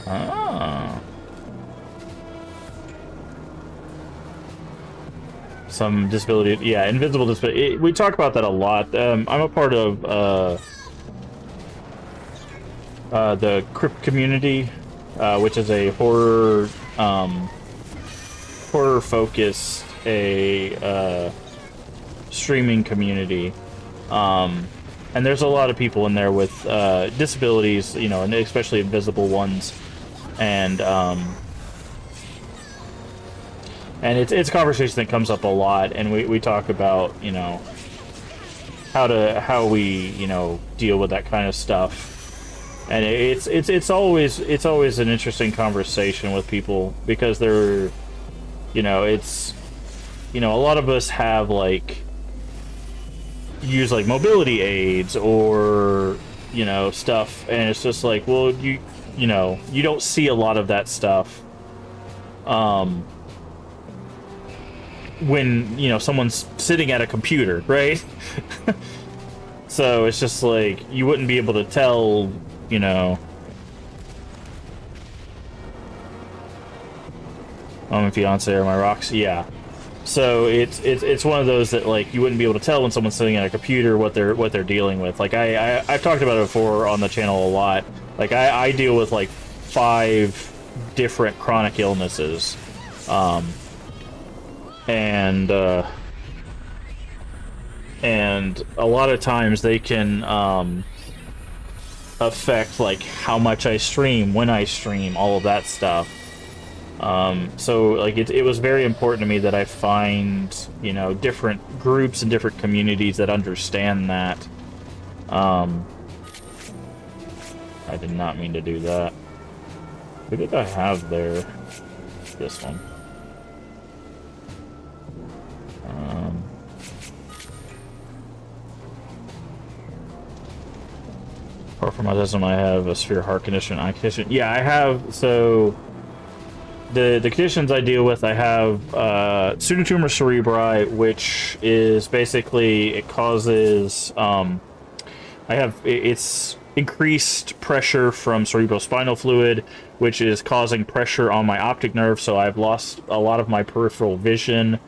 Ah. Some disability, yeah, invisible disability. We talk about that a lot. I'm a part of the Crypt community, which is a horror focused streaming community. And there's a lot of people in there with disabilities, you know, and especially invisible ones, and it's a conversation that comes up a lot, and we talk about, you know, how we, you know, deal with that kind of stuff, and it's always an interesting conversation with people, because they're, you know, it's, you know, a lot of us have, like, use, like, mobility aids or, you know, stuff, and it's just like, well, you know, you don't see a lot of that stuff when, you know, someone's sitting at a computer, right? So it's just like, you wouldn't be able to tell, you know, oh, my fiance or my rocks, yeah. So it's one of those that, like, you wouldn't be able to tell when someone's sitting at a computer what they're dealing with. Like, I've talked about it before on the channel a lot. Like, I deal with, like, 5 different chronic illnesses, and a lot of times they can affect, like, how much I stream, when I stream, all of that stuff. So, like, it was very important to me that I find, you know, different groups and different communities that understand that. I did not mean to do that. Who did I have there? This one. Apart from autism, I have a severe heart condition, eye condition. Yeah, I have, so the conditions I deal with, I have pseudotumor cerebri, which is basically, it causes, it's increased pressure from cerebrospinal fluid, which is causing pressure on my optic nerve, so I've lost a lot of my peripheral vision.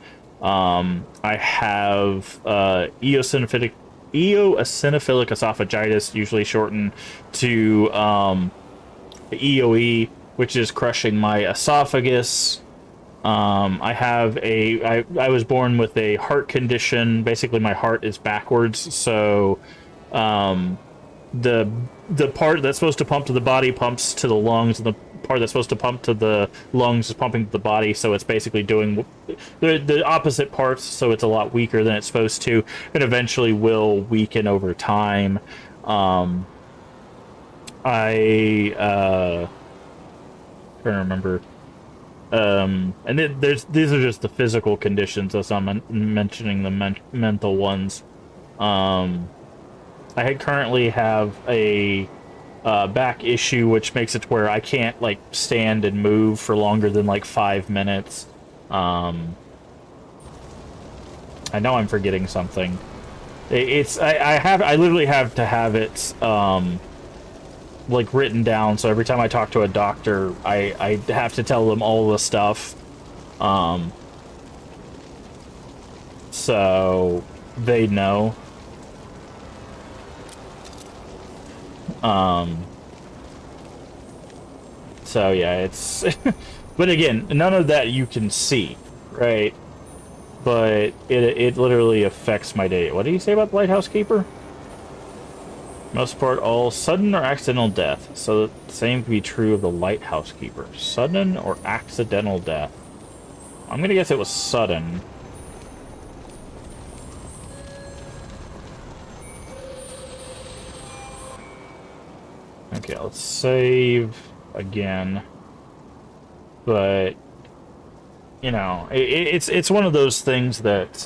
I have eosinophilic esophagitis, usually shortened to EOE, which is crushing my esophagus. I was born with a heart condition. Basically, my heart is backwards, so the part that's supposed to pump to the body pumps to the lungs, and the part that's supposed to pump to the lungs is pumping to the body, so it's basically doing the opposite parts, so it's a lot weaker than it's supposed to, and eventually will weaken over time. Trying to remember. And these are just the physical conditions, as I'm mentioning the mental ones. I currently have a back issue, which makes it to where I can't like stand and move for longer than like 5 minutes. I know I'm forgetting something. I literally have to have it like written down, so every time I talk to a doctor, I have to tell them all the stuff. So they know. So yeah, it's but again, none of that you can see, right? But it literally affects my day. What do you say about the lighthouse keeper? Most report all sudden or accidental death. So the same can be true of the lighthouse keeper. Sudden or accidental death. I'm gonna guess it was sudden. Okay, let's save again. But you know, it's one of those things that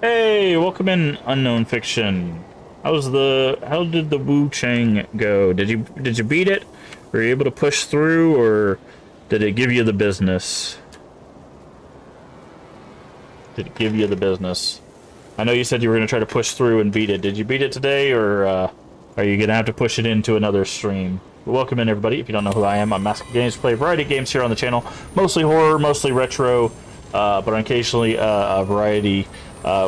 hey, welcome in Unknown Fiction. How did the Wu Chang go? Did you beat it? Were you able to push through, or did it give you the business? Did it give you the business? I know you said you were going to try to push through and beat it. Did you beat it today, or are you going to have to push it into another stream? Welcome in, everybody. If you don't know who I am, I'm Master Games. Play a variety of games here on the channel. Mostly horror, mostly retro, but occasionally a variety.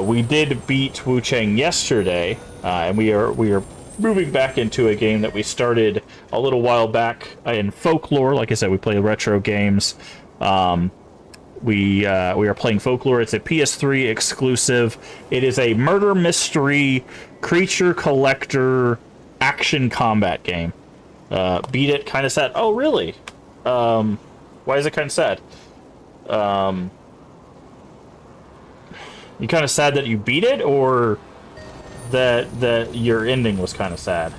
We did beat Wu Chang yesterday, and we are moving back into a game that we started a little while back in Folklore. Like I said, we play retro games. We are playing Folklore. It's a PS3 exclusive. It is a murder mystery creature collector action combat game. Beat it, kind of sad. Oh, really? Why is it kind of sad? You kind of sad that you beat it, or that your ending was kind of sad?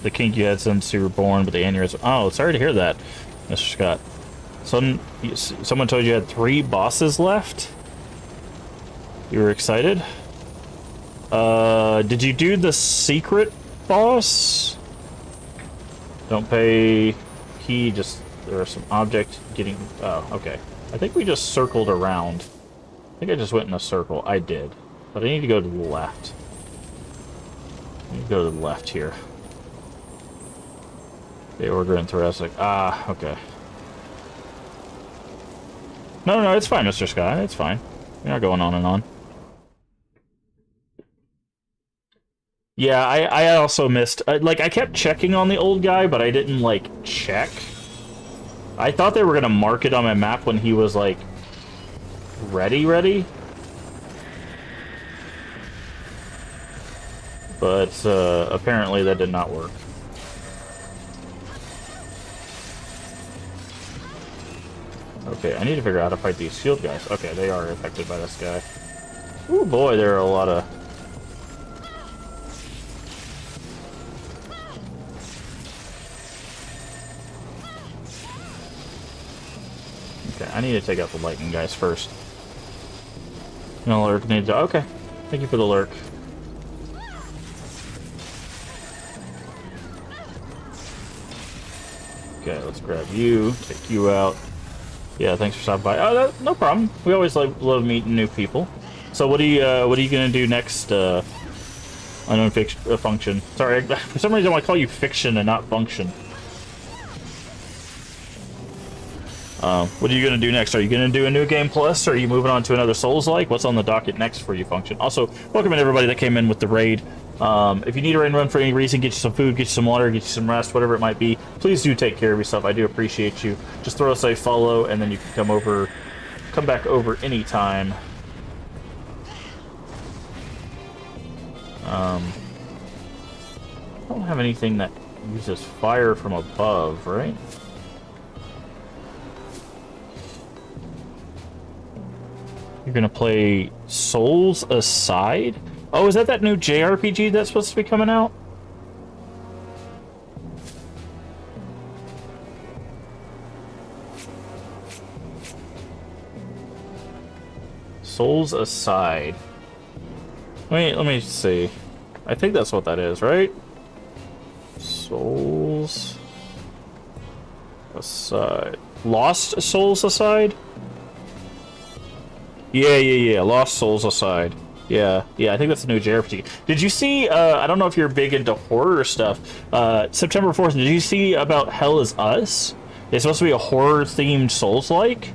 The kink you had since you were born, but the aneurysm. Oh, sorry to hear that, Mr. Scott. Someone told you had 3 bosses left? You were excited? Did you do the secret boss? Don't pay key, just there are some object getting. Oh, okay. I think we just circled around. I think I just went in a circle. I did. But I need to go to the left. I need to go to the left here. The order in thoracic. Ah, okay. No, it's fine, Mr. Scott. It's fine. You're not going on and on. Yeah, I also missed... like, I kept checking on the old guy, but I didn't, like, check. I thought they were going to mark it on my map when he was, like, ready. But, apparently that did not work. Okay, I need to figure out how to fight these shield guys. Okay, they are affected by this guy. Ooh, boy, there are a lot of... Okay, I need to take out the lightning guys first. No lurk needs to... Okay, thank you for the lurk. Okay, let's grab you, take you out. Yeah, thanks for stopping by. Oh, no problem. We always love meeting new people. So what are you gonna do next? Unknown function. Sorry, for some reason I want to call you fiction and not function. What are you gonna do next? Are you gonna do a new game plus? Or are you moving on to another Souls-like? What's on the docket next for you, function? Also, welcome in everybody that came in with the raid. If you need a raid run for any reason, get you some food, get you some water, get you some rest, whatever it might be. Please do take care of yourself. I do appreciate you. Just throw us a follow, and then you can come back over anytime. I don't have anything that uses fire from above, right? You're gonna play Souls Aside? Oh, is that new JRPG that's supposed to be coming out? Souls Aside. Wait, let me see. I think that's what that is, right? Souls aside. Lost Souls aside? Yeah. Lost Souls aside. Yeah, I think that's a new JRPG. Did you see, I don't know if you're big into horror stuff, September 4th, did you see about Hell Is Us? It's supposed to be a horror-themed Souls-like?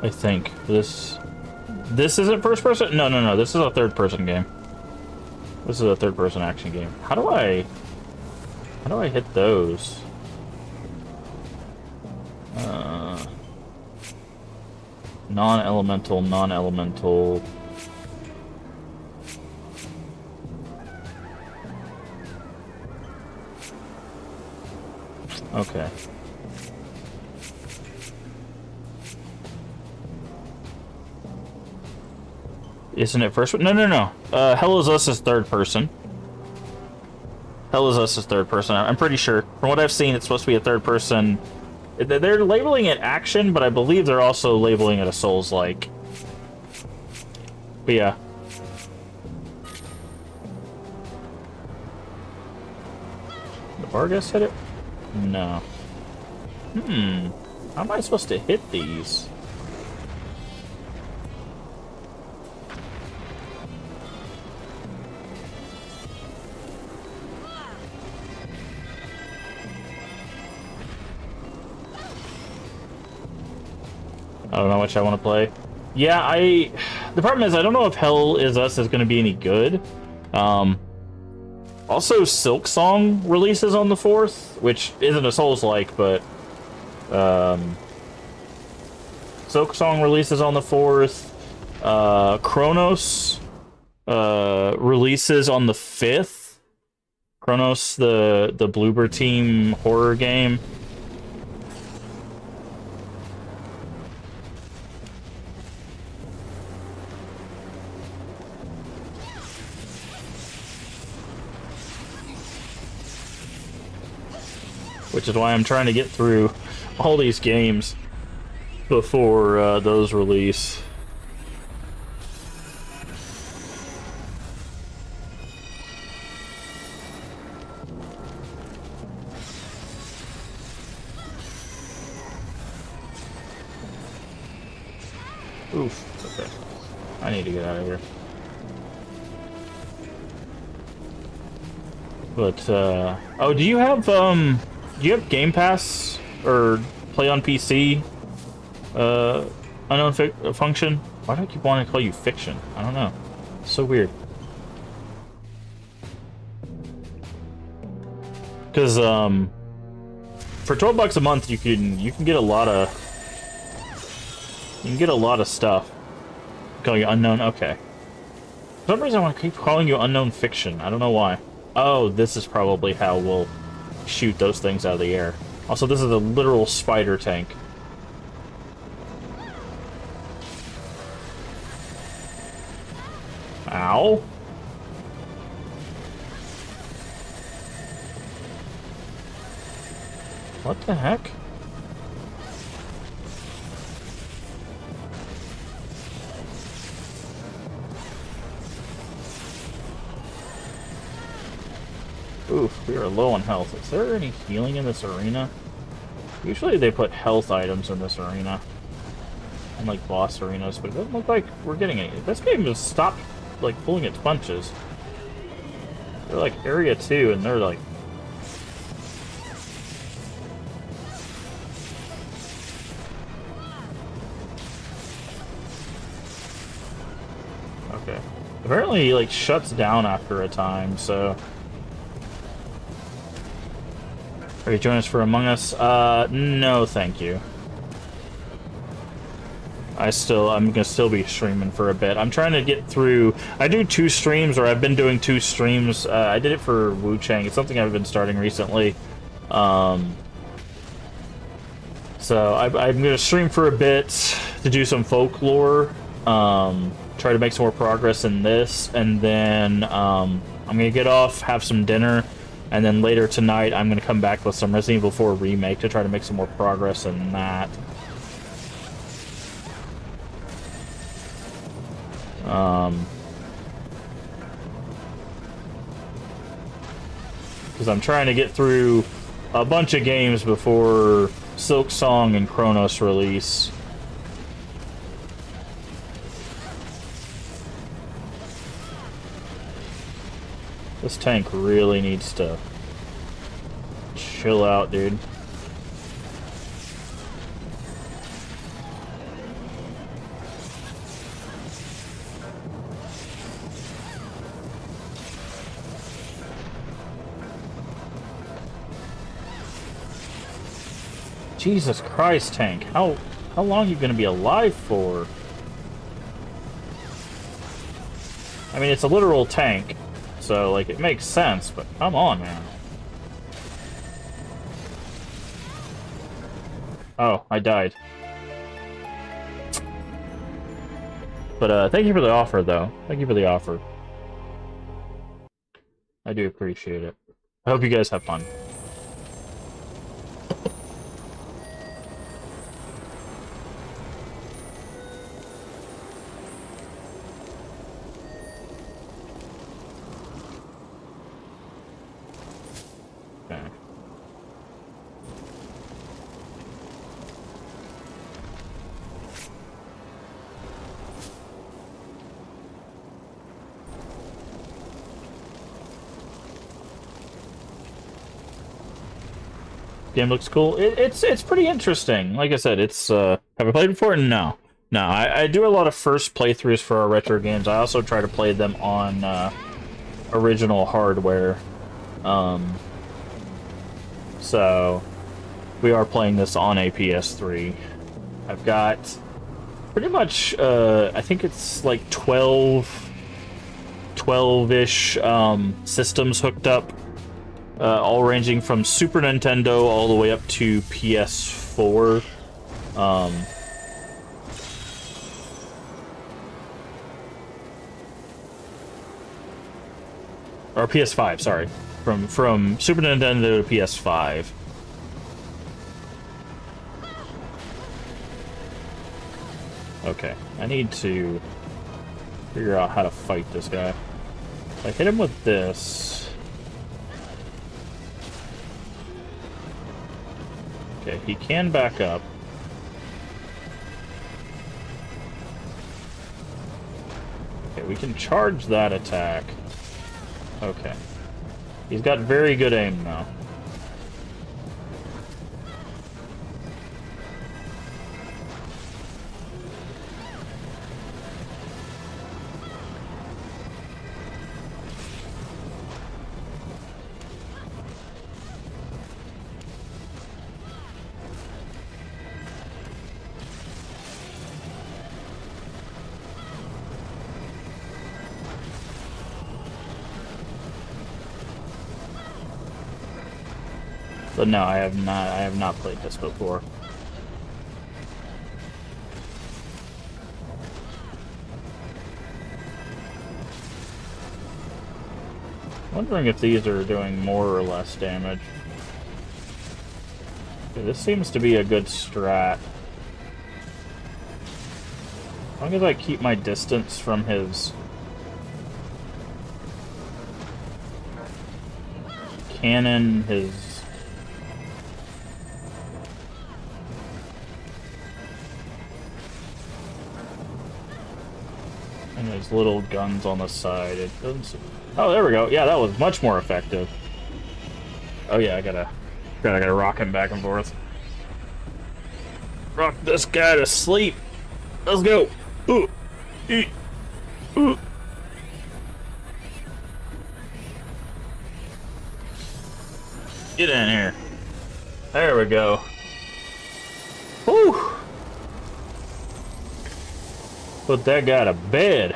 I think. This isn't first person? No. This is a third person game. This is a third person action game. How do I hit those? Non-elemental. Okay. Isn't it first? No. Hell Is Us is third person. Hell Is Us is third person. I'm pretty sure. From what I've seen, it's supposed to be a third person. They're labeling it action, but I believe they're also labeling it a Souls-like. But yeah. The Vargas hit it? No. How am I supposed to hit these? I don't know how much I want to play. Yeah, the problem is I don't know if Hell Is Us is going to be any good. Also, Silk Song releases on the 4th, which isn't a Souls-like, but Silk Song releases on the 4th. Chronos releases on the 5th. Chronos, the Bloober Team horror game. Which is why I'm trying to get through all these games before those release. Oof. Okay. I need to get out of here. But, oh, do you have Game Pass or play on PC? Unknown function? Why do I keep wanting to call you fiction? I don't know. It's so weird. Because for $12 a month, you can get a lot of stuff. Call you unknown. Okay. For some reason, I want to keep calling you unknown fiction. I don't know why. Oh, this is probably how we'll shoot those things out of the air. Also, this is a literal spider tank. Ow. What the heck? Oof, we are low on health. Is there any healing in this arena? Usually they put health items in this arena. And like boss arenas, but it doesn't look like we're getting any. This game has stopped like pulling its punches. They're like area 2 and they're like... Okay. Apparently he like shuts down after a time, so... Are you joining us for Among Us? No, thank you. I'm gonna still be streaming for a bit. I'm trying to get through. I do 2 streams, or I've been doing 2 streams. I did it for Wu Chang. It's something I've been starting recently. So I'm gonna stream for a bit to do some folklore. try to make some more progress in this, and then I'm gonna get off, have some dinner, and then later tonight I'm gonna come back with some Resident Evil 4 Remake to try to make some more progress in that. Because I'm trying to get through a bunch of games before Silk Song and Chronos release. This tank really needs to chill out, dude. Jesus Christ, tank. How long are you gonna be alive for? I mean, it's a literal tank, so, like, it makes sense, but come on, man. Oh, I died. But, thank you for the offer, though. Thank you for the offer. I do appreciate it. I hope you guys have fun. Okay. Game looks cool. It's pretty interesting. Like I said, it's have I played before? No. No, I do a lot of first playthroughs for our retro games. I also try to play them on original hardware. So we are playing this on a PS3. I've got pretty much I think it's like 12-ish systems hooked up. All ranging from Super Nintendo all the way up to PS4. Or PS5, sorry. From Super Nintendo to PS5. Okay, I need to figure out how to fight this guy. If I hit him with this... Okay, he can back up. Okay, we can charge that attack. Okay. He's got very good aim now. But no, I have not played this before. Wondering if these are doing more or less damage. Okay, this seems to be a good strat. As long as I keep my distance from his cannon, his and his little guns on the side. It doesn't... Oh, there we go. Yeah, that was much more effective. Oh yeah, I gotta rock him back and forth. Rock this guy to sleep. Let's go. Ooh. Ooh. Get in here. There we go. Whew. Put that guy to bed.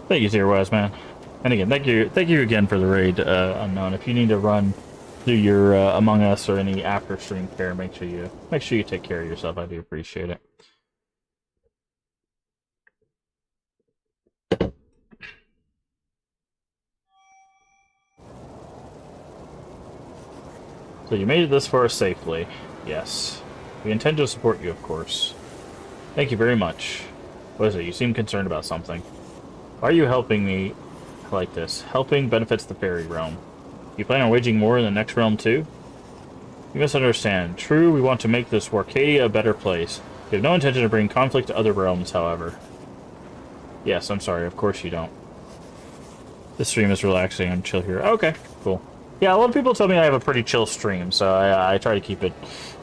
Thank you, Zero Wise, man. And again, thank you again for the raid, Unknown. If you need to run do your Among Us or any after stream care, make sure you take care of yourself. I do appreciate it. So you made it this far safely. Yes. We intend to support you, of course. Thank you very much. What is it? You seem concerned about something. Why are you helping me like this? Helping benefits the fairy realm. You plan on waging war in the next realm too? You misunderstand. True, we want to make this Warcadia a better place. We have no intention of bringing conflict to other realms, however. Yes, I'm sorry. Of course you don't. This stream is relaxing. I'm chill here. Okay, cool. Yeah, a lot of people tell me I have a pretty chill stream, so I try to keep it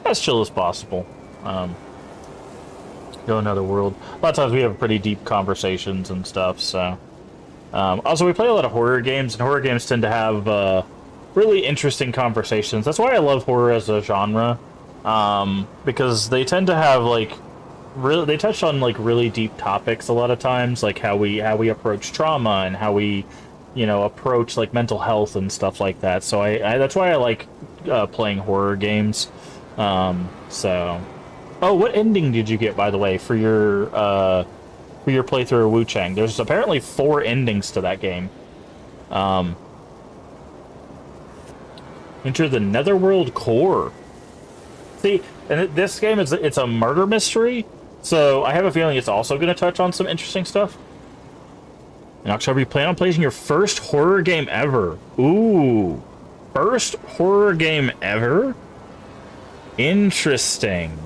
as chill as possible. Go another world. A lot of times we have pretty deep conversations and stuff, so... also, we play a lot of horror games, and horror games tend to have really interesting conversations. That's why I love horror as a genre, because they tend to have, like, they touch on, like, really deep topics a lot of times, like how we approach trauma and how we, you know, approach, like, mental health and stuff like that. So that's why I like playing horror games. So... Oh, what ending did you get, by the way, for your playthrough of Wu Chang? There's apparently 4 endings to that game. Enter the Netherworld Core. See, and this game it's a murder mystery, so I have a feeling it's also going to touch on some interesting stuff. In October, you plan on playing your first horror game ever. Ooh, first horror game ever? Interesting.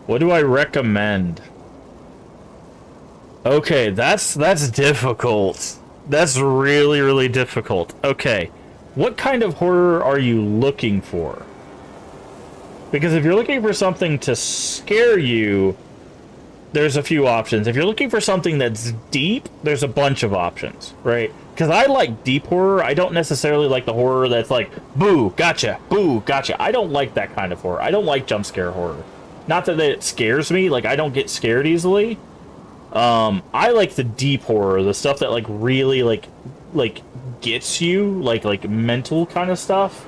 What do I recommend? Okay, that's difficult. That's really, really difficult. Okay, what kind of horror are you looking for? Because if you're looking for something to scare you, there's a few options. If you're looking for something that's deep, there's a bunch of options, right? Because I like deep horror. I don't necessarily like the horror that's like, boo, gotcha, boo, gotcha. I don't like that kind of horror. I don't like jump scare horror. Not that it scares me, like, I don't get scared easily. I like the deep horror, the stuff that, like, really, like gets you, like mental kind of stuff.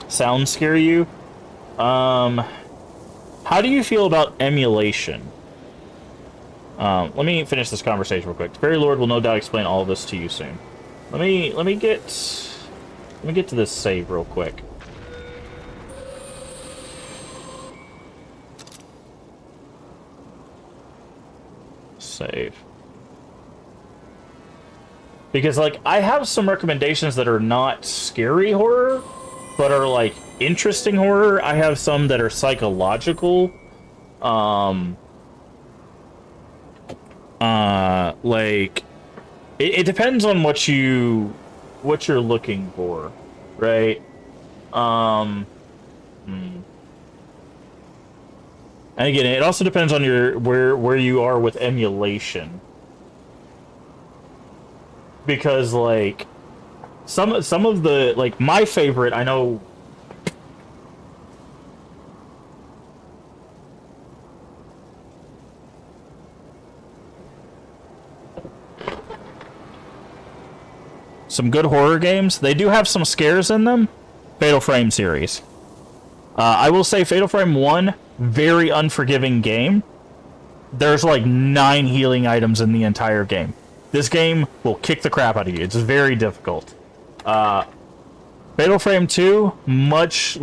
Sound scare you. How do you feel about emulation? Let me finish this conversation real quick. The Fairy Lord will no doubt explain all of this to you soon. Let me get to this save real quick. Save. Because, like, I have some recommendations that are not scary horror, but are, like, interesting horror. I have some that are psychological. Like, it depends on what you're looking for, right? And again, it also depends on where you are with emulation. Because, like, some of the, like, my favorite, I know... Some good horror games, they do have some scares in them. Fatal Frame series. I will say Fatal Frame 1, very unforgiving game. There's like 9 healing items in the entire game. This game will kick the crap out of you. It's very difficult. Fatal Frame 2, much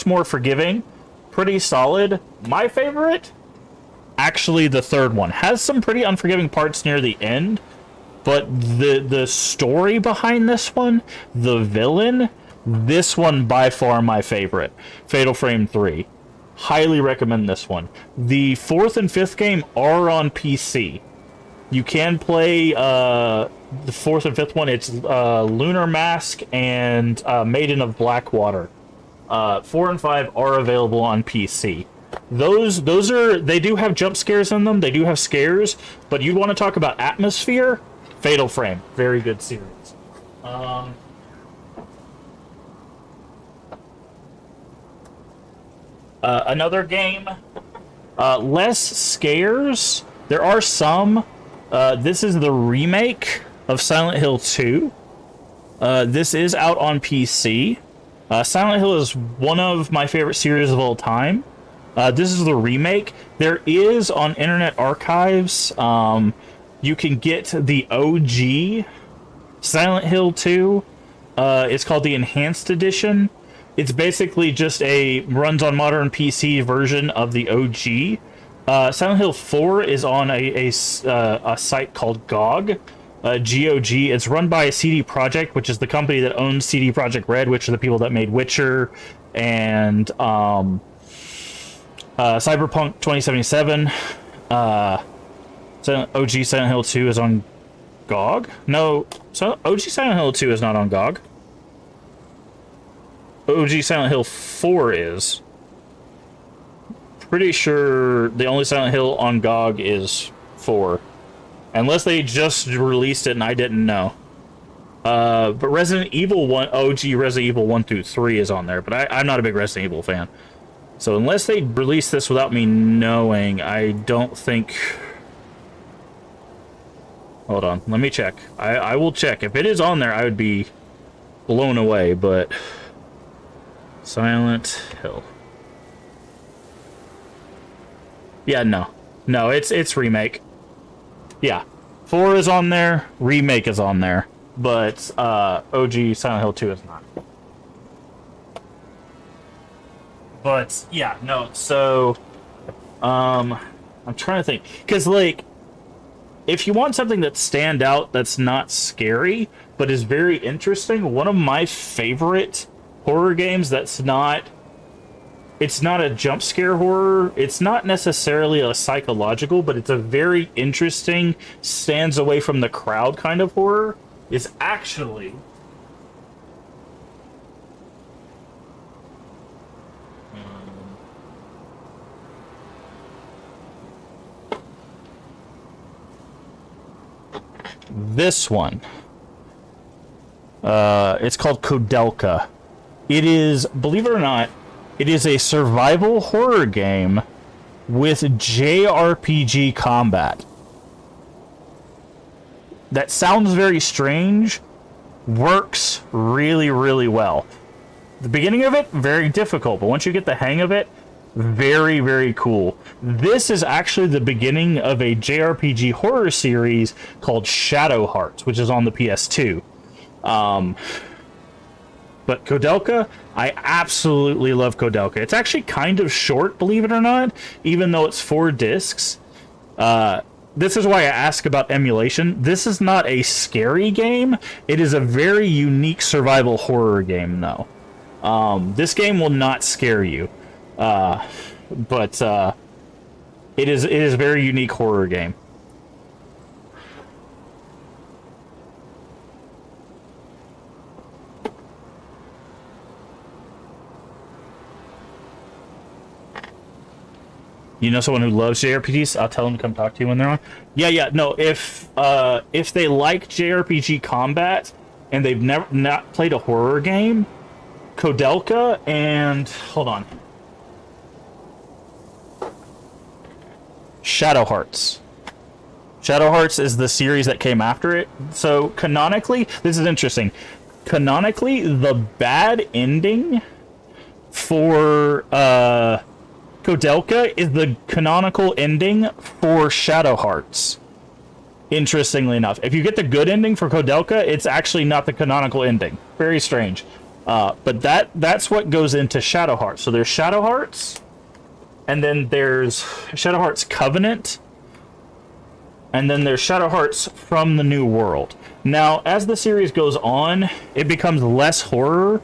more forgiving. Pretty solid. My favorite, actually the third one. Has some pretty unforgiving parts near the end, but the story behind this one, the villain, this one by far my favorite. Fatal Frame 3. Highly recommend this one. The 4th and 5th game are on PC. You can play the 4th and 5th one. It's Lunar Mask and Maiden of Blackwater. 4 and 5 are available on PC. Those are, they do have jump scares in them. They do have scares, but you want to talk about atmosphere? Fatal Frame, very good series. Another game, less scares. There are some. This is the remake of Silent Hill 2. This is out on PC. Silent Hill is one of my favorite series of all time. This is the remake. There is on Internet Archives, you can get the OG Silent Hill 2. It's called the Enhanced Edition. It's basically just a runs on modern PC version of the OG. Silent Hill 4 is on a site called GOG. GOG. It's run by CD Projekt, which is the company that owns CD Projekt Red, which are the people that made Witcher and Cyberpunk 2077. OG Silent Hill 2 is on GOG? No, so OG Silent Hill 2 is not on GOG. OG Silent Hill 4 is. Pretty sure the only Silent Hill on GOG is 4. Unless they just released it and I didn't know. But Resident Evil 1, OG Resident Evil 1 through 3 is on there, but I'm not a big Resident Evil fan. So unless they released this without me knowing, I don't think... Hold on, let me check. I will check. If it is on there, I would be blown away, but... Silent Hill. Yeah, no. No, it's remake. Yeah. 4 is on there, remake is on there, but OG Silent Hill 2 is not. But yeah, no, so I'm trying to think, because like if you want something that stand out that's not scary but is very interesting, one of my favorite horror games that's not, it's not a jump scare horror, it's not necessarily a psychological, but it's a very interesting, stands away from the crowd kind of horror, is actually this one. It's called Kodelka. It is, believe it or not, it is a survival horror game with JRPG combat. That sounds very strange. Works really, really well. The beginning of it, very difficult, but once you get the hang of it, very, very cool. This is actually the beginning of a JRPG horror series called Shadow Hearts, which is on the PS2. But Kodelka, I absolutely love Kodelka. It's actually kind of short, believe it or not, even though it's 4 discs. This is why I ask about emulation. This is not a scary game. It is a very unique survival horror game, though. This game will not scare you. But it is a very unique horror game. You know someone who loves JRPGs? I'll tell them to come talk to you when they're on. Yeah, no, if they like JRPG combat and they've not played a horror game, Kodelka and hold on. Shadow Hearts. Shadow Hearts is the series that came after it. So canonically, this is interesting. Canonically, the bad ending for Kodelka is the canonical ending for Shadow Hearts. Interestingly enough, if you get the good ending for Kodelka, it's actually not the canonical ending. Very strange. But that's what goes into Shadow Hearts. So there's Shadow Hearts, and then there's Shadow Hearts Covenant, and then there's Shadow Hearts from the New World. Now, as the series goes on, it becomes less horror.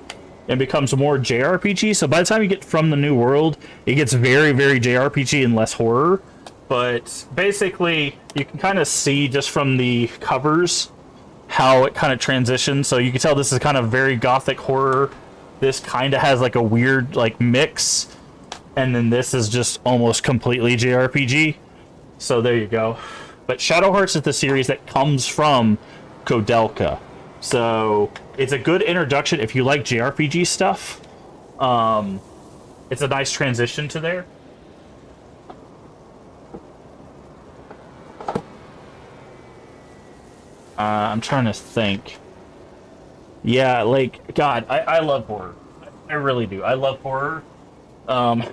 It becomes more JRPG. So by the time you get from the New World, it gets very, very JRPG and less horror. But basically, you can kind of see just from the covers how it kind of transitions. So you can tell this is kind of very gothic horror. This kind of has like a weird like mix. And then this is just almost completely JRPG. So there you go. But Shadow Hearts is the series that comes from Kodelka. So it's a good introduction if you like JRPG stuff. It's a nice transition to there. I'm trying to think. Yeah, like God, I love horror. I really do. I love horror. Um,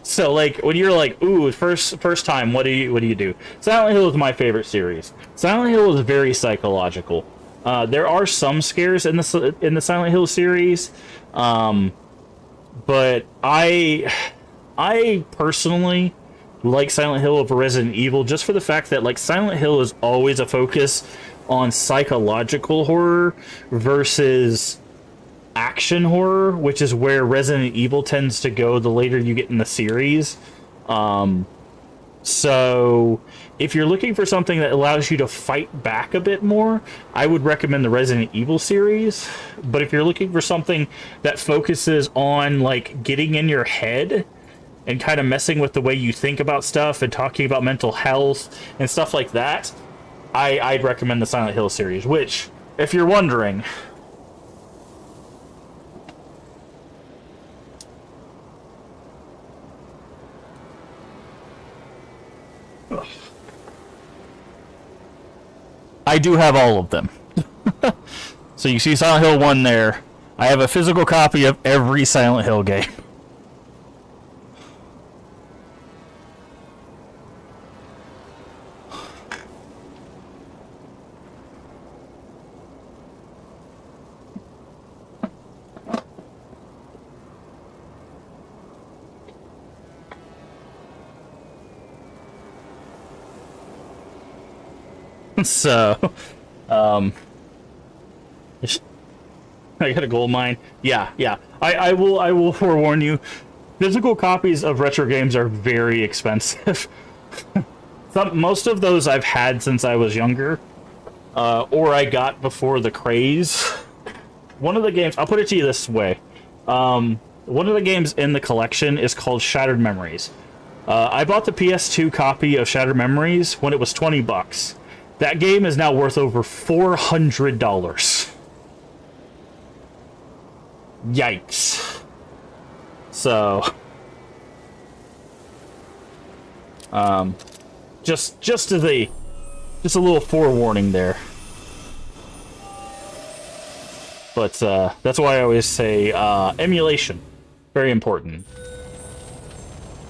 so like when you're like, ooh, first time, what do you do? Silent Hill is my favorite series. Silent Hill is very psychological. There are some scares in the Silent Hill series, but I personally like Silent Hill over Resident Evil just for the fact that like Silent Hill is always a focus on psychological horror versus action horror, which is where Resident Evil tends to go the later you get in the series. So if you're looking for something that allows you to fight back a bit more, I would recommend the Resident Evil series. But if you're looking for something that focuses on like getting in your head and kind of messing with the way you think about stuff and talking about mental health and stuff like that, I'd recommend the Silent Hill series, which, if you're wondering, I do have all of them. So you see Silent Hill 1 there. I have a physical copy of every Silent Hill game. So, um, I got a gold mine. Yeah, yeah. I will forewarn you. Physical copies of retro games are very expensive. Most of those I've had since I was younger, or I got before the craze. One of the games, I'll put it to you this way. One of the games in the collection is called Shattered Memories. I bought the PS2 copy of Shattered Memories when it was $20. That game is now worth over $400. Yikes. So, just a little forewarning there. But that's why I always say emulation, very important.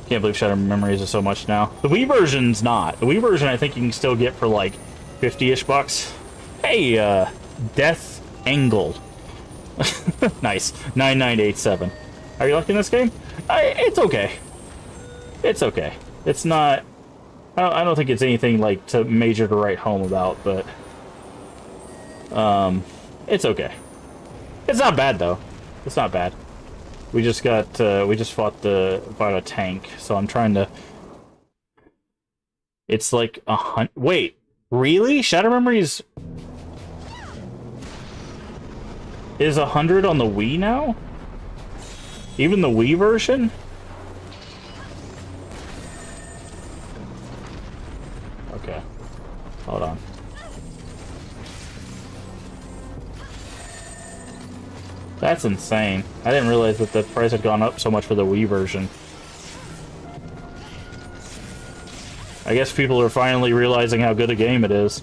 Can't believe Shattered Memories is so much now. The Wii version's not. The Wii version I think you can still get for like 50-ish bucks. Hey, Death Angle. Nice. 9987. Are you liking this game? It's okay. It's okay. It's not... I don't think it's anything like to major to write home about, but... it's okay. It's not bad, though. It's not bad. We just got... we just fought a tank, so I'm trying to... It's like Wait, really? Shadow Memories is 100 on the Wii now? Even the Wii version? Okay. Hold on. That's insane. I didn't realize that the price had gone up so much for the Wii version. I guess people are finally realizing how good a game it is.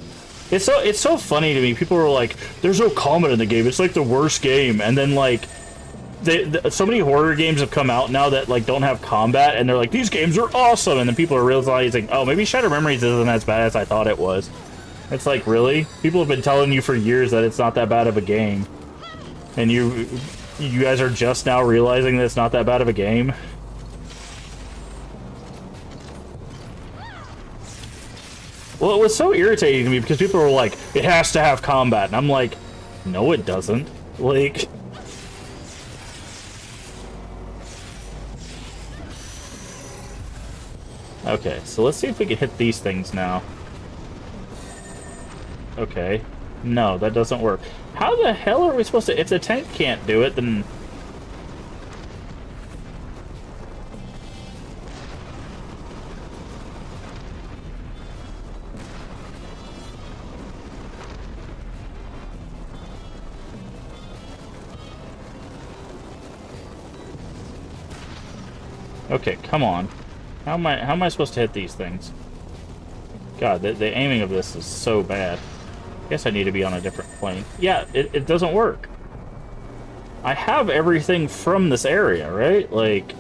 It's so funny to me. People are like, "There's no combat in the game. It's like the worst game." And then like, so many horror games have come out now that like don't have combat, and they're like, "These games are awesome." And then people are realizing, "Oh, maybe Shattered Memories isn't as bad as I thought it was." It's like, really? People have been telling you for years that it's not that bad of a game, and you guys are just now realizing that it's not that bad of a game. Well, it was so irritating to me because people were like, it has to have combat. And I'm like, no, it doesn't. Like... Okay, so let's see if we can hit these things now. Okay. No, that doesn't work. How the hell are we supposed to... If the tank can't do it, then... Okay, come on. How am I supposed to hit these things? God, the aiming of this is so bad. Guess I need to be on a different plane. Yeah, it doesn't work. I have everything from this area, right? Like,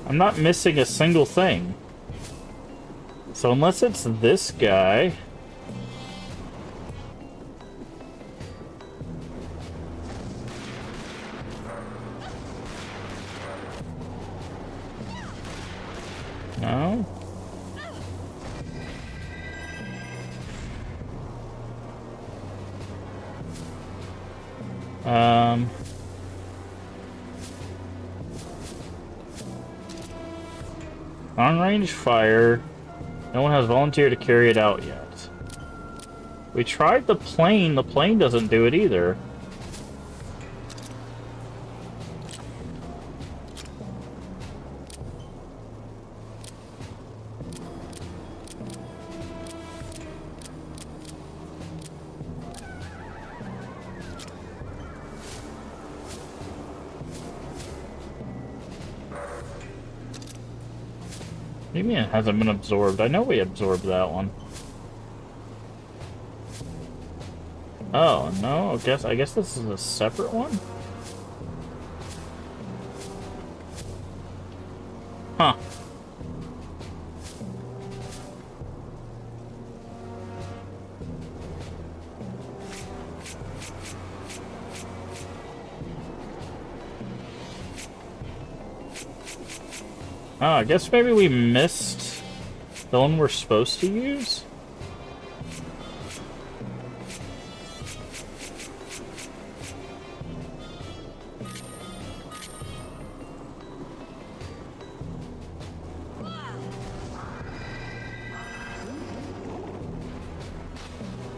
I'm not missing a single thing. So unless it's this guy... No? On-range fire. No one has volunteered to carry it out yet. We tried the plane. The plane doesn't do it either. What do you mean it hasn't been absorbed? I know we absorbed that one. Oh, no, I guess this is a separate one? Huh. Oh, I guess maybe we missed the one we're supposed to use?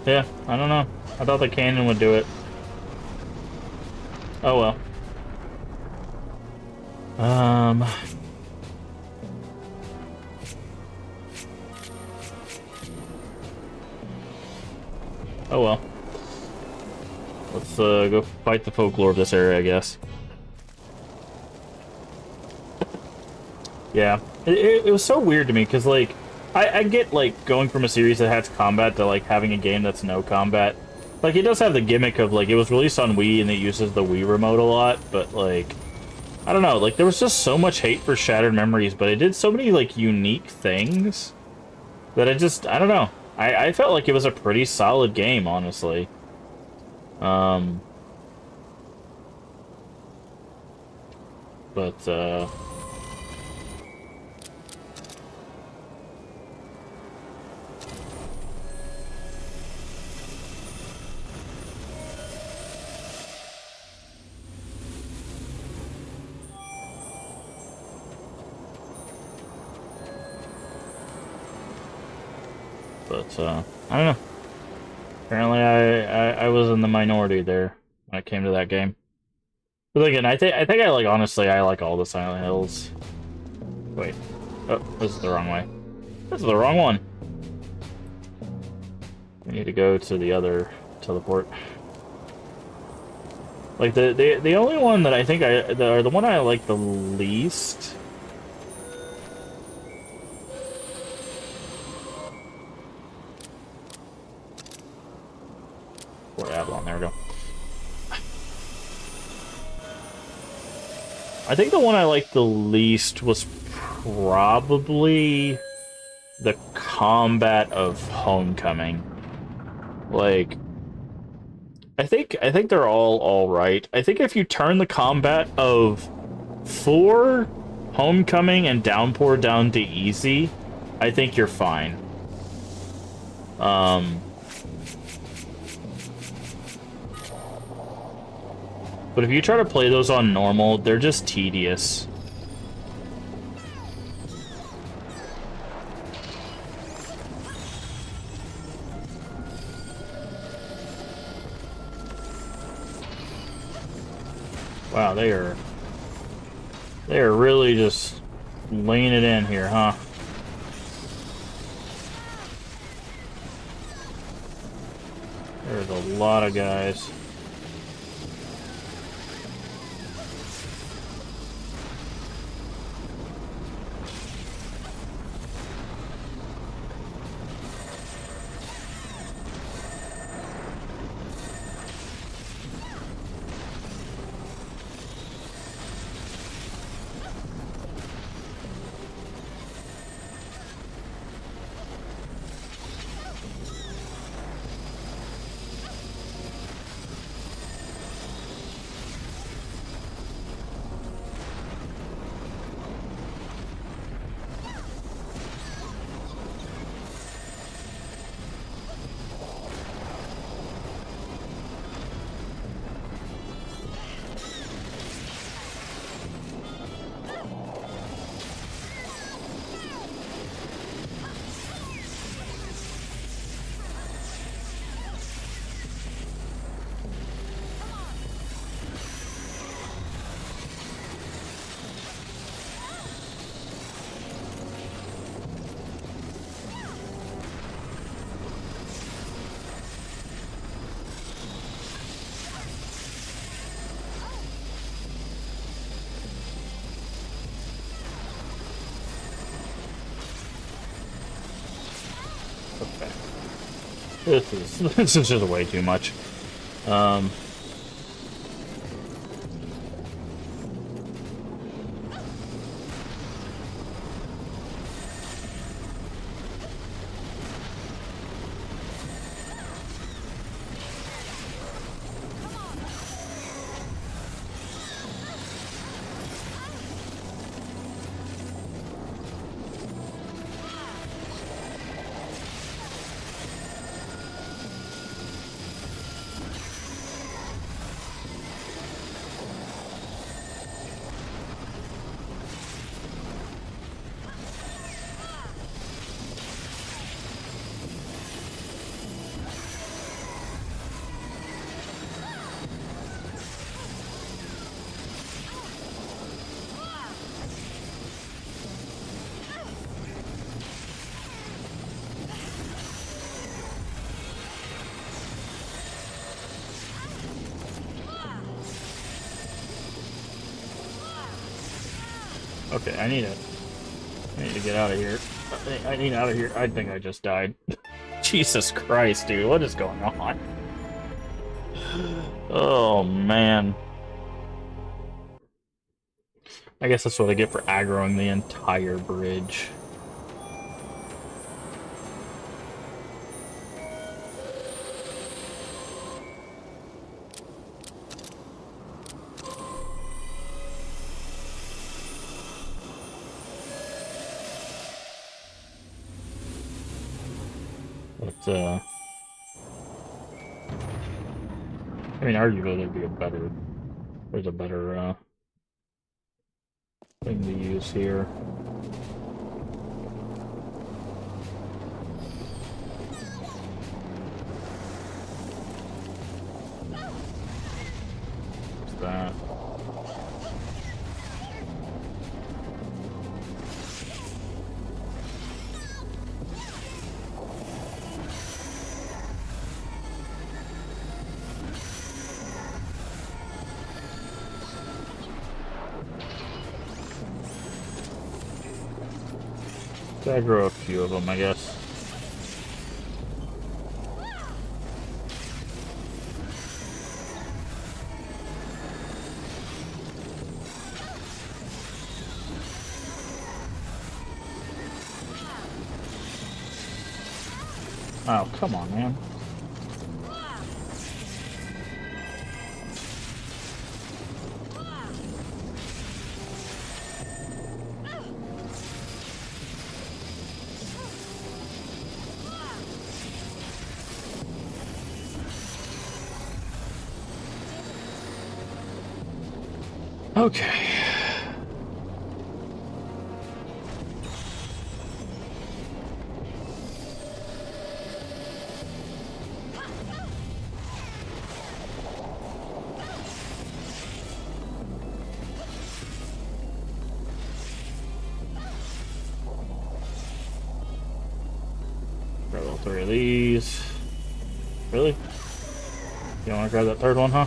Yeah, I don't know. I thought the cannon would do it. Oh well. Oh well. Let's go fight the folklore of this area, I guess. Yeah, it was so weird to me because like I get like going from a series that has combat to like having a game that's no combat. Like it does have the gimmick of like it was released on Wii and it uses the Wii remote a lot, but like I don't know, like there was just so much hate for Shattered Memories, but it did so many like unique things that I don't know. I felt like it was a pretty solid game, honestly. But I don't know. Apparently, I was in the minority there when it came to that game. But again, I think I like honestly I like all the Silent Hills. Wait, oh, this is the wrong way. This is the wrong one. We need to go to the other teleport. Like the only one that I think the one I like the least. Avalon, there we go. I think the one I liked the least was probably the combat of Homecoming. Like, I think they're all right. I think if you turn the combat of 4, Homecoming, and Downpour down to easy, I think you're fine. But if you try to play those on normal, they're just tedious. Wow, they are really just laying it in here, huh? There's a lot of guys. This is just way too much. Okay, I need to get out of here. I need out of here. I think I just died. Jesus Christ, dude, what is going on? Oh man. I guess that's what I get for aggroing the entire bridge. But, I mean, arguably there's a better, thing to use here. What's that? Aggro a few of them, I guess. Oh, come on, man. Okay. Grab all three of these. Really? You want to grab that third one, huh?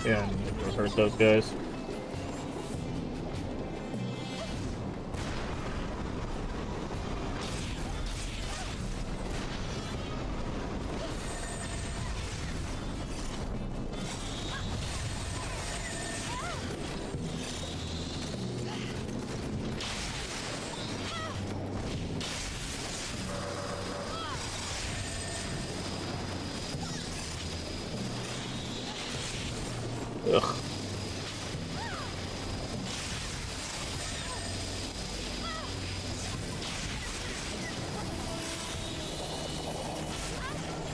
Yeah, and hurt those guys. Ugh.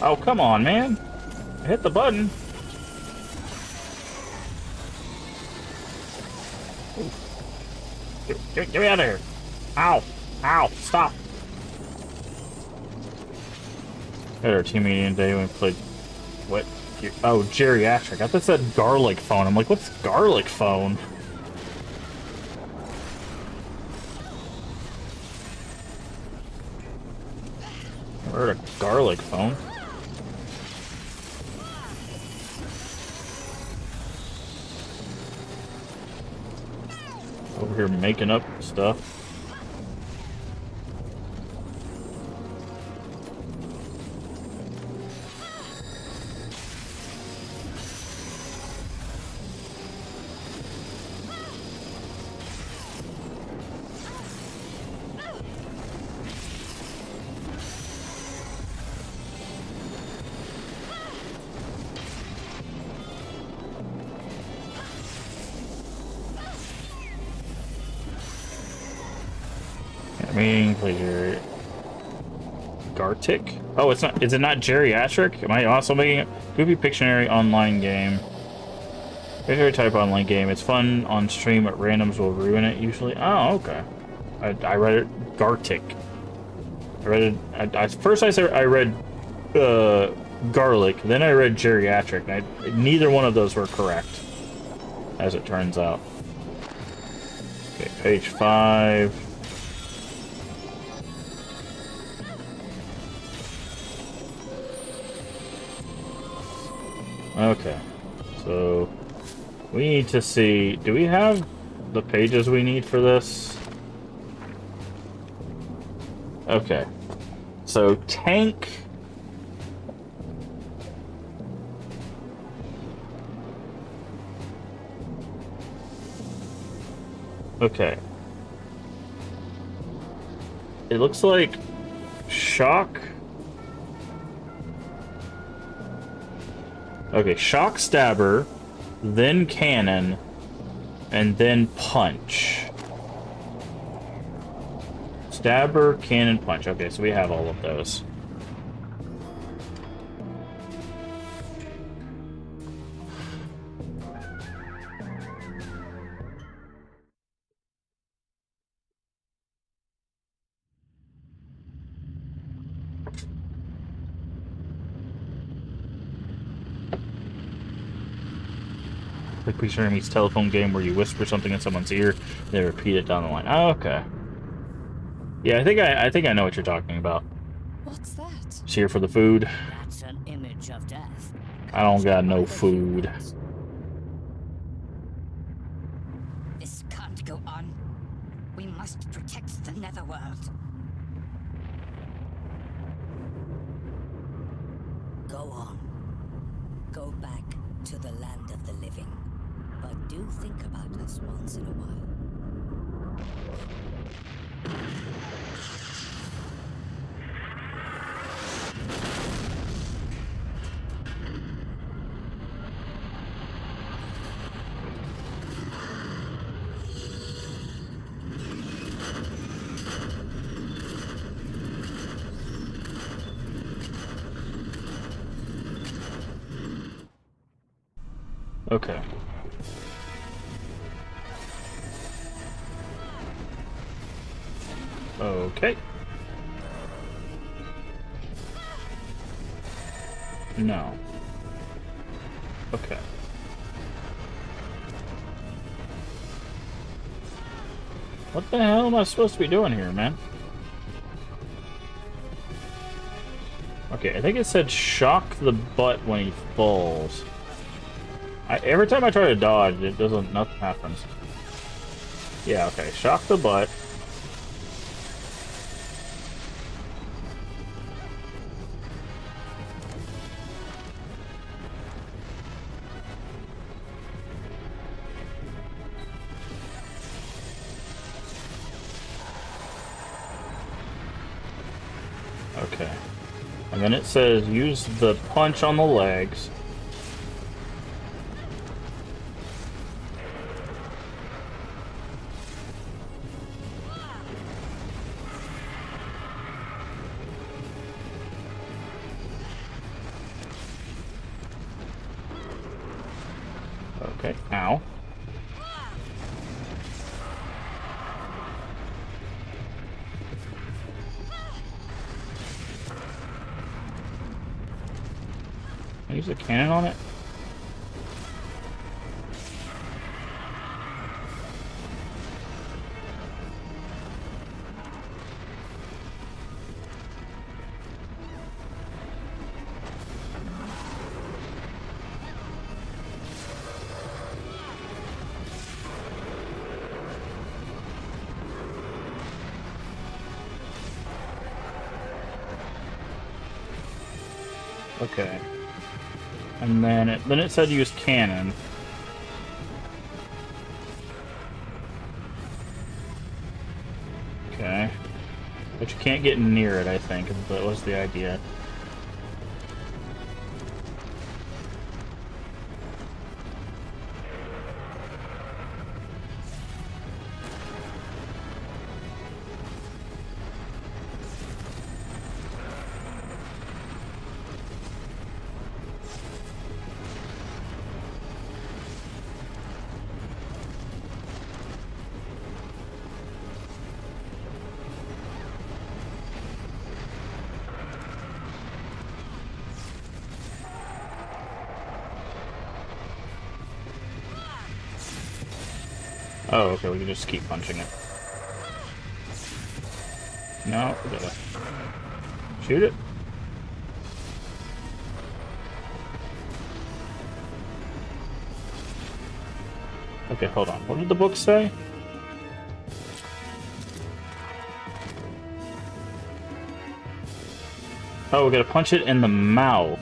Oh, come on, man. I hit the button. Get me out of here. Ow. Ow. Stop. Had our team meeting today when we played... What? Oh, geriatric. I thought it said garlic phone. I'm like, what's garlic phone? Heard a garlic phone. Over here making up stuff. Meaning pleasure. Gartic? Oh, it's not. Is it not geriatric? Am I also making it? Goofy Pictionary online game. Pictionary type online game. It's fun on stream, but randoms will ruin it usually. Oh, okay. I read it Gartic. I read it. First I said I read garlic. Then I read geriatric. Neither one of those were correct, as it turns out. Okay, page 5. Okay, so we need to see, do we have the pages we need for this? Okay, so tank, okay, it looks like shock. Okay, shock stabber, then cannon, and then punch. Stabber, cannon, punch. Okay, so we have all of those. Like Pictionary meets telephone game where you whisper something in someone's ear, they repeat it down the line. Oh, okay. Yeah, I think I know what you're talking about. What's that? It's here for the food. That's an image of death. I don't got no food. This can't go on. We must protect the Netherworld. Go on. Go back to the land of the living. But do think about us once in a while. Okay. Okay. No. Okay. What the hell am I supposed to be doing here, man? Okay, I think it said shock the butt when he falls. Every time I try to dodge, it doesn't, nothing happens. Yeah, okay, shock the butt. Okay. And then it says use the punch on the legs. Okay, ow. Can I use a cannon on it? Okay. And then it said use cannon. Okay. But you can't get near it, I think. That was the idea. Oh, okay, we can just keep punching it. No, we gotta shoot it. Okay, hold on. What did the book say? Oh, we gotta punch it in the mouth.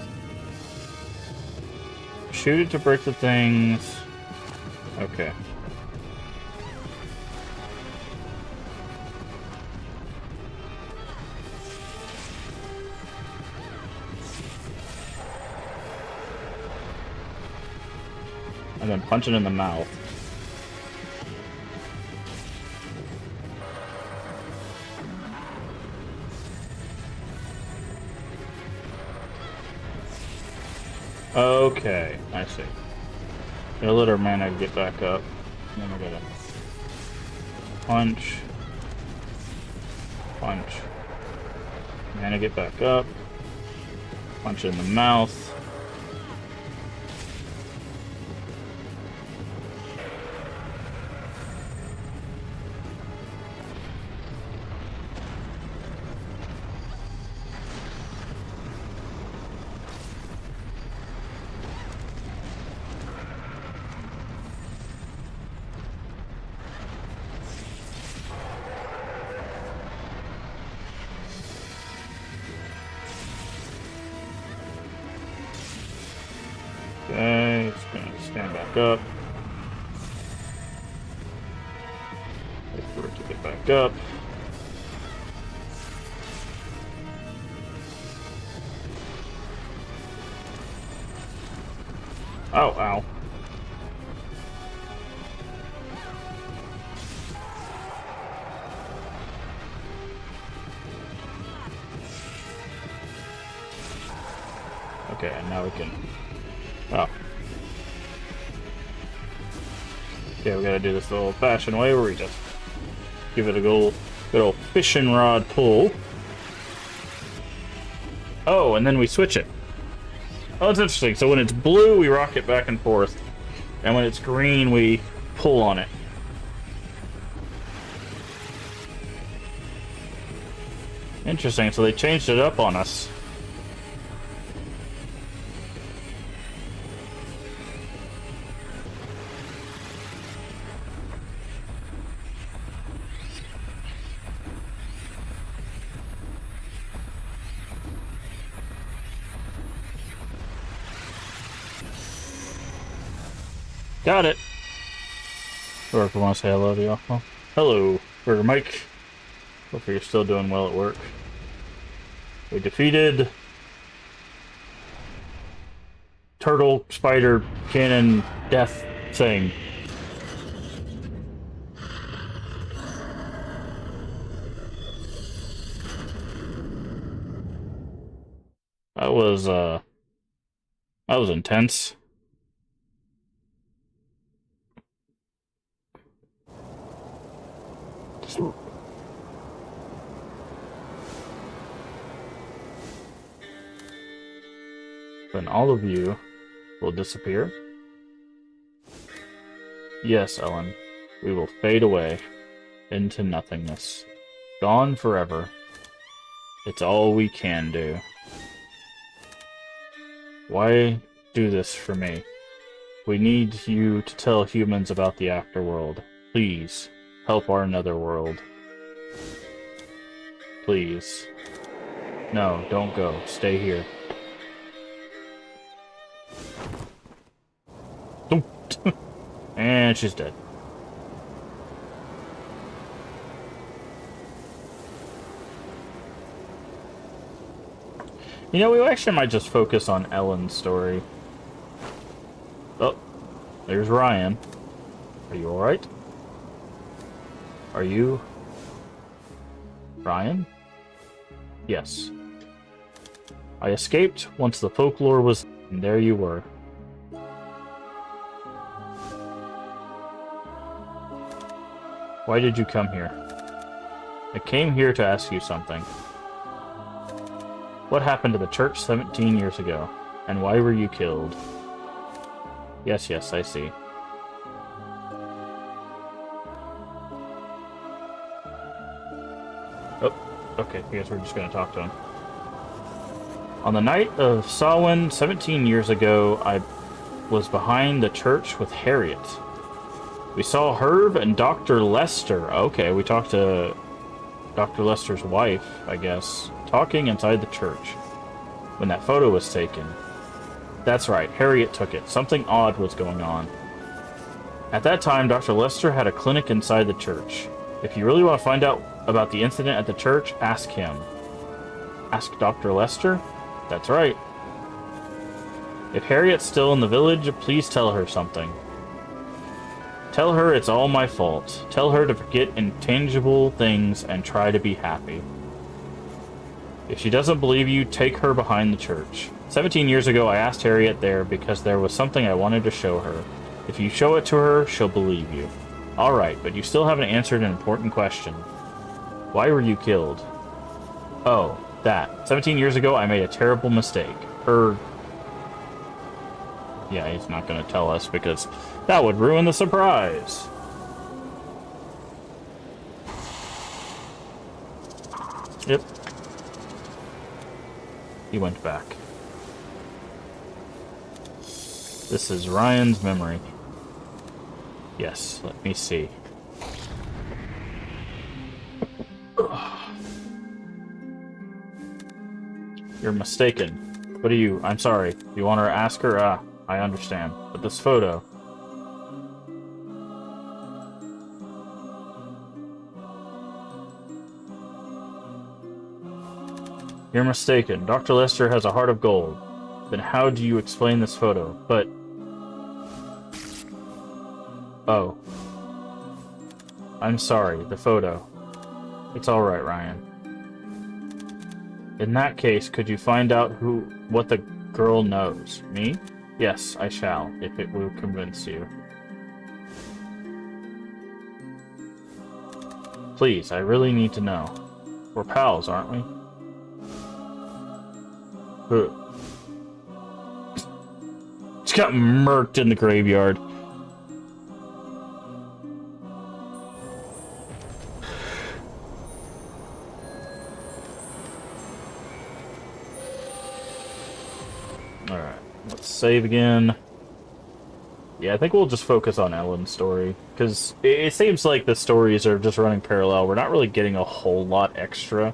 Shoot it to break the things. Okay. And then punch it in the mouth. Okay, I see. Gotta let our mana get back up. And then we're gonna punch. Punch. Mana get back up. Punch it in the mouth. Okay, it's gonna stand back up. Wait for it to get back up. Oh, ow. Okay, and now we can... Oh. Okay, we gotta do this the old-fashioned way where we just give it a good old fishing rod pull. Oh, and then we switch it. Oh, it's interesting. So when it's blue, we rock it back and forth. And when it's green, we pull on it. Interesting, so they changed it up on us. Got it. Or if you want to say hello to y'all. Well, hello, Burger Mike. Hopefully you're still doing well at work. We defeated turtle, spider, cannon, death thing. That was intense. Then all of you will disappear. Yes, Ellen, we will fade away into nothingness. Gone forever. It's all we can do. Why do this for me? We need you to tell humans about the afterworld. Please, help our netherworld. Please. No, don't go. Stay here. And she's dead. You know, we actually might just focus on Ellen's story. Oh, there's Ryan. Are you alright? Are you... Ryan? Yes. I escaped once the folklore was... And there you were. Why did you come here? I came here to ask you something. What happened to the church 17 years ago? And why were you killed? Yes, yes, I see. Oh, okay, I guess we're just gonna talk to him. On the night of Samhain 17 years ago, I was behind the church with Harriet. We saw Herb and Dr. Lester. Okay, we talked to Dr. Lester's wife, I guess, talking inside the church when that photo was taken. That's right, Harriet took it. Something odd was going on. At that time, Dr. Lester had a clinic inside the church. If you really want to find out about the incident at the church, ask him. Ask Dr. Lester? That's right. If Harriet's still in the village, please tell her something. Tell her it's all my fault. Tell her to forget intangible things and try to be happy. If she doesn't believe you, take her behind the church. 17 years ago, I asked Harriet there because there was something I wanted to show her. If you show it to her, she'll believe you. Alright, but you still haven't answered an important question. Why were you killed? Oh, that. 17 years ago, I made a terrible mistake. Yeah, he's not going to tell us because that would ruin the surprise. Yep. He went back. This is Ryan's memory. Yes, let me see. You're mistaken. What are you? I'm sorry. You want her to ask her? I understand. But this photo... You're mistaken. Dr. Lester has a heart of gold. Then how do you explain this photo? But... Oh. I'm sorry, the photo. It's alright, Ryan. In that case, could you find out what the girl knows? Me? Yes, I shall, if it will convince you. Please, I really need to know. We're pals, aren't we? Just got murked in the graveyard. Alright, let's save again. Yeah, I think we'll just focus on Ellen's story, because it seems like the stories are just running parallel. We're not really getting a whole lot extra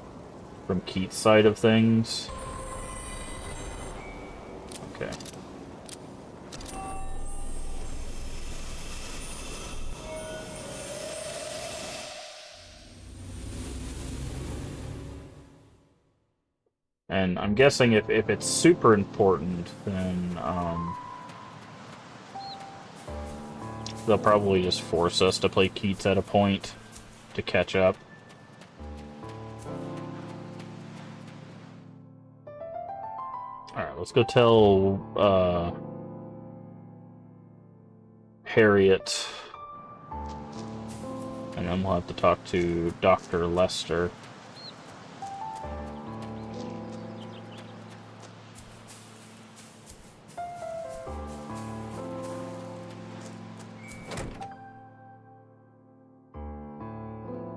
from Keith's side of things. Okay. And I'm guessing if it's super important, then they'll probably just force us to play Keats at a point to catch up. Alright, let's go tell Harriet. And then we'll have to talk to Dr. Lester.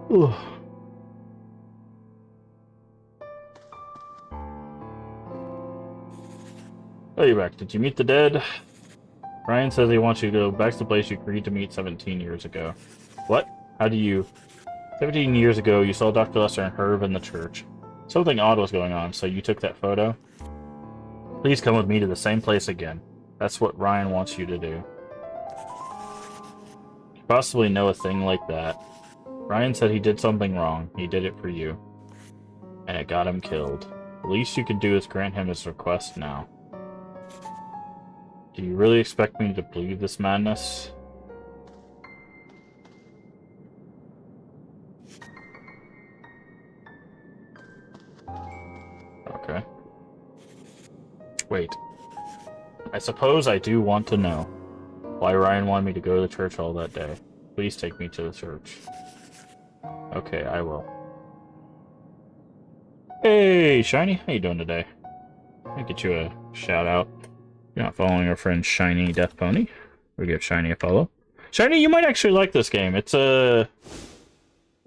Ugh. Oh, you're back. Did you meet the dead? Ryan says he wants you to go back to the place you agreed to meet 17 years ago. What? How do you... 17 years ago, you saw Dr. Lester and Herb in the church. Something odd was going on, so you took that photo? Please come with me to the same place again. That's what Ryan wants you to do. Possibly know a thing like that. Ryan said he did something wrong. He did it for you. And it got him killed. The least you could do is grant him his request now. Do you really expect me to believe this madness? Okay. Wait. I suppose I do want to know why Ryan wanted me to go to church all that day. Please take me to the church. Okay, I will. Hey, Shiny, how you doing today? I'll get you a shout out. You're not following our friend Shiny Death Pony. We'll give Shiny a follow. Shiny, you might actually like this game. It's a...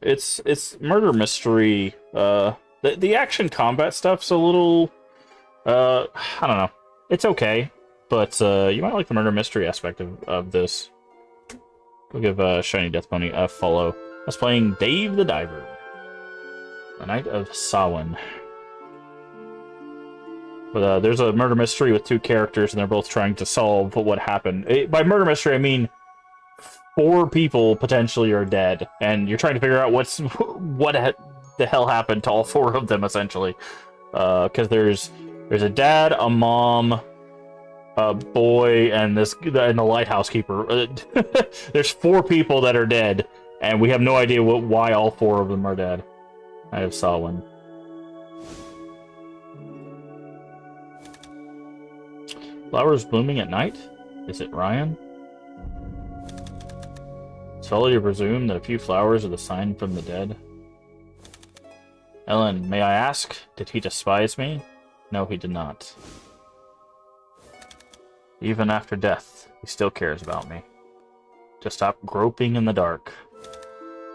It's murder mystery. The action combat stuff's a little... I don't know. It's okay, but you might like the murder mystery aspect of this. We'll give Shiny Death Pony a follow. I was playing Dave the Diver. The Night of Samhain. But there's a murder mystery with two characters, and they're both trying to solve what happened. By murder mystery, I mean 4 people potentially are dead, and you're trying to figure out what the hell happened to all 4 of them, essentially. Because there's a dad, a mom, a boy, and the lighthouse keeper. There's 4 people that are dead, and we have no idea why all 4 of them are dead. I saw one. Flowers blooming at night? Is it Ryan? It's folly to presume that a few flowers are the sign from the dead. Ellen, may I ask, did he despise me? No, he did not. Even after death, he still cares about me. To stop groping in the dark,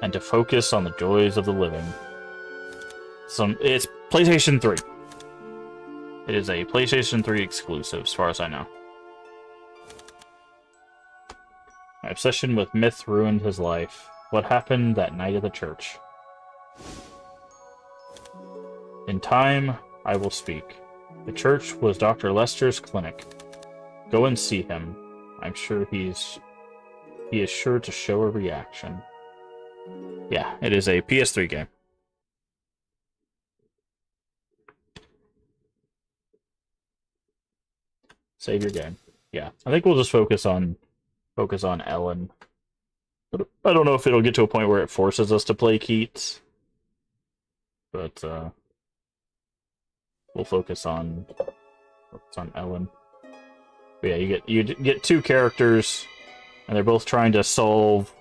and to focus on the joys of the living. It's PlayStation 3. It is a PlayStation 3 exclusive, as far as I know. My obsession with myth ruined his life. What happened that night at the church? In time, I will speak. The church was Dr. Lester's clinic. Go and see him. I'm sure he is sure to show a reaction. Yeah, it is a PS3 game. Save your game. Yeah, I think we'll just focus on Ellen. But I don't know if it'll get to a point where it forces us to play Keats. But we'll focus on Ellen. But yeah, you get 2 characters, and they're both trying to solve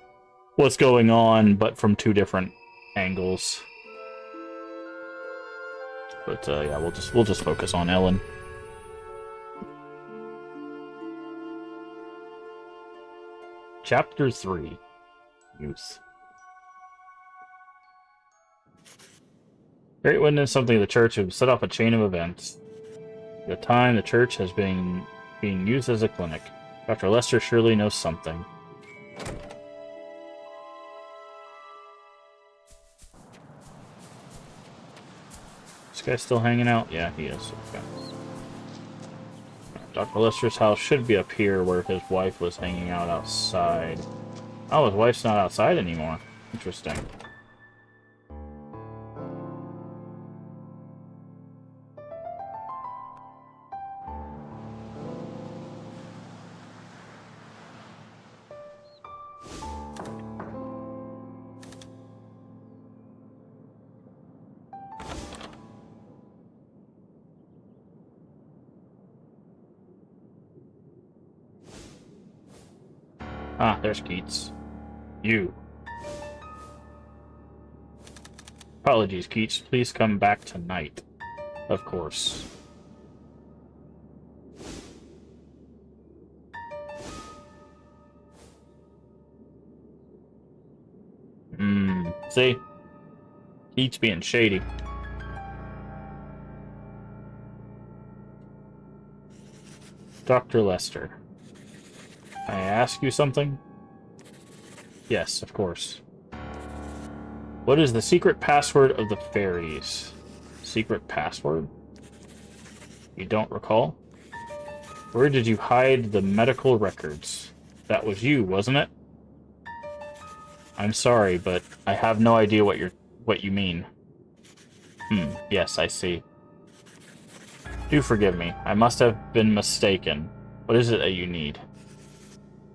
what's going on, but from 2 different angles. But yeah, we'll just focus on Ellen. Chapter 3. Youth. Great witness something the church have set off a chain of events. At the time, the church has been being used as a clinic. Dr. Lester surely knows something. This guy's still hanging out? Yeah, he is. Okay. Dr. Lester's house should be up here where his wife was hanging out outside. Oh, his wife's not outside anymore. Interesting. Ah, there's Keats. You. Apologies, Keats. Please come back tonight. Of course. See? Keats being shady. Dr. Lester. Can I ask you something? Yes, of course. What is the secret password of the fairies? Secret password? You don't recall? Where did you hide the medical records? That was you, wasn't it? I'm sorry, but I have no idea what you mean. Yes, I see. Do forgive me. I must have been mistaken. What is it that you need?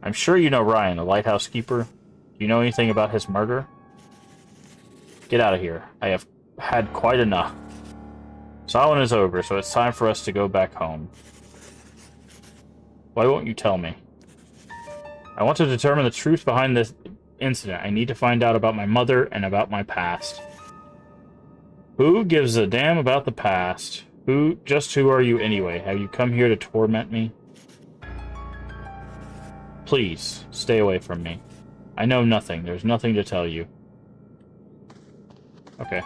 I'm sure you know Ryan, the lighthouse keeper. Do you know anything about his murder? Get out of here. I have had quite enough. Samhain is over, so it's time for us to go back home. Why won't you tell me? I want to determine the truth behind this incident. I need to find out about my mother and about my past. Who gives a damn about the past? Just who are you anyway? Have you come here to torment me? Please, stay away from me. I know nothing. There's nothing to tell you. Okay.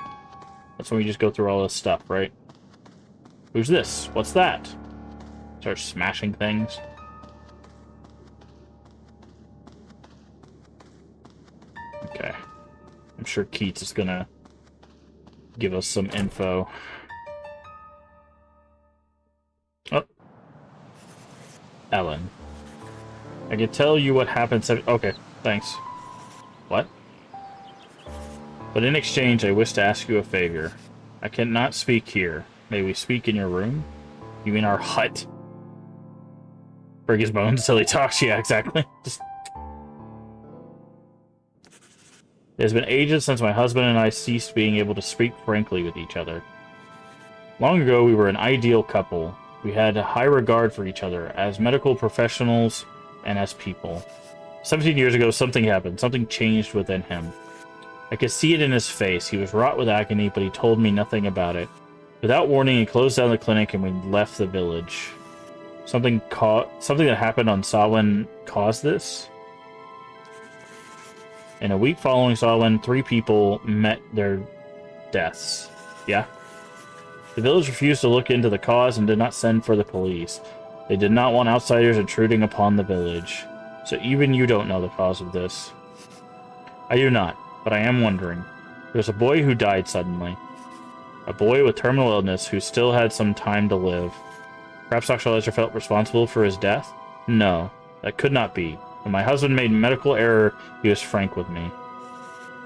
That's when we just go through all this stuff, right? Who's this? What's that? Start smashing things. Okay. I'm sure Keats is gonna give us some info. Oh. Ellen. I can tell you what happened. Okay, thanks. What? But in exchange, I wish to ask you a favor. I cannot speak here. May we speak in your room? You mean our hut? Break his bones till he talks? Yeah, exactly. It has been ages since my husband and I ceased being able to speak frankly with each other. Long ago, we were an ideal couple. We had a high regard for each other as medical professionals and as people. 17 years ago, something happened. Something changed within him. I could see it in his face. He was wrought with agony, but he told me nothing about it. Without warning, he closed down the clinic and we left the village. Something that happened on Samhain caused this? In a week following Samhain, 3 people met their deaths. Yeah? The village refused to look into the cause and did not send for the police. They did not want outsiders intruding upon the village. So even you don't know the cause of this. I do not, but I am wondering. There's a boy who died suddenly. A boy with terminal illness who still had some time to live. Perhaps Dr. Ledger felt responsible for his death? No, that could not be. When my husband made medical error, he was frank with me.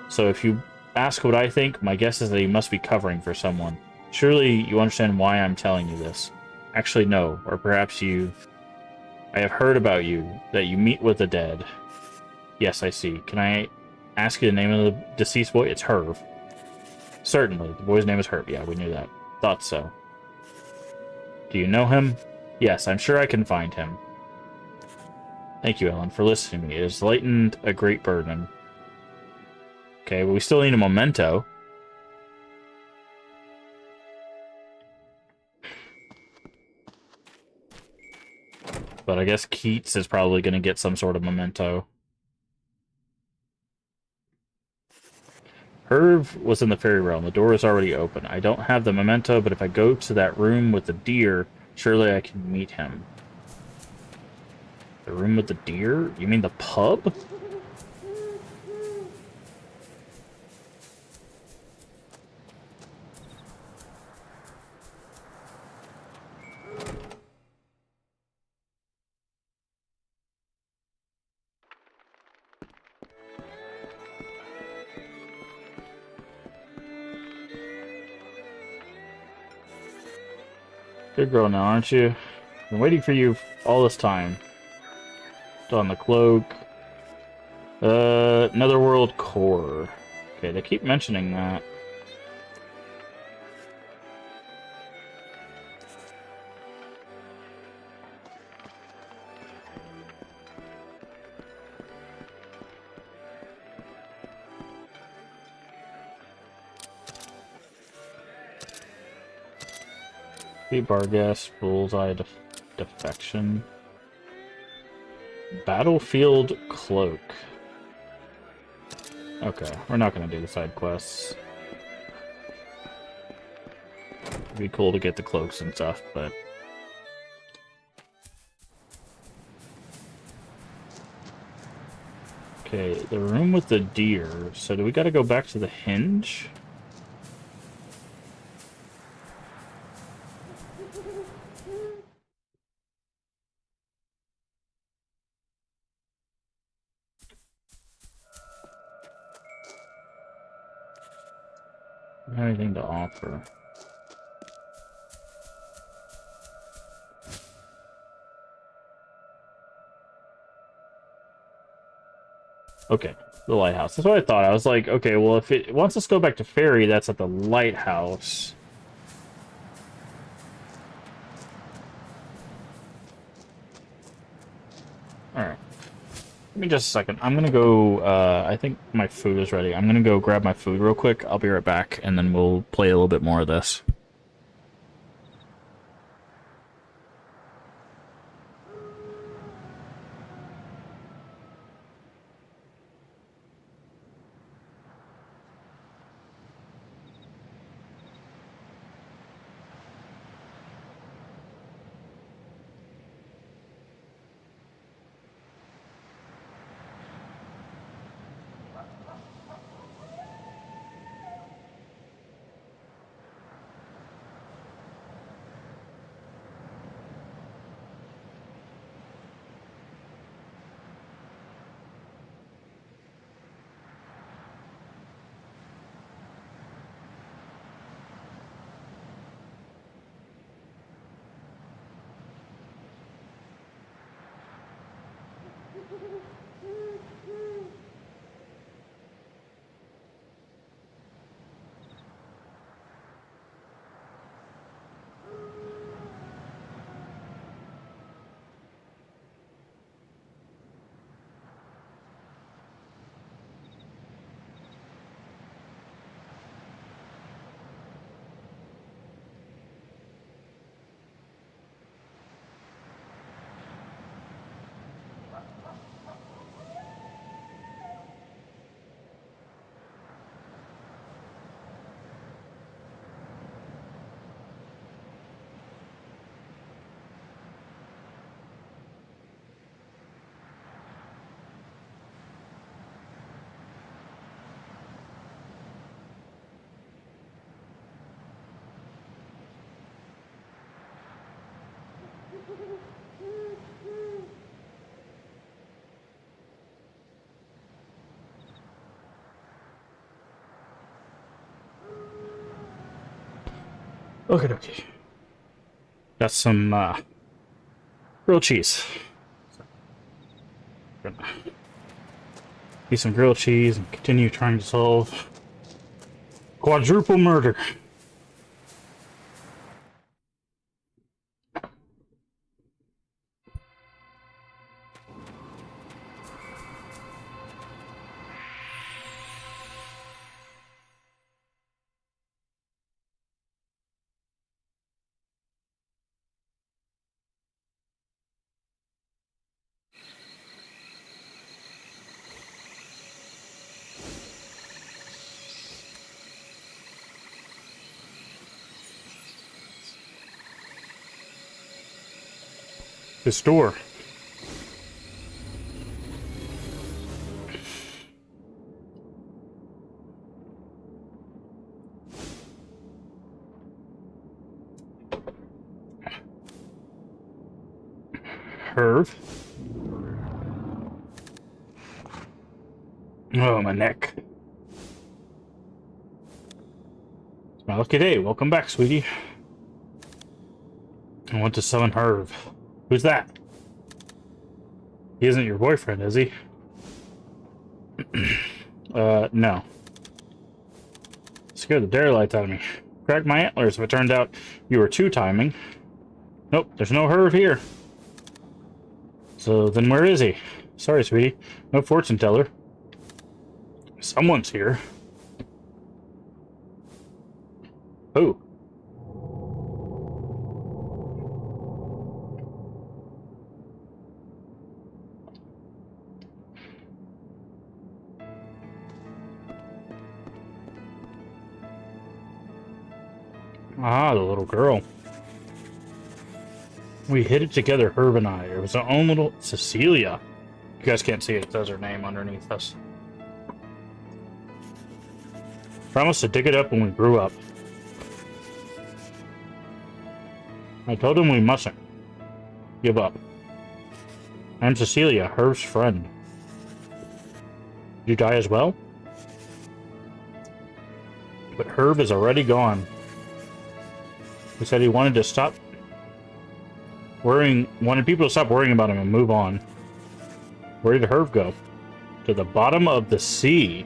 So if you ask what I think, my guess is that he must be covering for someone. Surely you understand why I'm telling you this. Actually, no. Or perhaps you... I have heard about you, that you meet with the dead. Yes, I see. Can I ask you the name of the deceased boy? It's Herb. Certainly. The boy's name is Herb. Yeah, we knew that. Thought so. Do you know him? Yes, I'm sure I can find him. Thank you, Ellen, for listening to me. It has lightened a great burden. Okay, but we still need a memento. But I guess Keats is probably going to get some sort of memento. Herb was in the fairy realm. The door is already open. I don't have the memento, but if I go to that room with the deer, surely I can meet him. The room with the deer? You mean the pub? Good girl now, aren't you? Been waiting for you all this time. On the cloak. Netherworld core. Okay, they keep mentioning that. Barghest, Bullseye Defection. Battlefield Cloak. Okay, we're not gonna do the side quests. It'd be cool to get the cloaks and stuff, but... Okay, the room with the deer. So do we gotta go back to the hinge? Anything to offer? Okay, the lighthouse. That's what I thought. I was like, okay, well, if it wants us to go back to Ferry, that's at the lighthouse. Alright. Give me just a second. I'm gonna go, I think my food is ready. I'm gonna go grab my food real quick. I'll be right back, and then we'll play a little bit more of this. Okay, okay. Got some grilled cheese. Gonna eat some grilled cheese and continue trying to solve quadruple murder. This door. Herb. Oh, my neck. It's my lucky day. Welcome back, sweetie. I want to summon Herb. Who's that? He isn't your boyfriend, is he? No. Scared the daylights out of me. Cracked my antlers if it turned out you were two-timing. Nope, there's no Herb here. So then where is he? Sorry, sweetie. No fortune teller. Someone's here. Who? Ah, the little girl. We hid it together, Herb and I. It was our own little Cecilia. You guys can't see it. It says her name underneath us. Promised to dig it up when we grew up. I told him we mustn't give up. I'm Cecilia, Herb's friend. Did you die as well? But Herb is already gone. He said he wanted to stop wanted people to stop worrying about him and move on. Where did Herb go? To the bottom of the sea.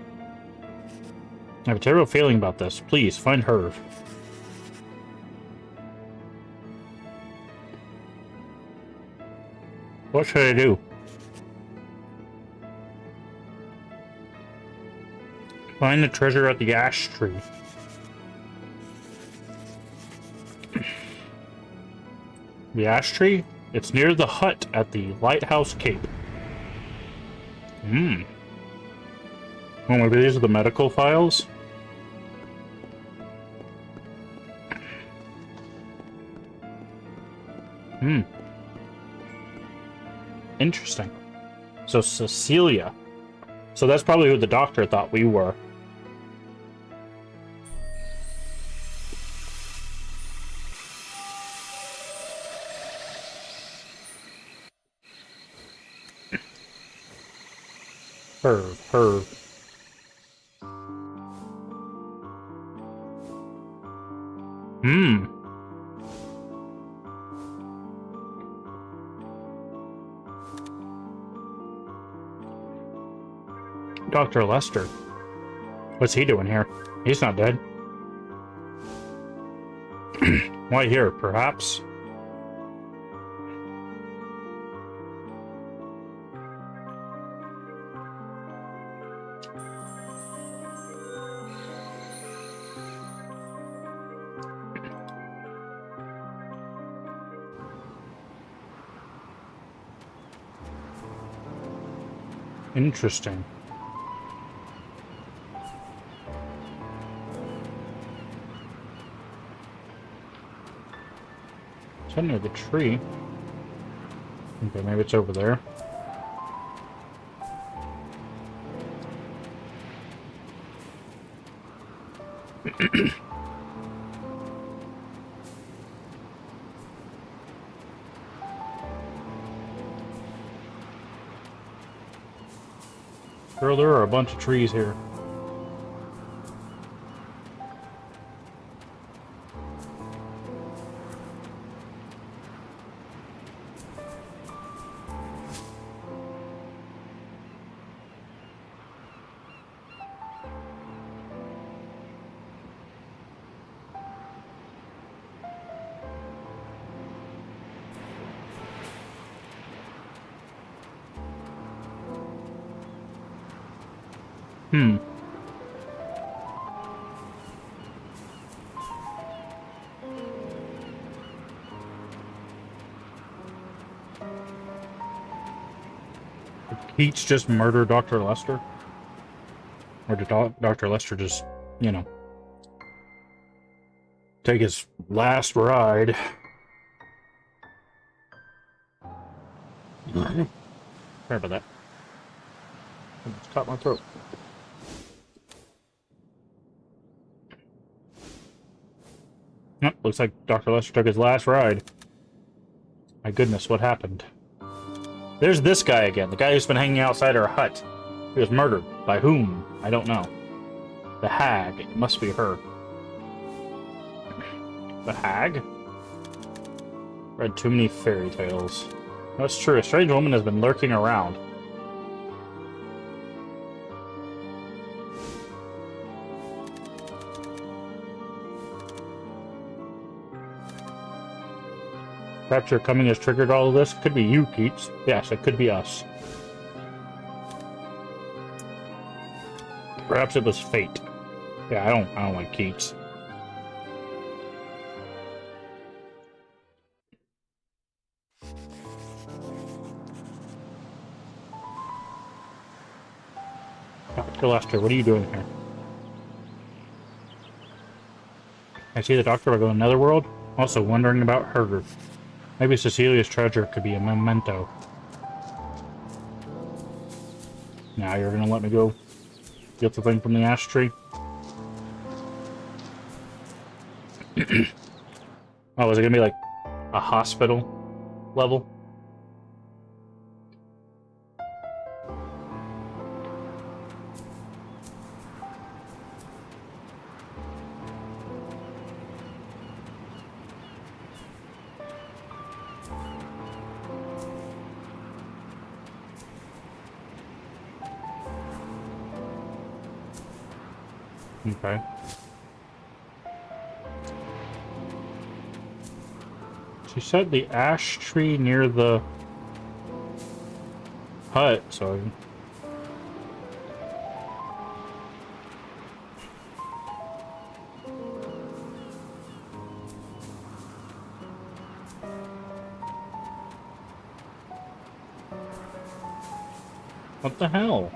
I have a terrible feeling about this. Please, find Herb. What should I do? Find the treasure at the ash tree. The ash tree? It's near the hut at the Lighthouse Cape. Hmm. Oh, maybe these are the medical files? Hmm. Interesting. So Cecilia. So that's probably who the doctor thought we were. Herb. Hmm. Dr. Lester. What's he doing here? He's not dead. Why here, perhaps? Interesting. It's near the tree. Okay, maybe it's over there. Girl, there are a bunch of trees here. Hmm. Did Keats just murder Dr. Lester? Or did Dr. Lester just, you know, take his last ride? Sorry about that. I just caught my throat. Nope, looks like Dr. Lester took his last ride. My goodness, what happened? There's this guy again, the guy who's been hanging outside our hut. He was murdered. By whom? I don't know. The hag. It must be her. The hag? Read too many fairy tales. That's true. A strange woman has been lurking around. Perhaps your coming has triggered all of this? Could be you, Keats. Yes, it could be us. Perhaps it was fate. Yeah, I don't like Keats. Dr. Lester, what are you doing here? I see the doctor will go to Netherworld. Also wondering about her. Maybe Cecilia's treasure could be a memento. Now you're gonna let me go get the thing from the ash tree? Oh, is it gonna be like a hospital level? Okay. She said the ash tree near the hut, so... What the hell?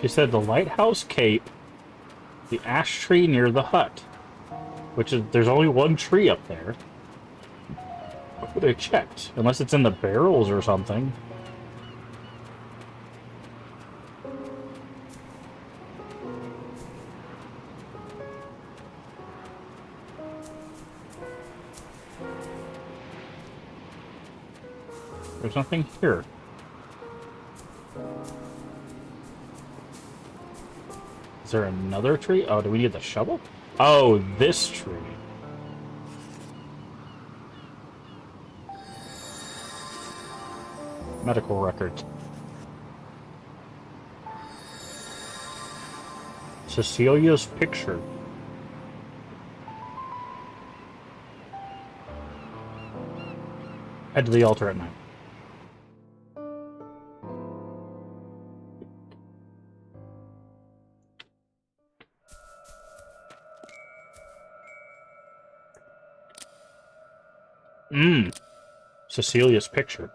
She said the lighthouse cape, the ash tree near the hut, which is, there's only one tree up there. What would I checked? Unless it's in the barrels or something. There's nothing here. Is there another tree? Oh, do we need the shovel? Oh, this tree. Medical records. Cecilia's picture. Head to the altar at night. Cecilia's picture.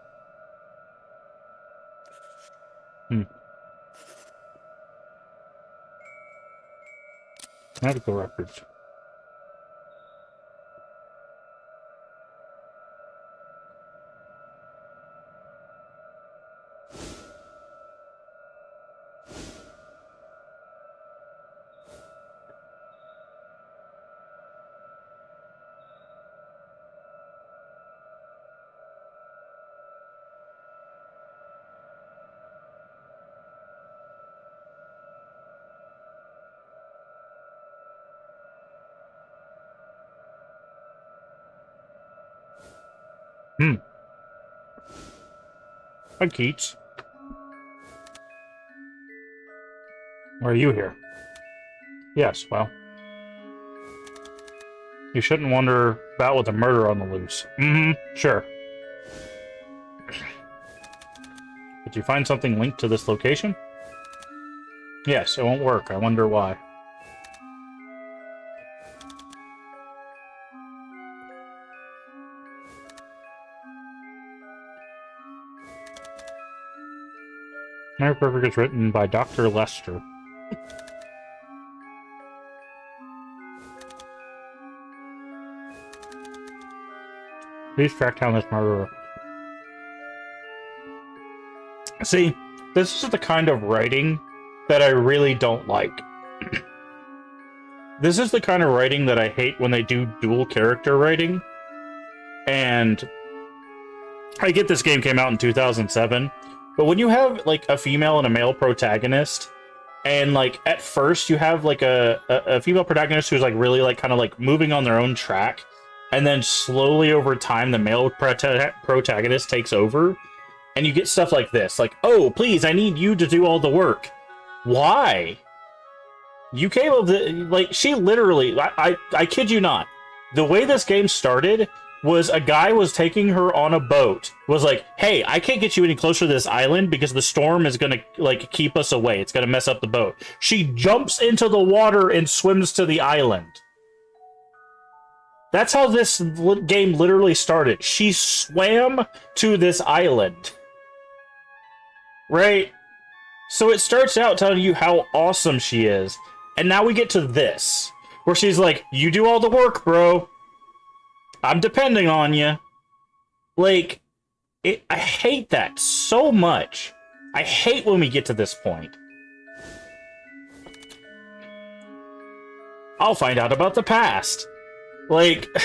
Medical records. Hi, Keats. Why are you here? Yes, well. You shouldn't wonder about with a murder on the loose. Sure. Did you find something linked to this location? Yes, it won't work. I wonder why. My Perfect is written by Dr. Lester. Please track down this murderer. See, this is the kind of writing that I really don't like. This is the kind of writing that I hate when they do dual character writing. And I get this game came out in 2007. But when you have, like, a female and a male protagonist, and, like, at first you have, like, a female protagonist who's, like, really, like, kind of, like, moving on their own track, and then slowly over time the male protagonist takes over, and you get stuff like this, like, oh, please, I need you to do all the work. Why? You came up with, like, she literally, I kid you not, the way this game started was a guy was taking her on a boat, was like, hey, I can't get you any closer to this island because the storm is gonna, like, keep us away. It's gonna mess up the boat. She jumps into the water and swims to the island. That's how this game literally started. She swam to this island. Right? So it starts out telling you how awesome she is. And now we get to this, where she's like, you do all the work, bro. I'm depending on you. Like, I hate that so much. I hate when we get to this point. I'll find out about the past. Like, the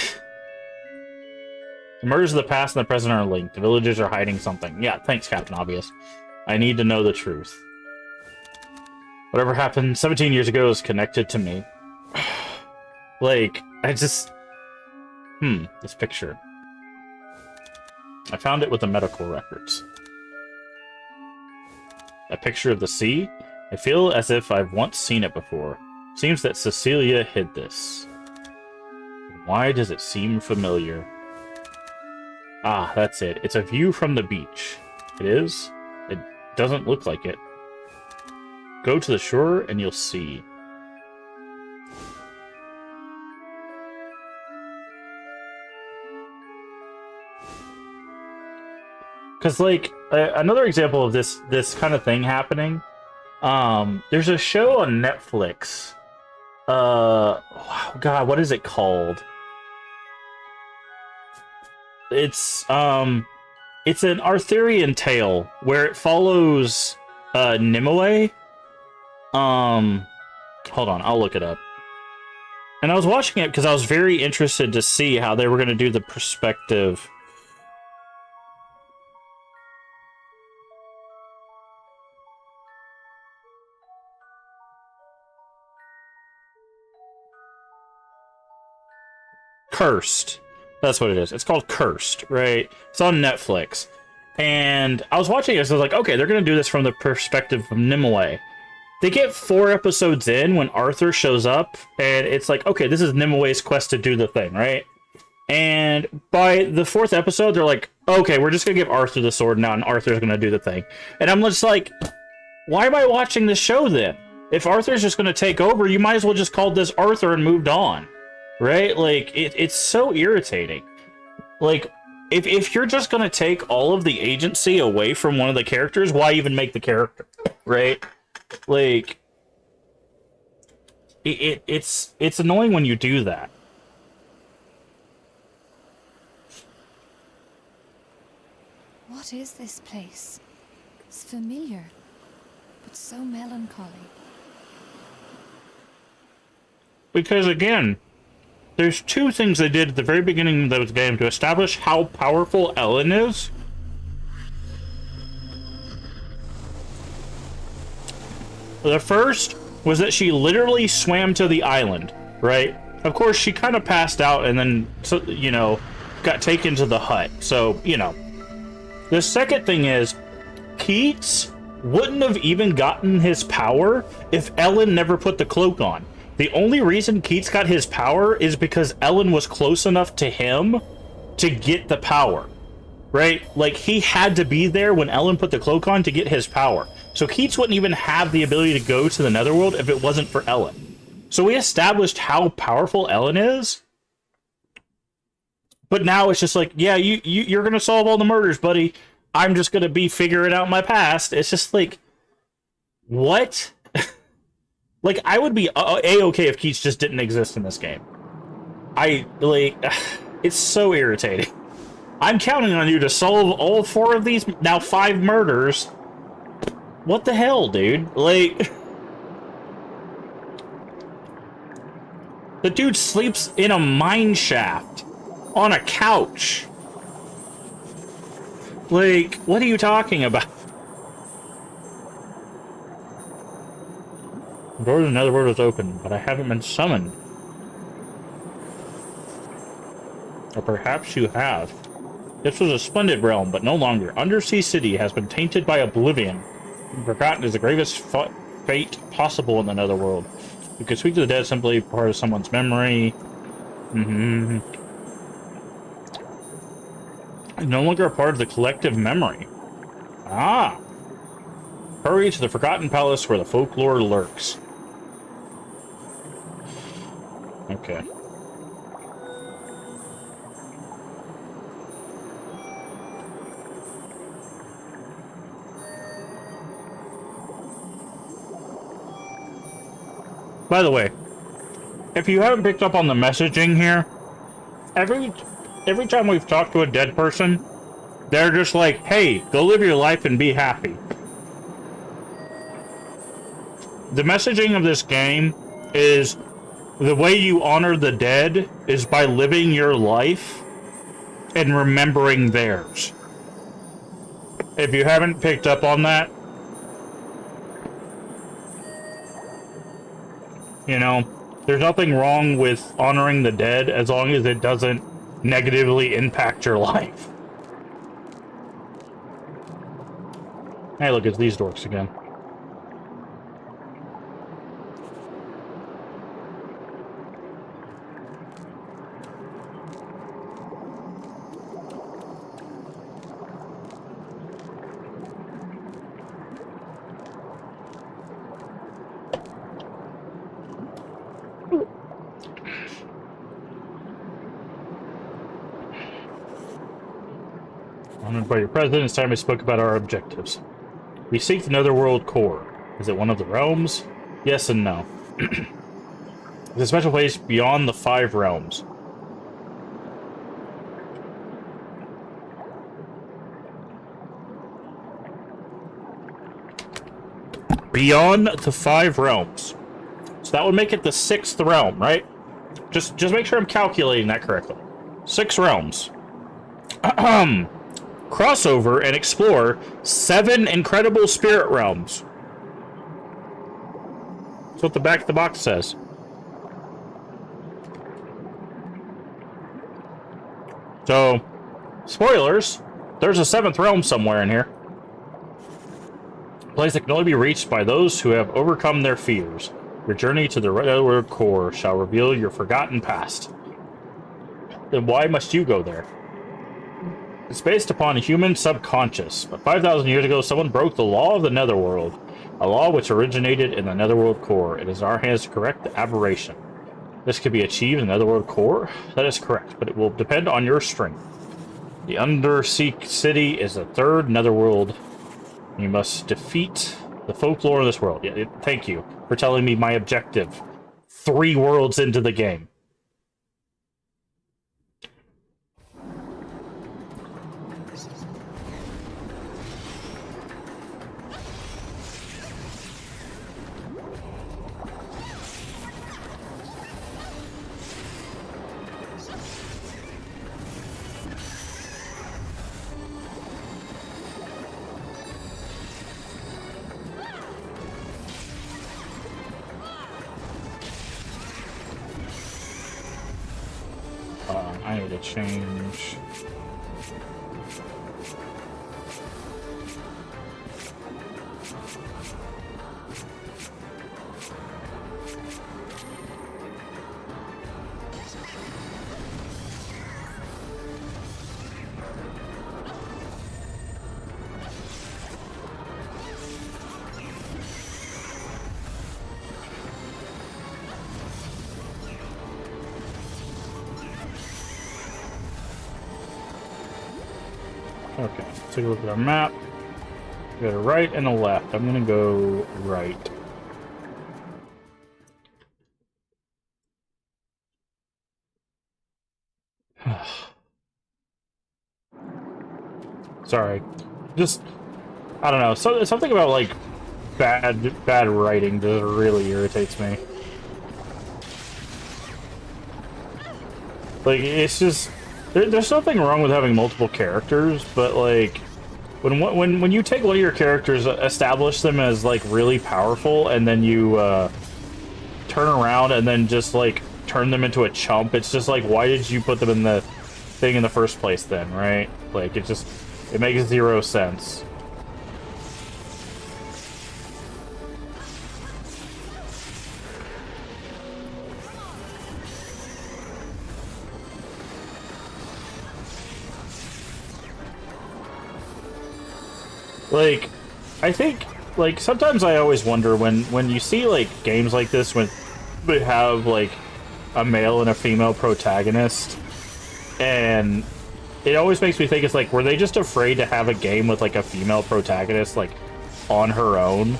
murders of the past and the present are linked. The villagers are hiding something. Yeah, thanks, Captain Obvious. I need to know the truth. Whatever happened 17 years ago is connected to me. Like, I just... this picture. I found it with the medical records. A picture of the sea? I feel as if I've once seen it before. Seems that Cecilia hid this. Why does it seem familiar? Ah, that's it. It's a view from the beach. It is? It doesn't look like it. Go to the shore and you'll see. Because, like, another example of this kind of thing happening, there's a show on Netflix. Oh, God, what is it called? It's an Arthurian tale where it follows Nimue. Hold on, I'll look it up. And I was watching it because I was very interested to see how they were going to do the perspective. Cursed. That's what it is. It's called Cursed, right? It's on Netflix. And I was watching it, so I was like, okay, they're going to do this from the perspective of Nimue. They get 4 episodes in when Arthur shows up, and it's like, okay, this is Nimue's quest to do the thing, right? And by the 4th episode, they're like, okay, we're just going to give Arthur the sword now, and Arthur's going to do the thing. And I'm just like, why am I watching this show then? If Arthur's just going to take over, you might as well just call this Arthur and moved on. Right? Like, it's so irritating. Like, if you're just gonna take all of the agency away from one of the characters, why even make the character? Right? Like, it's annoying when you do that. What is this place? It's familiar, but so melancholy. Because, again, there's 2 things they did at the very beginning of this game to establish how powerful Ellen is. The first was that she literally swam to the island, right? Of course, she kind of passed out and then, you know, got taken to the hut. So, you know. The second thing is, Keats wouldn't have even gotten his power if Ellen never put the cloak on. The only reason Keats got his power is because Ellen was close enough to him to get the power, right? Like, he had to be there when Ellen put the cloak on to get his power. So Keats wouldn't even have the ability to go to the Netherworld if it wasn't for Ellen. So we established how powerful Ellen is. But now it's just like, yeah, you're going to solve all the murders, buddy. I'm just going to be figuring out my past. It's just like, what? Like, I would be A-okay if Keats just didn't exist in this game. It's so irritating. I'm counting on you to solve all 4 of these, now 5 murders. What the hell, dude? Like, the dude sleeps in a mine shaft on a couch. Like, what are you talking about? The door to the Netherworld is open, but I haven't been summoned. Or perhaps you have. This was a splendid realm, but no longer. Undersea City has been tainted by oblivion. Forgotten is the gravest fate possible in the Netherworld. You can speak to the dead simply part of someone's memory. No longer a part of the collective memory. Ah! Hurry to the Forgotten Palace where the folklore lurks. Okay. By the way, if you haven't picked up on the messaging here, every time we've talked to a dead person, they're just like, hey, go live your life and be happy. The messaging of this game is the way you honor the dead is by living your life and remembering theirs. If you haven't picked up on that, You know, there's nothing wrong with honoring the dead as long as it doesn't negatively impact your life. Hey, look, it's these dorks again. Honored by your president, it's time I spoke about our objectives. We seek the Netherworld core. Is it one of the realms? Yes and no. It's a special place beyond the 5 realms. Beyond the 5 realms. So that would make it the 6th realm, right? Just make sure I'm calculating that correctly. 6 realms. Crossover and explore 7 incredible spirit realms. That's what the back of the box says. So, spoilers, there's a 7th realm somewhere in here. A place that can only be reached by those who have overcome their fears. Your journey to the Netherworld core shall reveal your forgotten past. Then why must you go there? It's based upon a human subconscious, but 5,000 years ago someone broke the law of the Netherworld, a law which originated in the Netherworld core. It is in our hands to correct the aberration. This could be achieved in the Netherworld core? That is correct, but it will depend on your strength. The Undersea City is the 3rd Netherworld. You must defeat the folklore of this world. Yeah, thank you for telling me my objective 3 worlds into the game. I need to change. Okay, let's take a look at our map. We got a right and a left. I'm gonna go right. Sorry. Just, I don't know. Something about, like, bad writing just really irritates me. Like, it's just... There's nothing wrong with having multiple characters, but, like, when you take one of your characters, establish them as, like, really powerful, and then you, turn around and then just, like, turn them into a chump, it's just like, why did you put them in the thing in the first place then, right? Like, it makes 0 sense. Like, I think, like, sometimes I always wonder when you see, like, games like this, when they have, like, a male and a female protagonist, and it always makes me think, it's like, were they just afraid to have a game with, like, a female protagonist, like, on her own?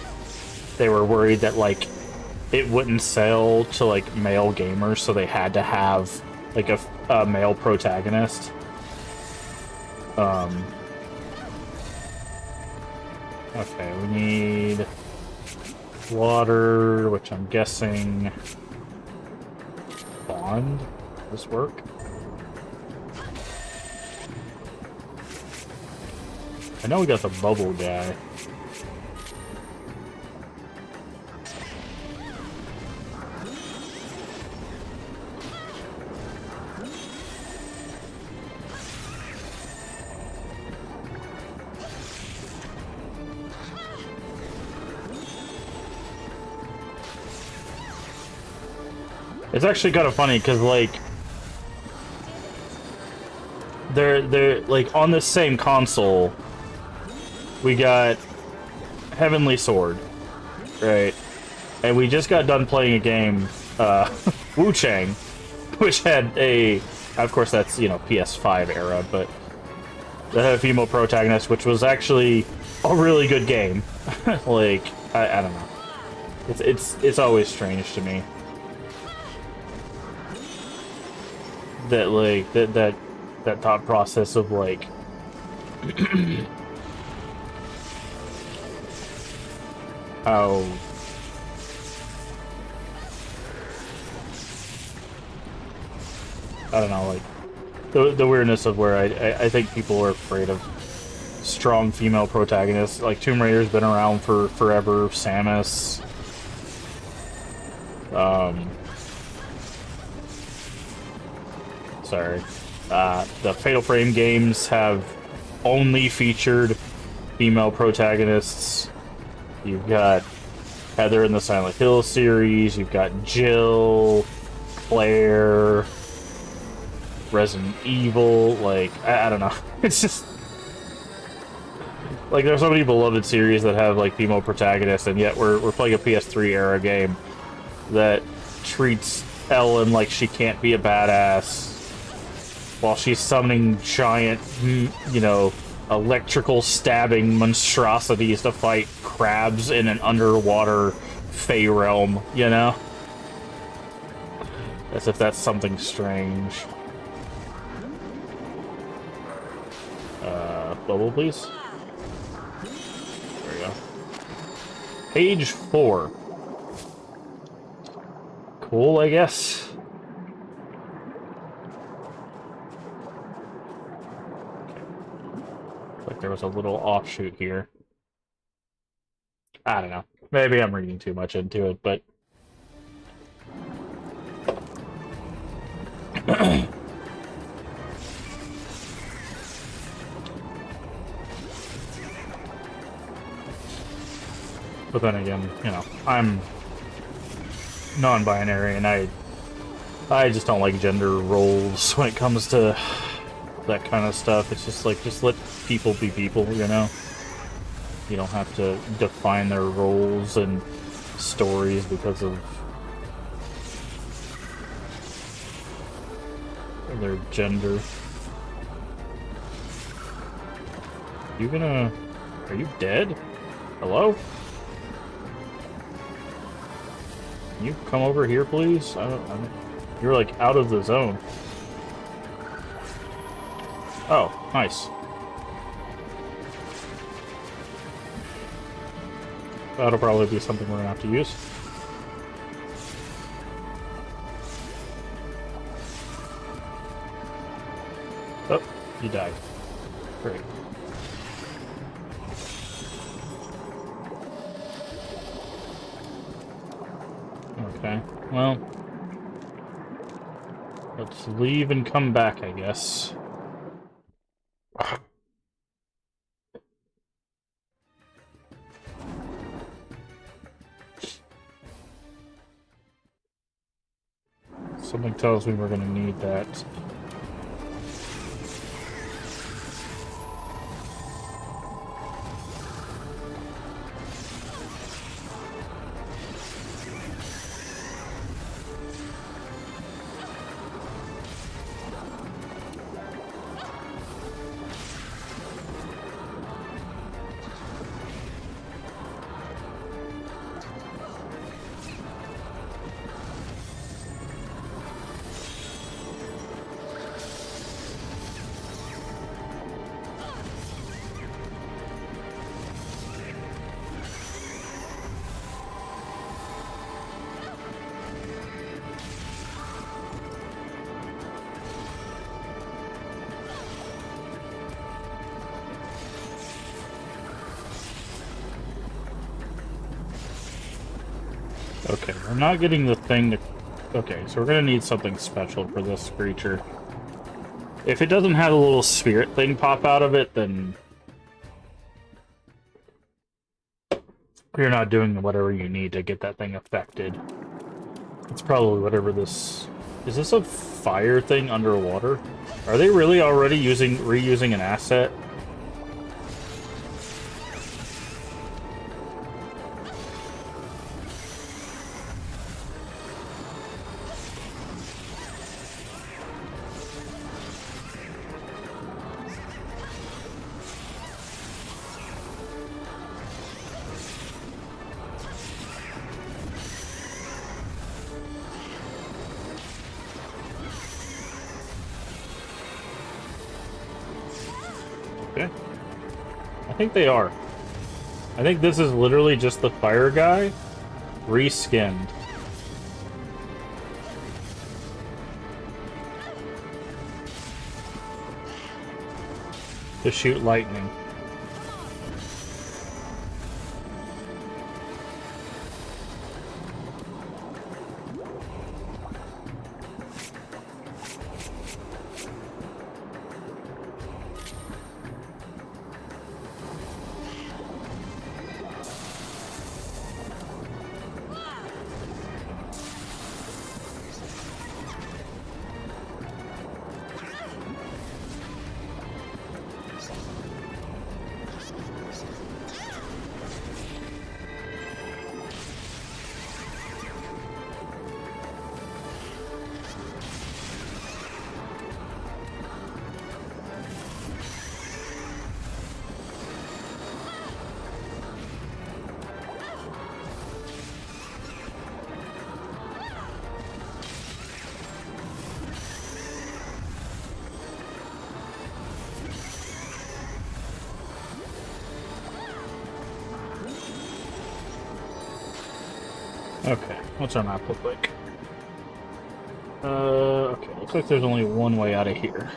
They were worried that, like, it wouldn't sell to, like, male gamers, so they had to have, like, a male protagonist. Okay, we need water, which I'm guessing... Bond? Does this work? I know we got the bubble guy. It's actually kind of funny because like they're like on this same console. We got Heavenly Sword, right? And we just got done playing a game, Wu Chang, which had a, of course that's, you know, PS5 era, but that had a female protagonist, which was actually a really good game. Like, I don't know. It's always strange to me that like that thought process of like how I don't know, like the weirdness of where I think people are afraid of strong female protagonists. Like Tomb Raider's been around for forever. Samus. Sorry. The Fatal Frame games have only featured female protagonists. You've got Heather in the Silent Hill series. You've got Jill, Claire, Resident Evil. Like, I don't know. It's just like there's so many beloved series that have like female protagonists, and yet we're playing a PS3 era game that treats Ellen like she can't be a badass while she's summoning giant, you know, electrical stabbing monstrosities to fight crabs in an underwater Fey realm, you know? As if that's something strange. Bubble, please. There we go. Page 4. Cool, I guess. Like there was a little offshoot here. I don't know. Maybe I'm reading too much into it, but but then again, you know, I'm non-binary and I just don't like gender roles when it comes to that kind of stuff. It's just like, just let people be people, you know? You don't have to define their roles and stories because of their gender. Are you dead? Hello? Can you come over here, please? You're like out of the zone. Oh, nice. That'll probably be something we're gonna have to use. Oh, you died. Great. Okay, well, let's leave and come back, I guess. Something tells me we're gonna need that. Okay, we're not getting the thing to... Okay, so we're gonna need something special for this creature. If it doesn't have a little spirit thing pop out of it, then... you're not doing whatever you need to get that thing affected. It's probably whatever this... Is this a fire thing underwater? Are they really already reusing an asset? Okay. I think they are. I think this is literally just the fire guy reskinned. To shoot lightning. Okay, what's our map look like? Okay, looks like there's only one way out of here.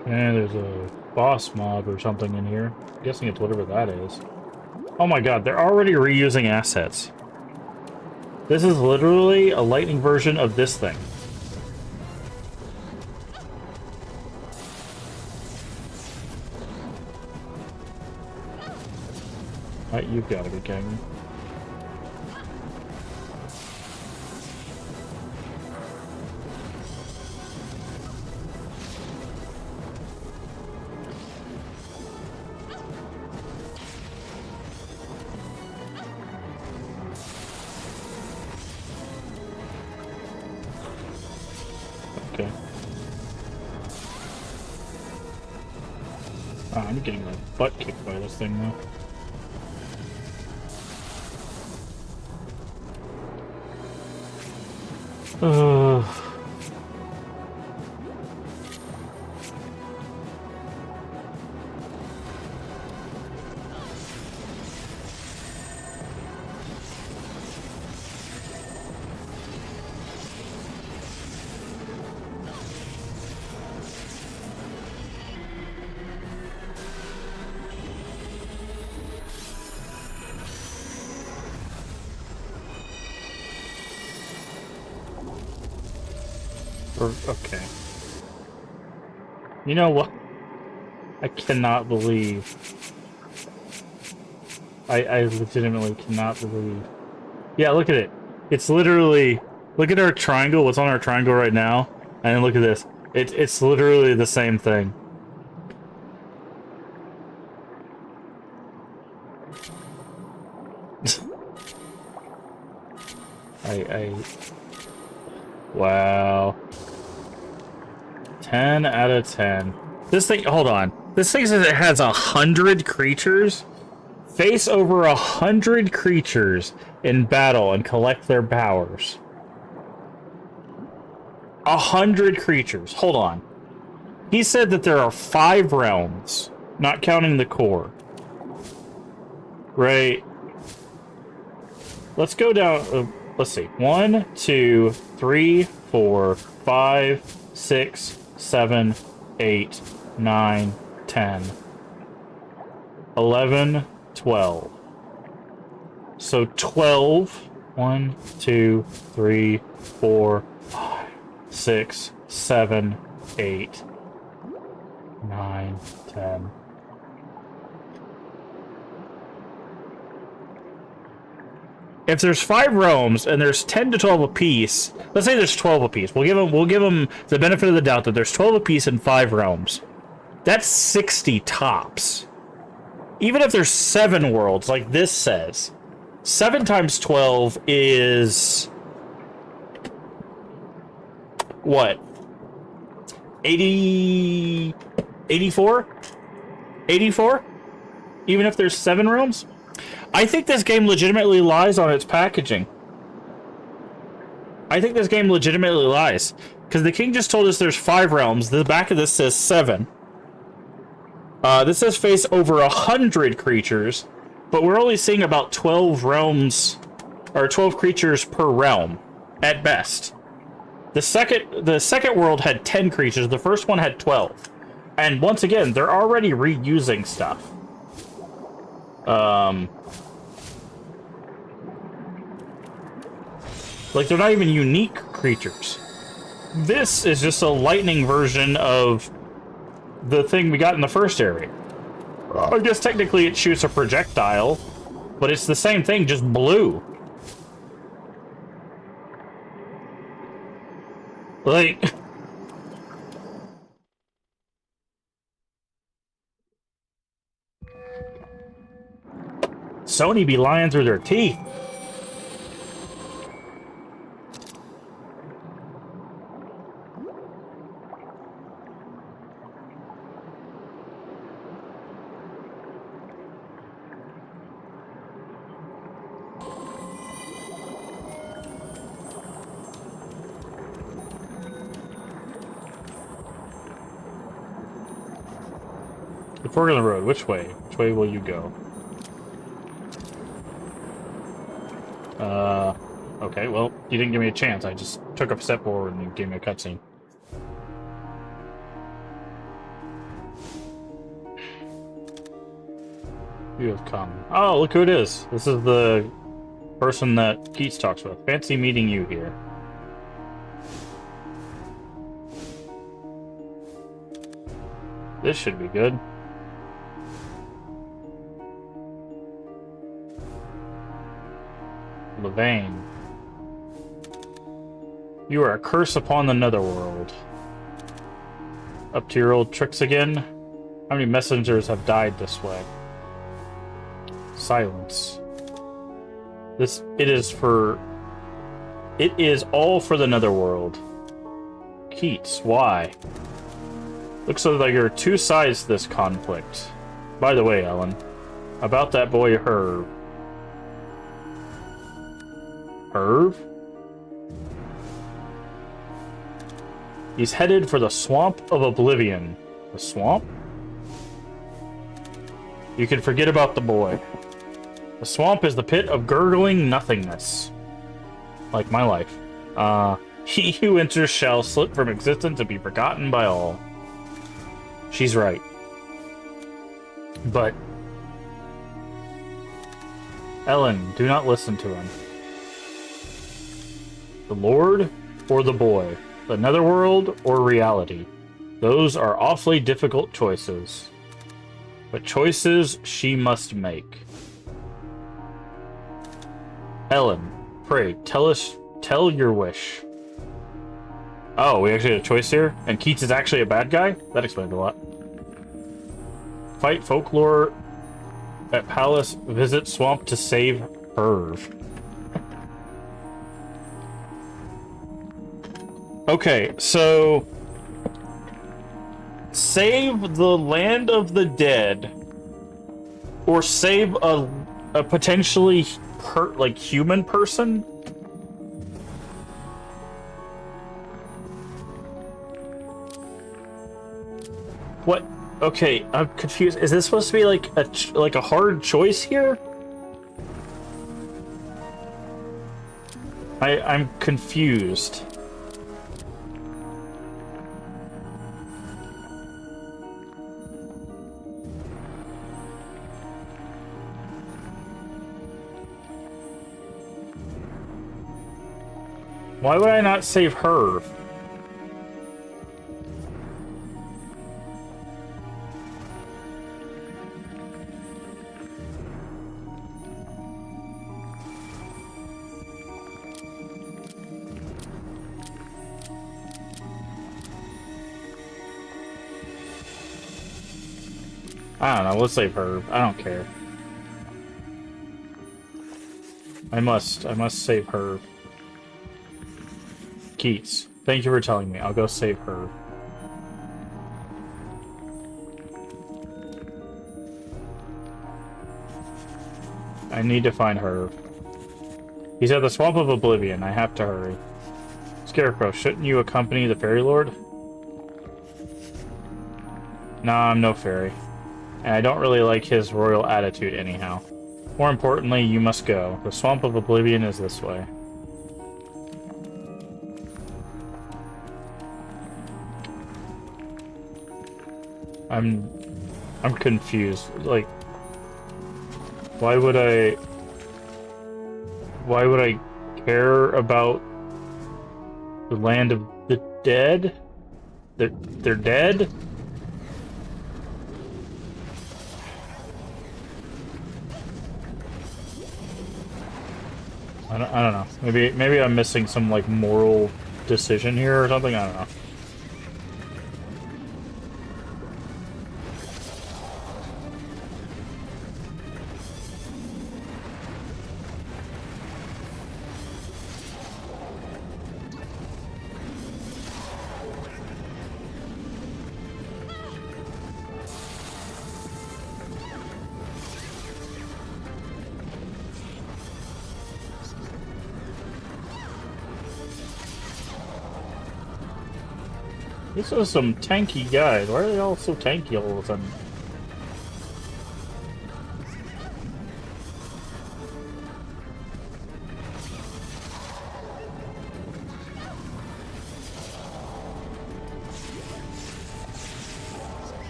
And there's a boss mob or something in here. I'm guessing it's whatever that is. Oh my god, they're already reusing assets. This is literally a lightning version of this thing. Alright, you've got to be kidding me. Okay. Oh, I'm getting my butt kicked by this thing now. Okay. You know what? I cannot believe. I legitimately cannot believe. Yeah, look at it. It's literally... Look at our triangle, what's on our triangle right now, and then look at this. It's literally the same thing. Wow. 10 out of 10. This thing, hold on. This thing says it has 100 creatures. Face over 100 creatures in battle and collect their powers. 100 creatures. Hold on. He said that there are 5 realms, not counting the core. Right. Let's go down. Let's see. 1, 2, 3, 4, 5, 6, 7, 8, 9, 10, 11, 12. So 12 1, 2, 3, 4, 5, 6, 7, 8, 9, 10. If there's 5 realms and there's 10 to 12 apiece, let's say there's 12 apiece. We'll give them the benefit of the doubt that there's 12 apiece in 5 realms. That's 60 tops. Even if there's 7 worlds, like this says, 7 times 12 is what? 80, 84? 84? Even if there's 7 realms? I think this game legitimately lies on its packaging. I think this game legitimately lies. Because the king just told us there's 5 realms. The back of this says 7. This says face over 100 creatures. But we're only seeing about 12 realms, or 12 creatures per realm, at best. The second world had 10 creatures. The first one had 12. And once again, they're already reusing stuff. Like, they're not even unique creatures. This is just a lightning version of the thing we got in the first area. I guess technically it shoots a projectile, but it's the same thing, just blue. Like... Sony be lying through their teeth. The fork in the road, which way? Which way will you go? Okay, well, you didn't give me a chance. I just took a step forward and you gave me a cutscene. You have come. Oh, look who it is. This is the person that Keats talks with. Fancy meeting you here. This should be good. Levain. You are a curse upon the netherworld. Up to your old tricks again? How many messengers have died this way? Silence. It is all for the netherworld. Keats, why? Looks like there are 2 sides to this conflict. By the way, Ellen, about that boy Herb. Herb? He's headed for the Swamp of Oblivion. The swamp? You can forget about the boy. The swamp is the pit of gurgling nothingness. Like my life. He who enters shall slip from existence and be forgotten by all. She's right. But... Ellen, do not listen to him. The Lord or the boy? The netherworld or reality? Those are awfully difficult choices. But choices she must make. Ellen, pray, tell your wish. Oh, we actually had a choice here? And Keats is actually a bad guy? That explains a lot. Fight Folklore at Palace, visit Swamp to save Irv. Okay, so... Save the land of the dead, or save a potentially human person? What? Okay, I'm confused. Is this supposed to be like a hard choice here? I'm confused. Why would I not save her? I don't know, let's save her. I don't care. I must save her. Keats, thank you for telling me. I'll go save her. I need to find her. He's at the Swamp of Oblivion. I have to hurry. Scarecrow, shouldn't you accompany the Fairy Lord? Nah, I'm no fairy. And I don't really like his royal attitude anyhow. More importantly, you must go. The Swamp of Oblivion is this way. I'm confused. Like, why would I care about the land of the dead? They're dead? I don't know. Maybe I'm missing some like moral decision here or something. I don't know. This is some tanky guys. Why are they all so tanky all of a sudden?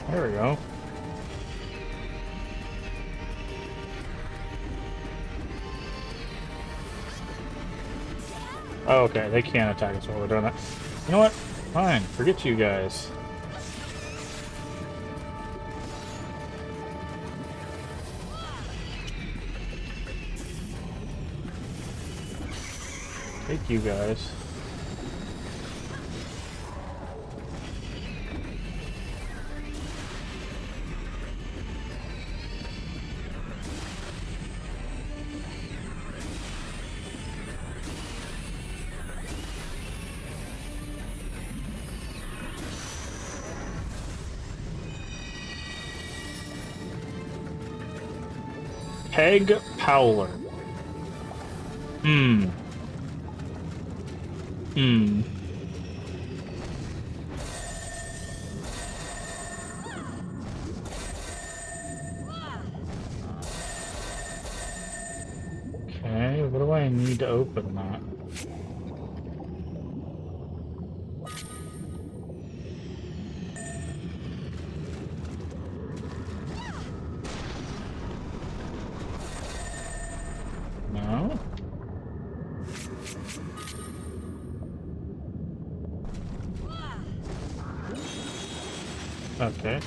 There we go. Oh, okay, they can't attack us while we're doing that. You know what? Fine, forget you guys. Take you guys. Peg Powler. Hmm. Okay, what do I need to open that? No? Okay.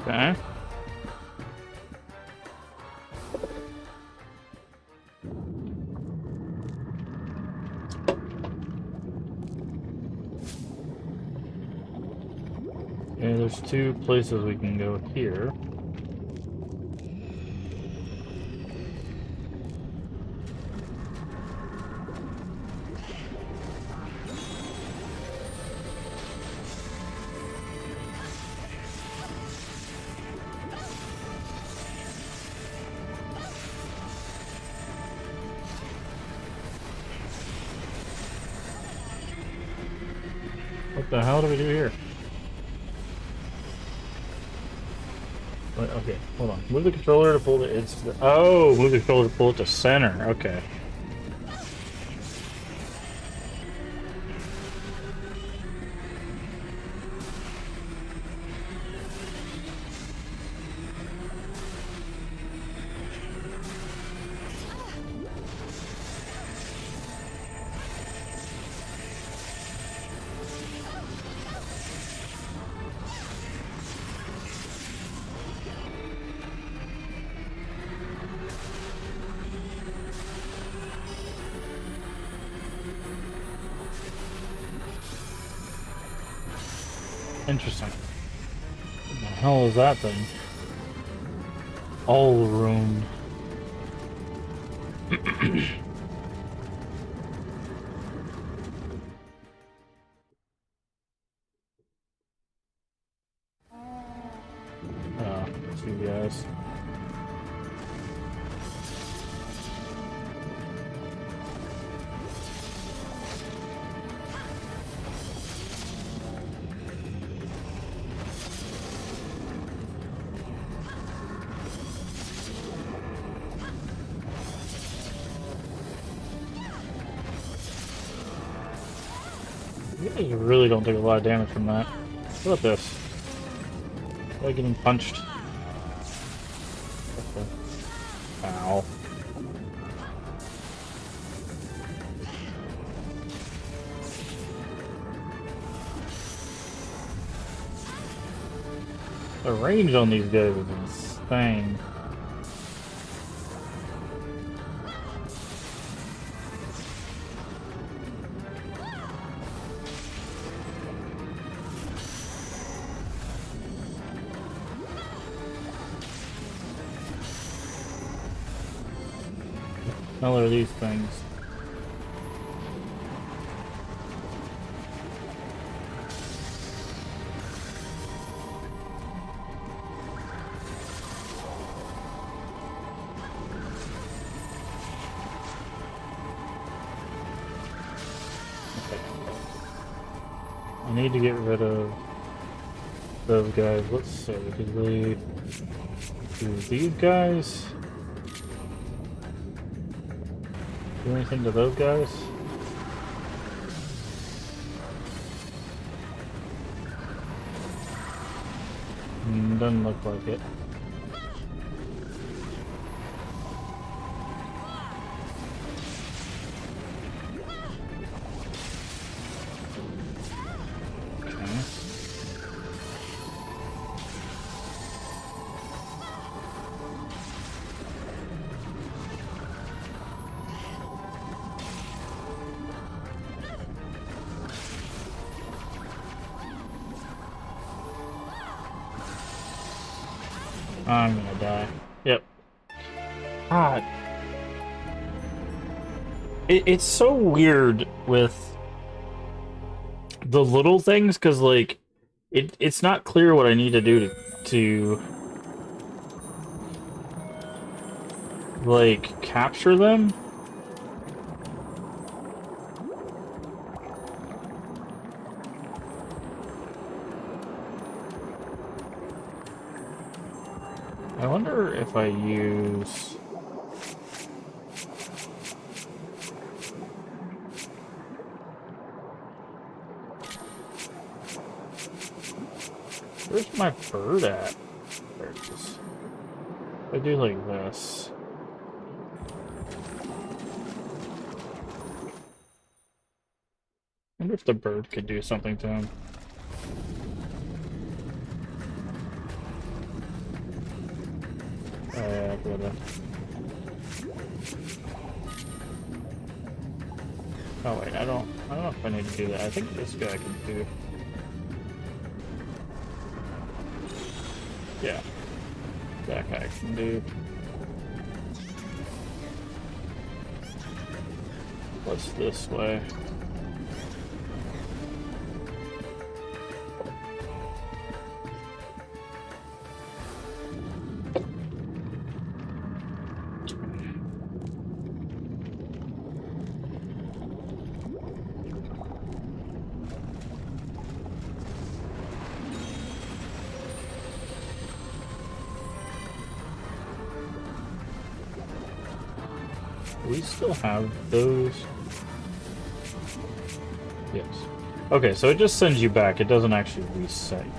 Okay. Yeah, there's two places we can go here. The hell do we do here? Wait, okay, hold on. Move the controller to pull it. It's the, oh, move the controller to pull it to center. Okay. Interesting. What the hell is that thing? All room. Let's see, guys. You really don't take a lot of damage from that. What about this? Am I getting punched? Okay. Ow. The range on these guys is insane. What the hell are these things? Okay. I need to get rid of those guys. Let's see, could we do these guys? Do anything to those guys? Doesn't look like it. Okay. I'm gonna die. Yep. God. It's so weird with the little things, because, like, it's not clear what I need to do to like, capture them. I wonder if I use... Where's my bird at? There it is. If I do like this... I wonder if the bird could do something to him. Yeah, oh wait, I don't know if I need to do that. I think this guy can do. Yeah, that guy can do. What's this way? Do we still have those? Yes. Okay, so it just sends you back. It doesn't actually reset you.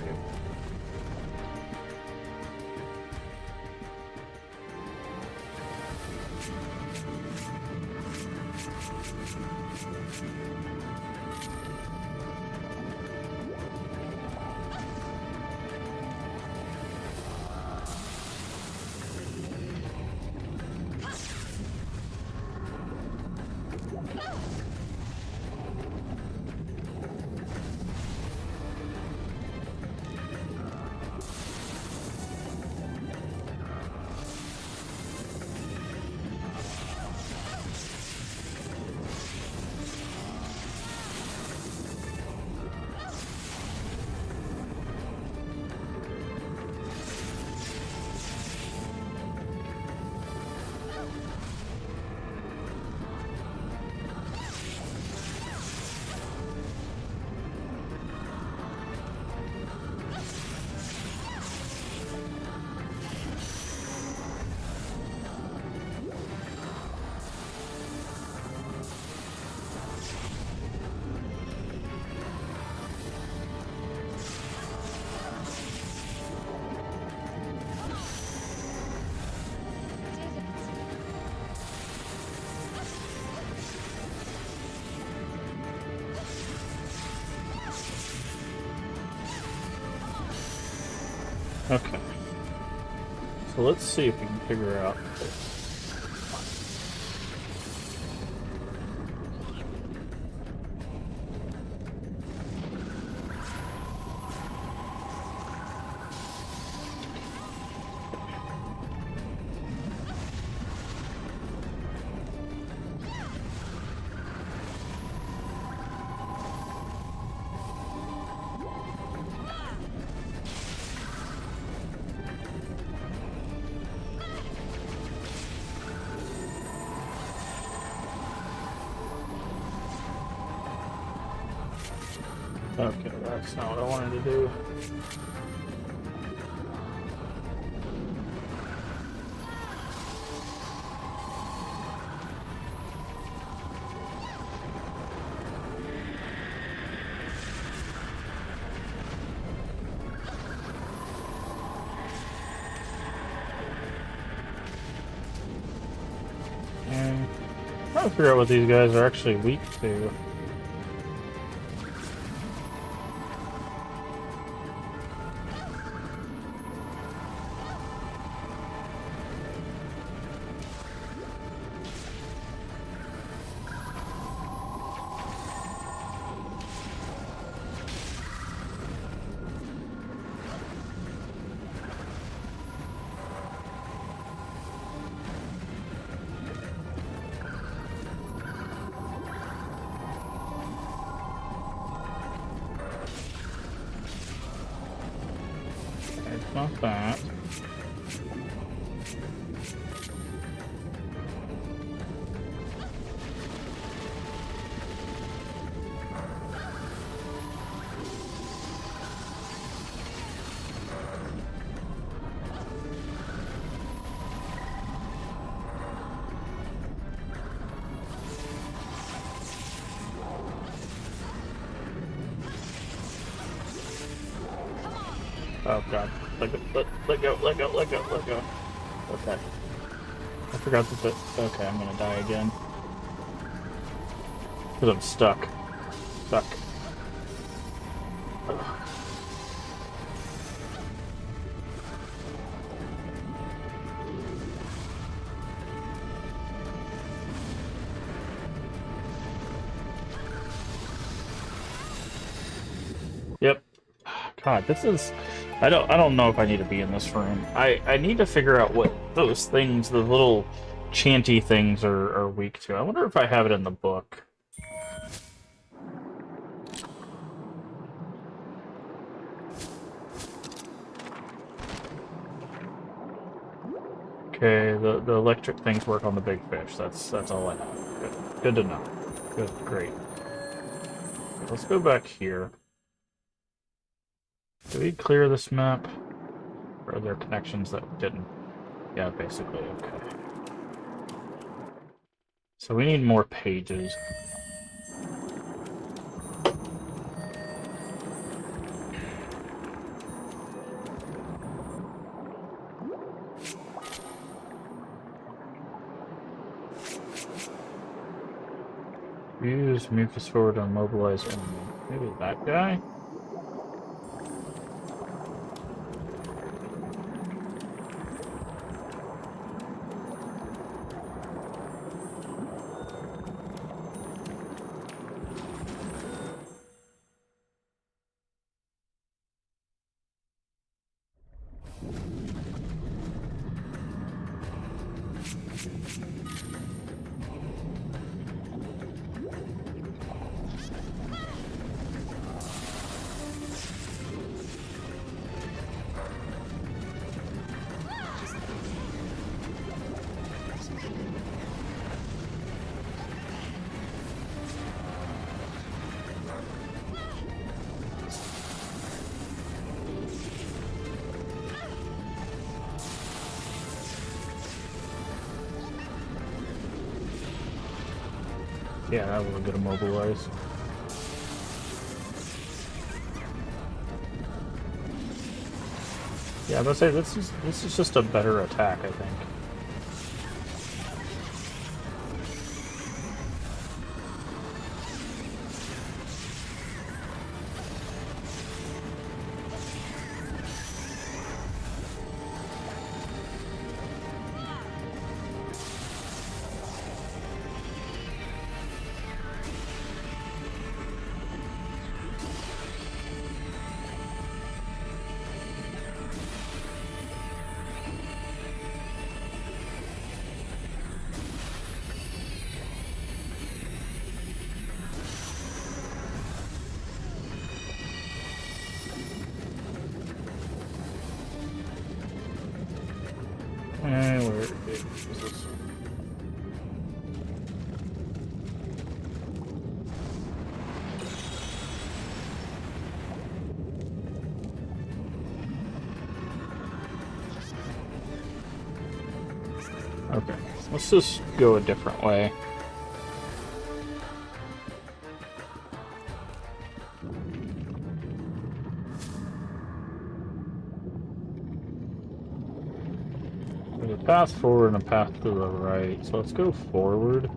Okay. So let's see if we can figure out this. Okay, that's not what I wanted to do. And I'm trying to figure out what these guys are actually weak to. It's not that. Oh god. Let go. Okay. I forgot to put... Okay, I'm gonna die again. Because I'm stuck. Stuck. Ugh. Yep. God, this is... I don't know if I need to be in this room. I need to figure out what those things, the little chanty things are weak to. I wonder if I have it in the book. Okay, the electric things work on the big fish. That's all I know. Good to know. Good, great. Let's go back here. Did we clear this map? Or are there connections that didn't? Yeah, basically, okay. So we need more pages. Use mucus forward on mobilize enemy. Maybe that guy? Yeah, that was a good immobilize. Yeah, I'm gonna say this is just a better attack, I think. Where is this? Okay, let's just go a different way. There's a path forward and a path to the right, so let's go forward.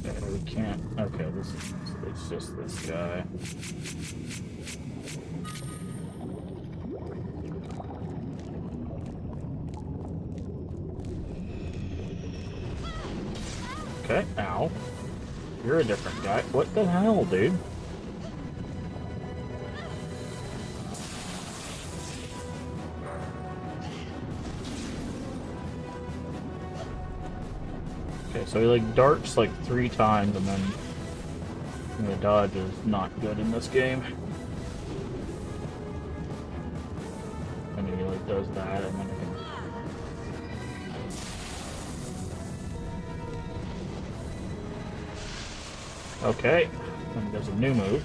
Yeah, we can't. Okay, it's just this guy. Okay, ow. You're a different guy. What the hell, dude? Okay, so he like darts like 3 times and then the dodge is not good in this game. And he like does that and then he can... Okay, and there's a new move.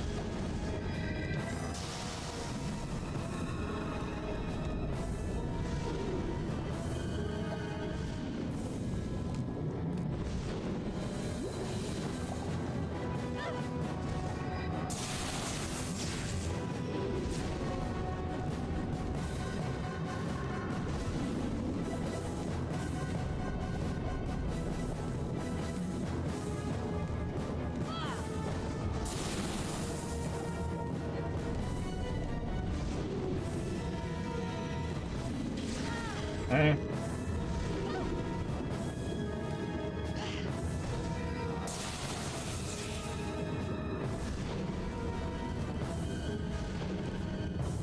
Okay.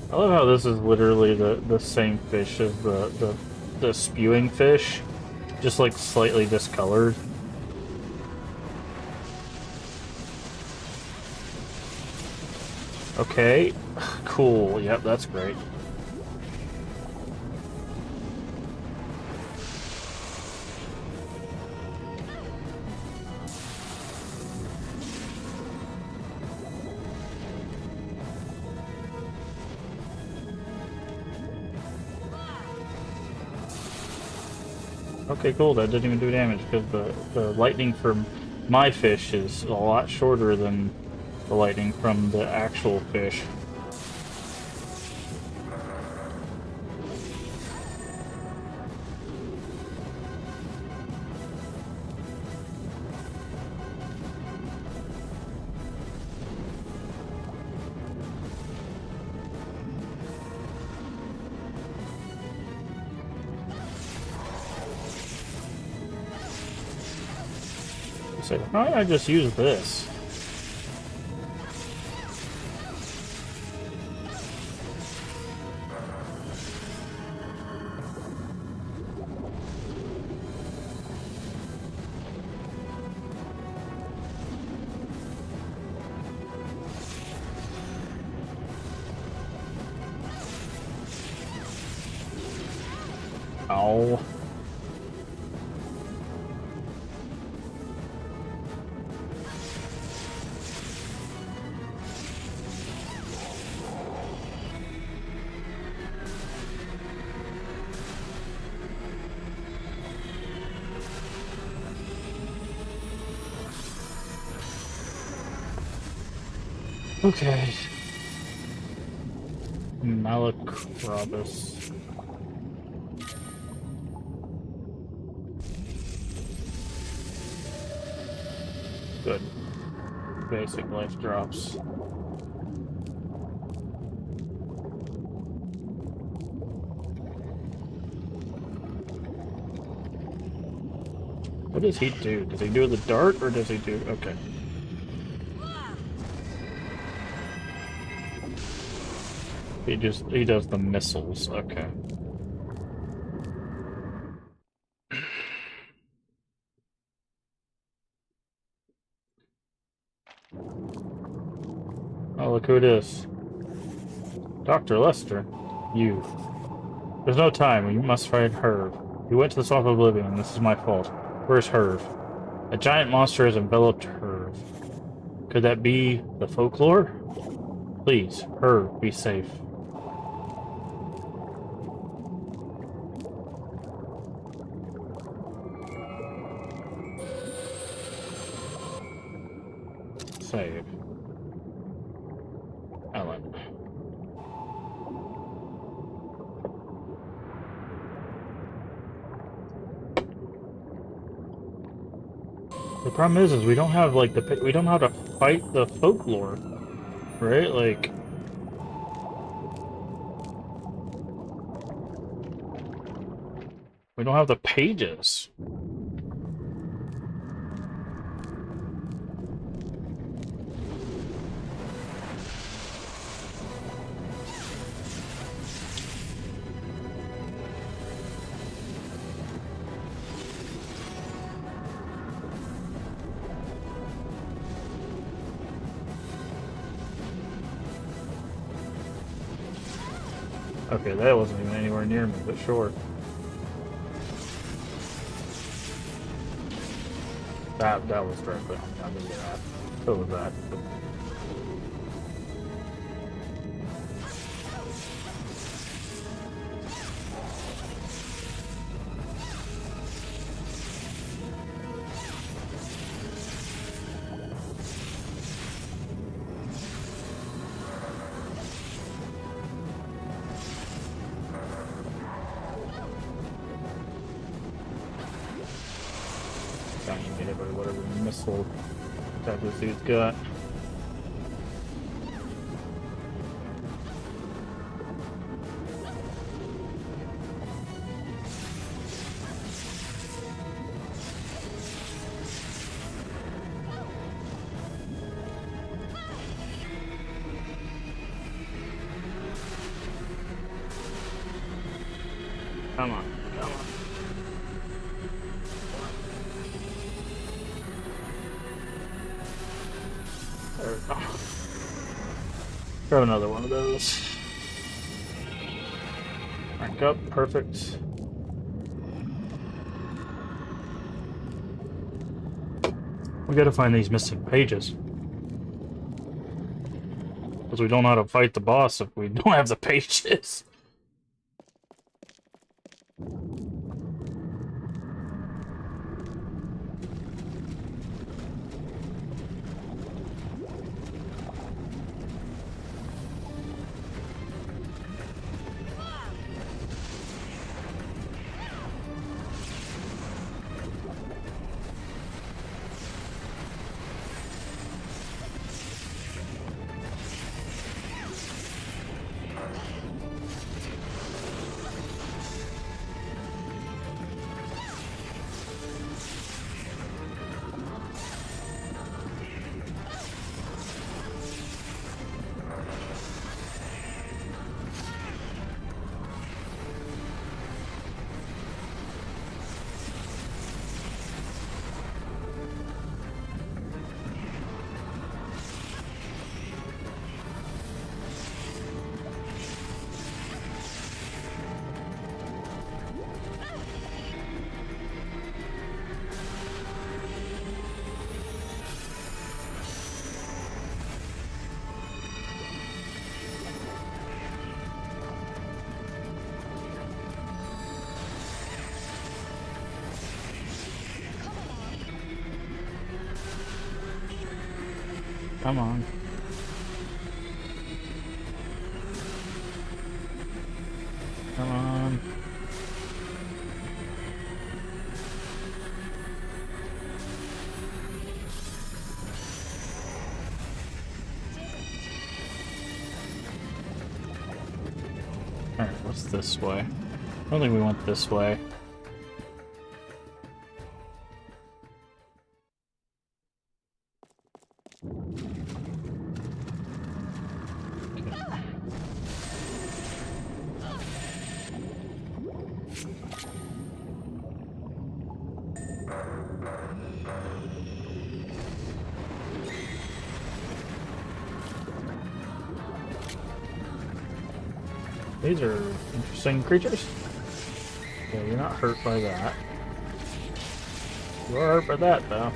I love how this is literally the same fish as the spewing fish, just like slightly discolored. Okay, cool. Yep, that's great. Okay, cool. That didn't even do damage because the lightning from my fish is a lot shorter than the lightning from the actual fish. So why don't I just use this? Ow. Okay. Malacrobus. Good. Basic life drops. What does he do? Does he do the dart or does he do... Okay. He does the missiles. Okay. Oh, look who it is. Dr. Lester. You. There's no time. We must find Herb. He went to the Swamp of Oblivion, and this is my fault. Where's Herb? A giant monster has enveloped Herb. Could that be the Folklore? Please, Herb, be safe. Save. Ellen. The problem is we don't have like we don't know how to fight the Folklore, right? Like, we don't have the pages. Okay, that wasn't even anywhere near me, but sure. That was directly on me. I knew that. So was that. Whatever missile type this dude's got. Come on, come on. Throw another one of those. Rank up, perfect. We gotta find these missing pages. Because we don't know how to fight the boss if we don't have the pages. Come on. Come on. Alright, what's this way? I don't think we went this way. These are interesting creatures. Yeah, you're not hurt by that. You are hurt by that, though.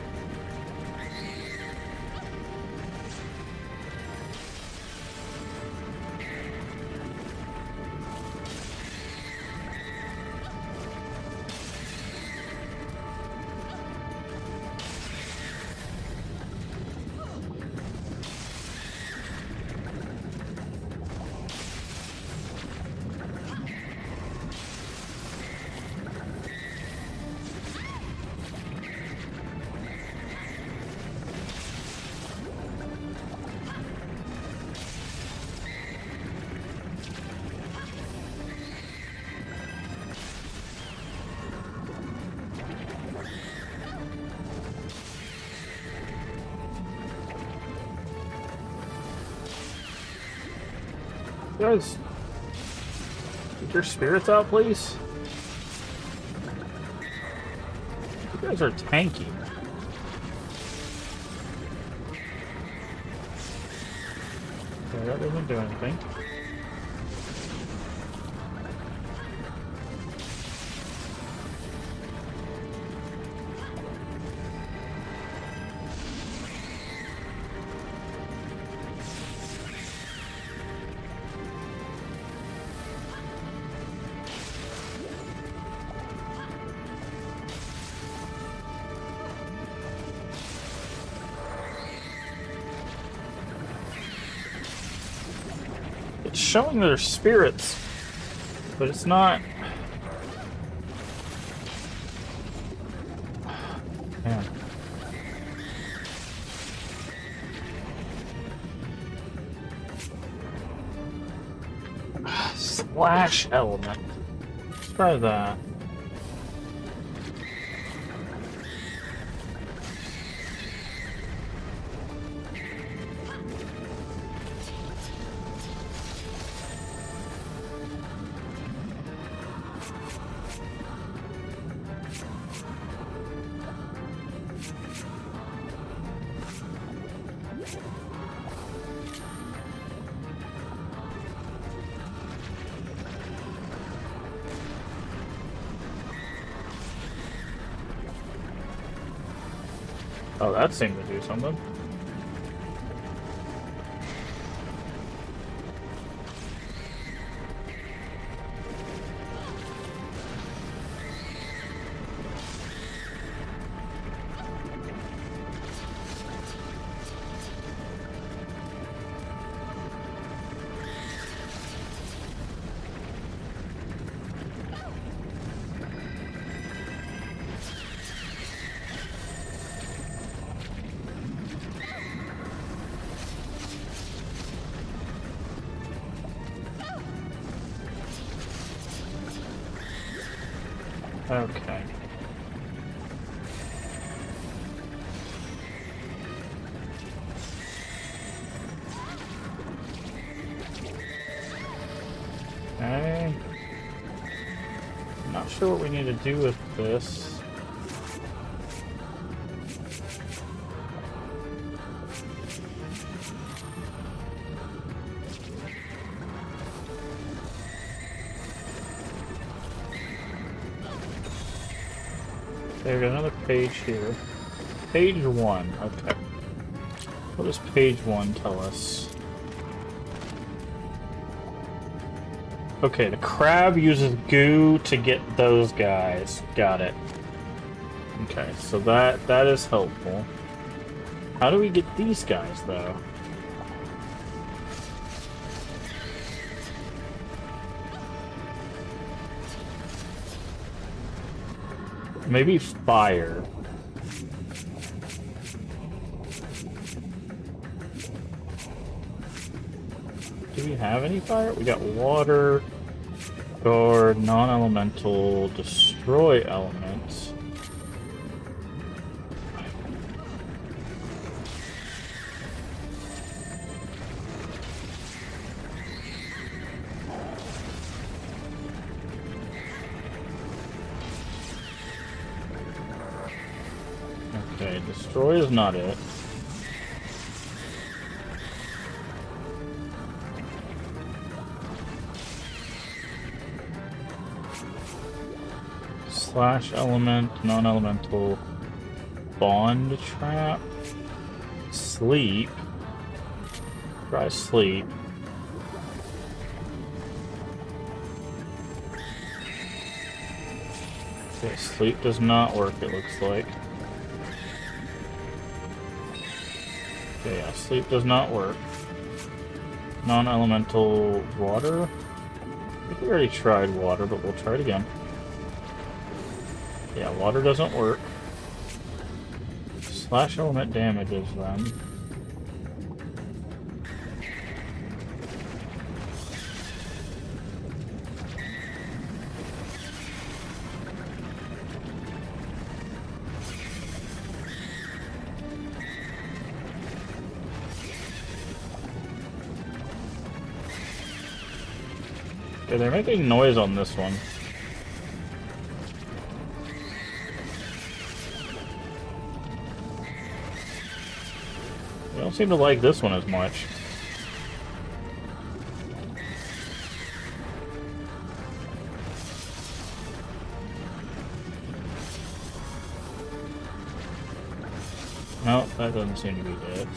Guys, get your spirits out, please. You guys are tanky. Okay, that doesn't do anything. It's showing their spirits, but it's not. Man. Slash element. Let's try that. Oh, that seemed to do something. Okay. Okay. I'm not sure what we need to do with this. There's another page here. Page 1, okay. What does page 1 tell us? Okay, the crab uses goo to get those guys. Got it. Okay, so that is helpful. How do we get these guys, though? Maybe fire. Do we have any fire? We got water, guard, non-elemental, destroy elements. Okay, destroy is not it. Slash element, non-elemental, bond trap, sleep. Try sleep. Okay, sleep does not work, it looks like. Okay, yeah, sleep does not work. Non-elemental water? I think we already tried water, but we'll try it again. Yeah, water doesn't work. Slash element damages them. Okay, they're making noise on this one. They don't seem to like this one as much. No, that doesn't seem to be it.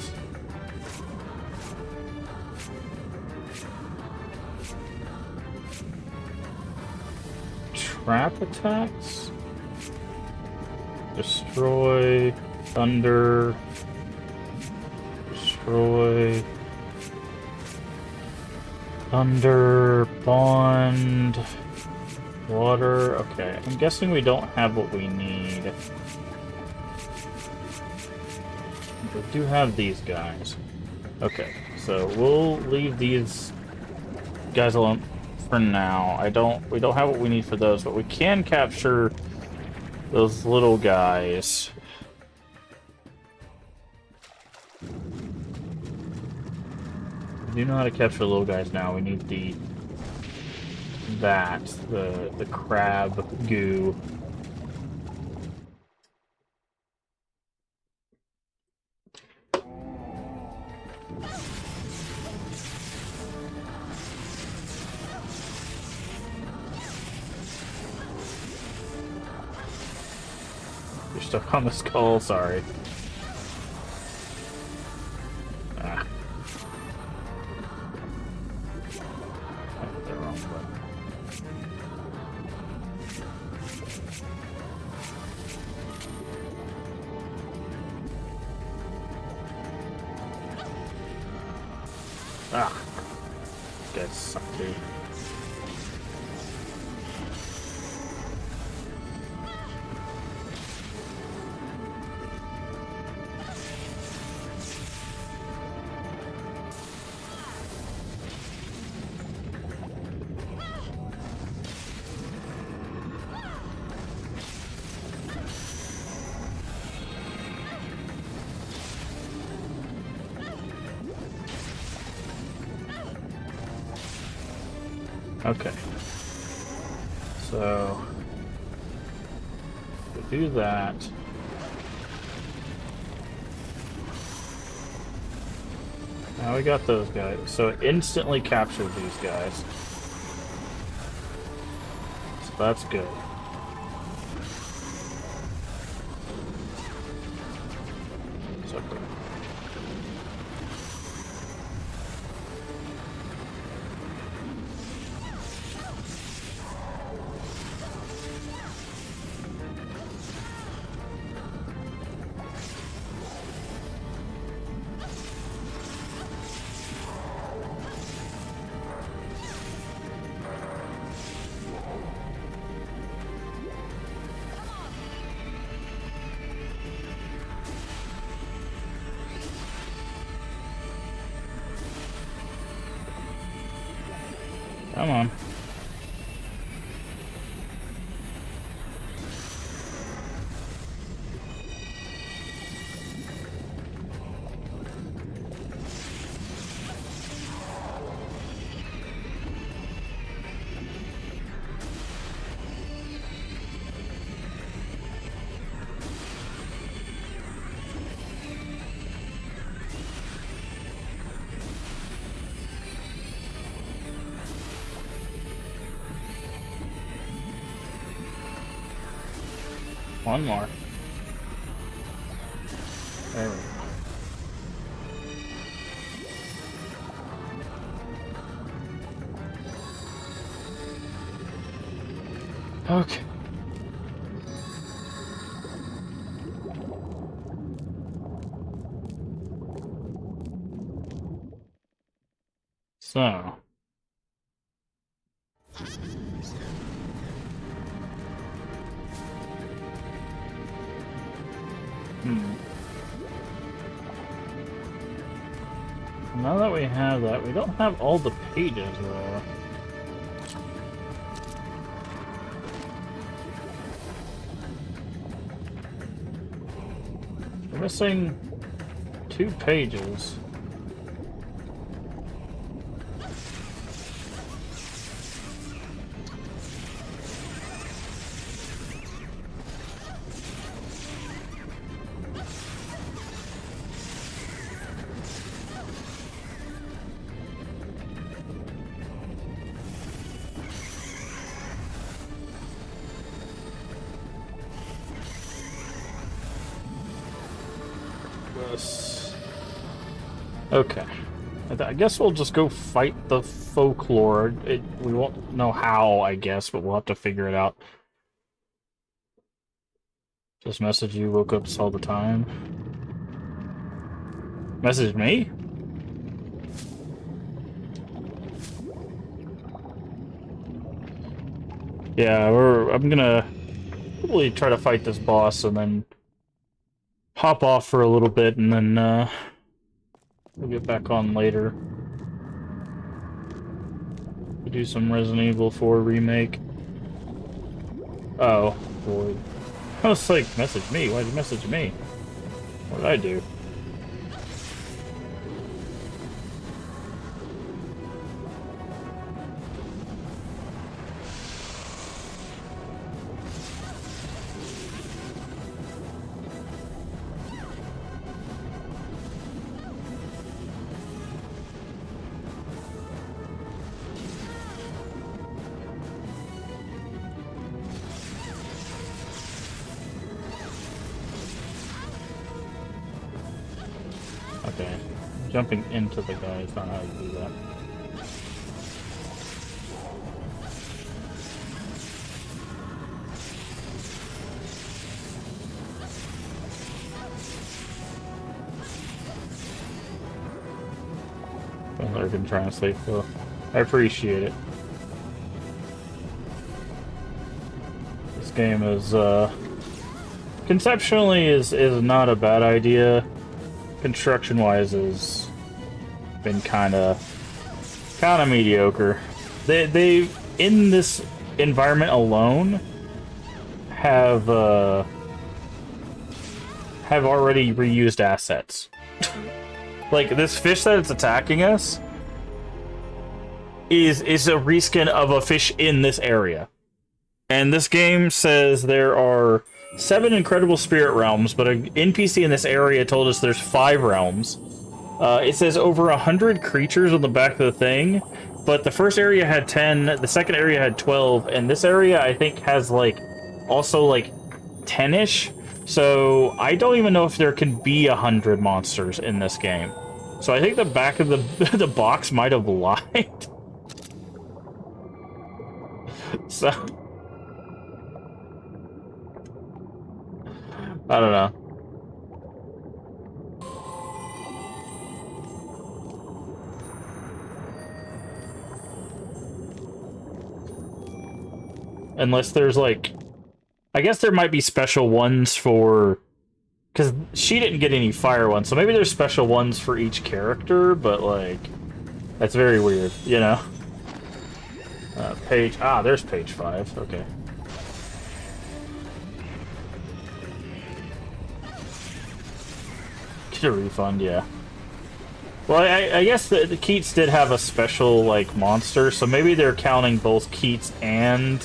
Trap attacks? Destroy, thunder, destroy, thunder, bond, water. Okay, I'm guessing we don't have what we need. We do have these guys. Okay, so we'll leave these guys alone for now. We don't have what we need for those, but we can capture those little guys. We do know how to capture little guys now. We need the crab goo. You're stuck on the skull, sorry. Ah. I hit the wrong button. Ah. Guys suck, dude. Okay. So, to do that, now we got those guys. So it instantly captured these guys. So that's good. So good. Come on. One more. There we go. Okay. So. Now that we have that, we don't have all the pages, though. We're missing 2 pages. Okay. I guess we'll just go fight the Folklore. We won't know how, I guess, but we'll have to figure it out. Just message you, woke up all the time. Message me? Yeah, I'm gonna probably try to fight this boss and then hop off for a little bit and then, we'll get back on later. We'll do some Resident Evil 4 remake. Oh, boy. I was like, message me? Why'd you message me? What did I do? Okay. Jumping into the guy is not how you do that. I can translate, so I appreciate it. This game is, conceptually is not a bad idea. Construction-wise has been kind of mediocre. They in this environment alone have already reused assets. Like this fish that it's attacking us is a reskin of a fish in this area. And this game says there are 7 incredible spirit realms, but an NPC in this area told us there's 5 realms. It says over 100 creatures on the back of the thing, but the first area had 10, the second area had 12, and this area I think has like also like 10-ish. So I don't even know if there can be 100 monsters in this game. So I think the back of the the box might have lied. So I don't know. Unless there's like, I guess there might be special ones for, because she didn't get any fire ones, so maybe there's special ones for each character, but like, that's very weird, you know? Page... Ah, there's page 5. Okay. Get a refund, yeah. Well, I guess the Keats did have a special, like, monster, so maybe they're counting both Keats and,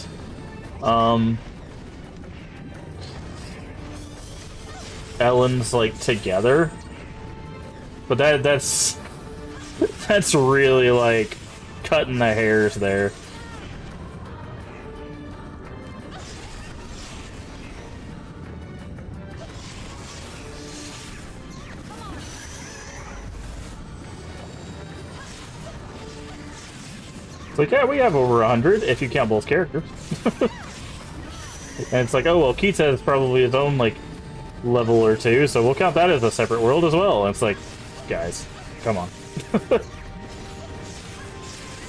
Ellen's, like, together. But that's... That's really, like, cutting the hairs there. It's like, yeah, we have over 100 if you count both characters. And it's like, oh, well, Keats has probably his own, like, level or two, so we'll count that as a separate world as well. And it's like, guys, come on.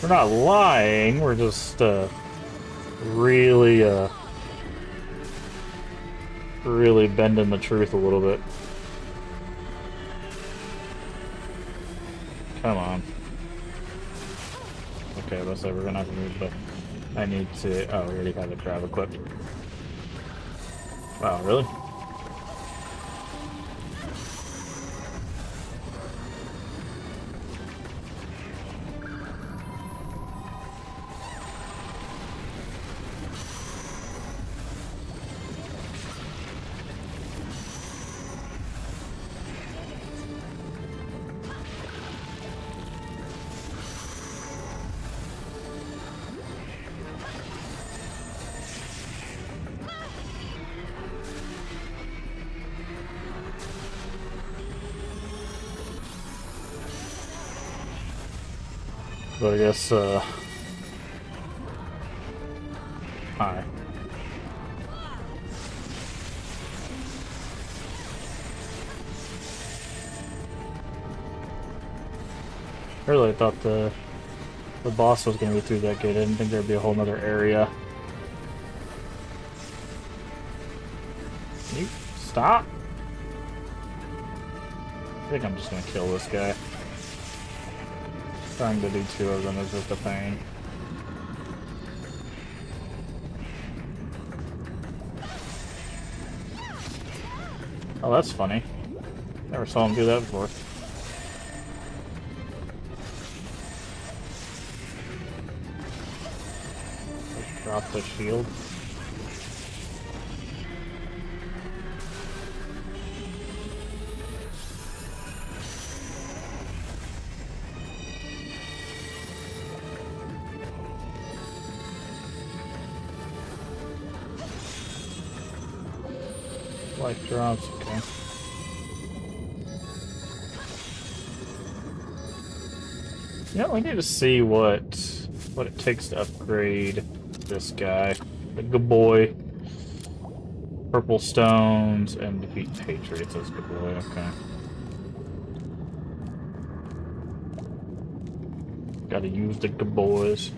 We're not lying, we're just, really bending the truth a little bit. Come on. Okay, let's say we're gonna have to move, but I need to... Oh, we already have a grab equipped. Wow, really? But I guess, hi. Really, I thought the boss was gonna be through that gate. I didn't think there'd be a whole nother area. Can you stop? I think I'm just gonna kill this guy. Trying to do two of them is just a pain. Oh, that's funny. Never saw him do that before. Just drop the shield. Life drops, okay. Yeah, we need to see what it takes to upgrade this guy. The good boy. Purple stones and defeat Patriots as good boy, okay. Gotta use the good boys.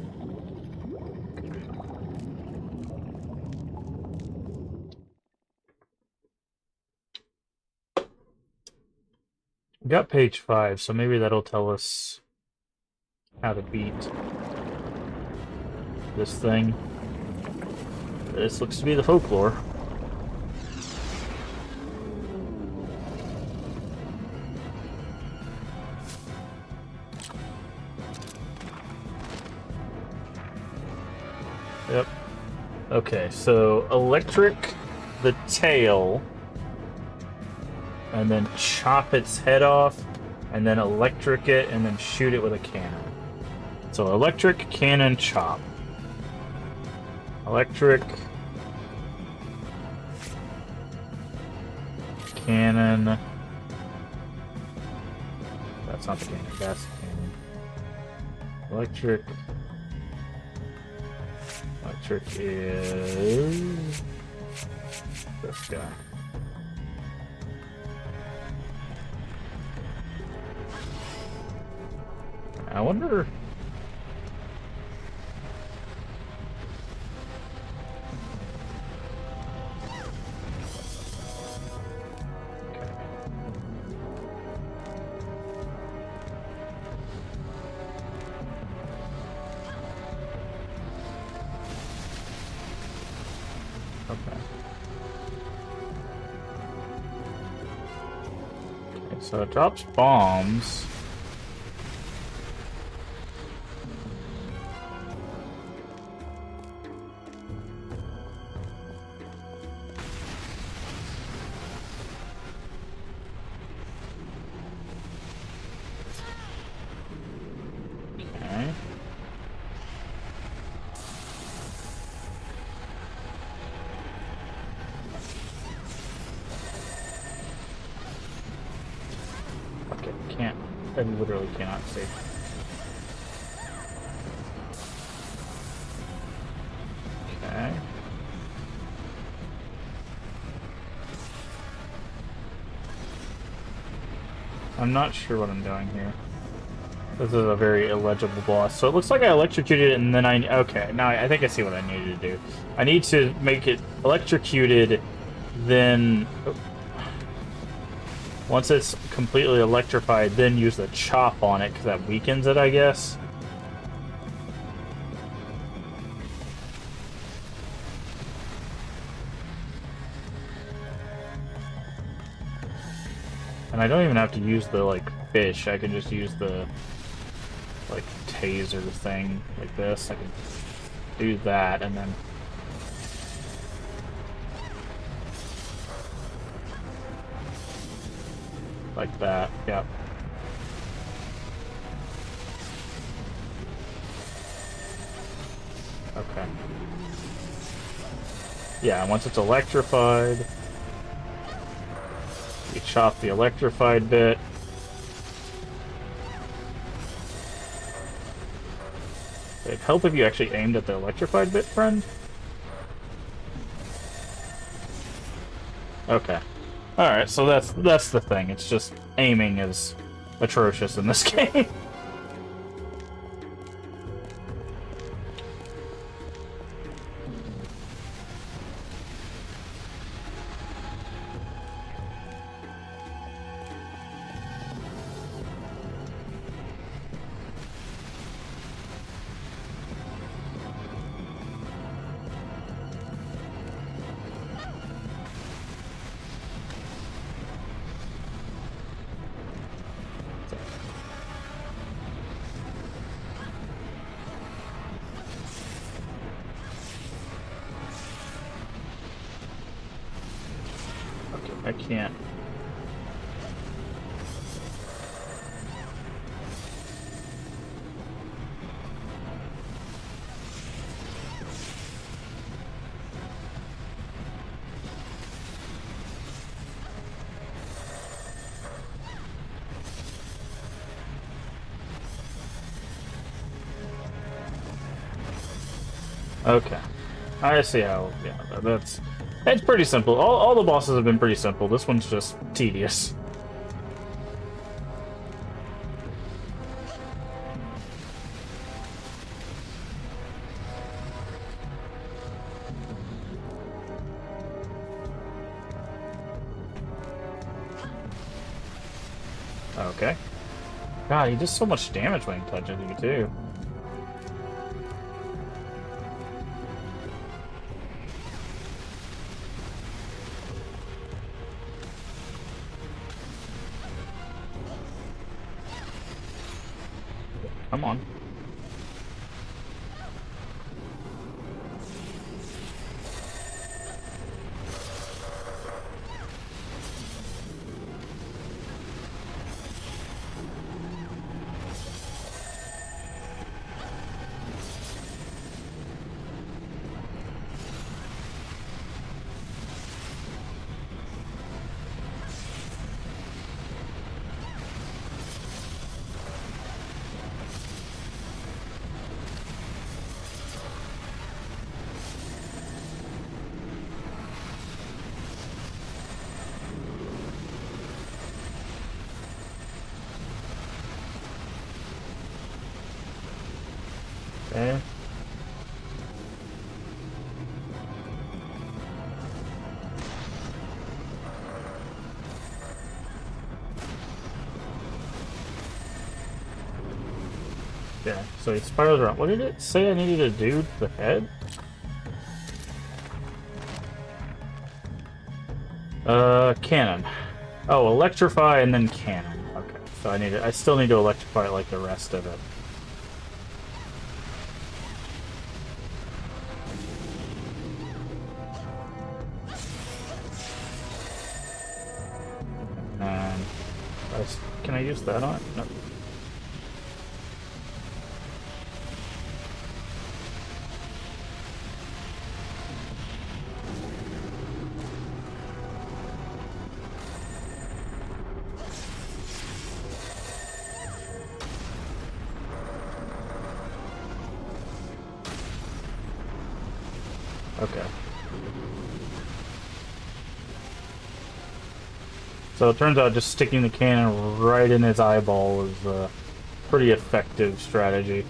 We got page 5, so maybe that'll tell us how to beat this thing. This looks to be the folklore. Yep. Okay, so electric the tail, and then chop its head off, and then electric it, and then shoot it with a cannon. So electric, cannon, chop. Electric, cannon. That's not the cannon, that's the cannon. Electric. Electric is this guy. I wonder. Okay. Okay, so it drops bombs. Okay. Okay, can't. I literally cannot see. Okay. I'm not sure what I'm doing here. This is a very illegible boss. So it looks like I electrocuted it and then okay, now I think I see what I needed to do. I need to make it electrocuted, then... Once it's completely electrified, then use the chop on it, because that weakens it, I guess. And I don't even have to use the, like, fish. I can just use the, like, taser thing like this. I can do that, and then... like that, yep. Okay. Yeah, once it's electrified, you chop the electrified bit. It'd help if you actually aimed at the electrified bit, friend. Okay. Alright, so that's the thing. It's just aiming is atrocious in this game. I can't. Okay. I see how, yeah, it's pretty simple. All the bosses have been pretty simple. This one's just tedious. Okay. God, he does so much damage when he touches you, too. Come on. Okay. Yeah, so he spirals around. What did it say I needed to do to the head? Cannon. Oh, electrify and then cannon. Okay, so I still need to electrify it like the rest of it. And can I use that on it? No. Okay. So it turns out just sticking the cannon right in his eyeball is a pretty effective strategy.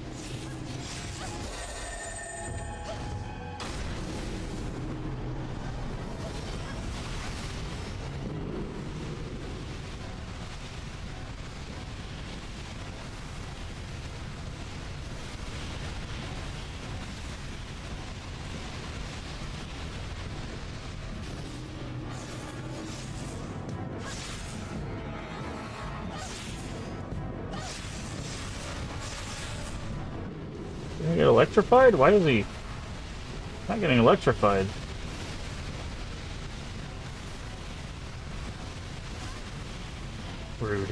Did he get electrified? Why is he not getting electrified? Rude.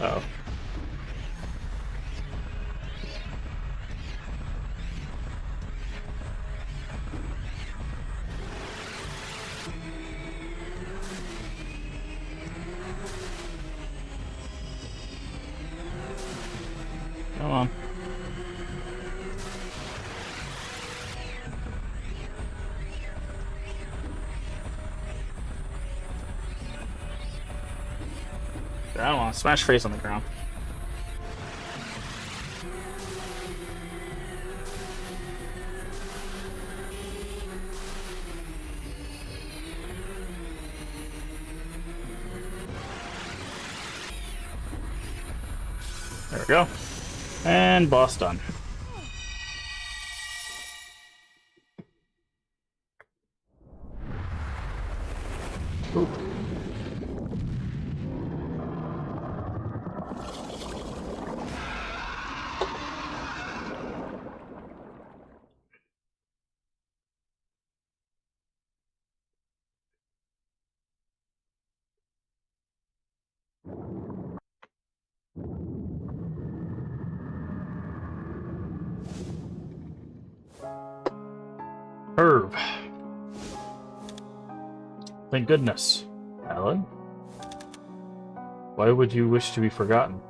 Oh. Come on. I don't want to smash face on the ground. There we go. And boss done. Ooh. Herb. Thank goodness. Alan? Why would you wish to be forgotten?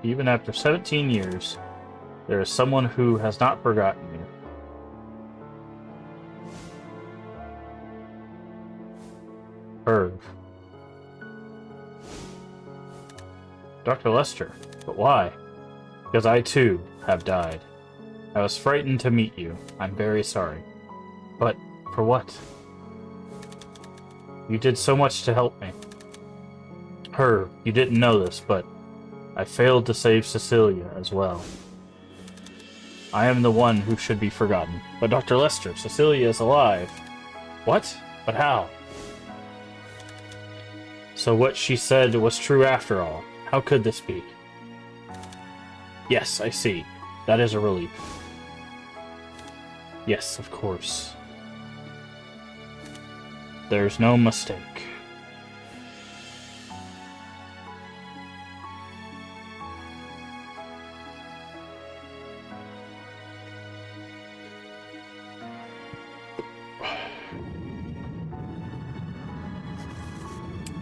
Even after 17 years, there is someone who has not forgotten you. Herb. Dr. Lester. But why? Because I too have died. I was frightened to meet you. I'm very sorry. But for what? You did so much to help me. Herb, you didn't know this, but I failed to save Cecilia as well. I am the one who should be forgotten. But Dr. Lester, Cecilia is alive. What? But how? So what she said was true after all. How could this be? Yes, I see. That is a relief. Yes, of course. There's no mistake.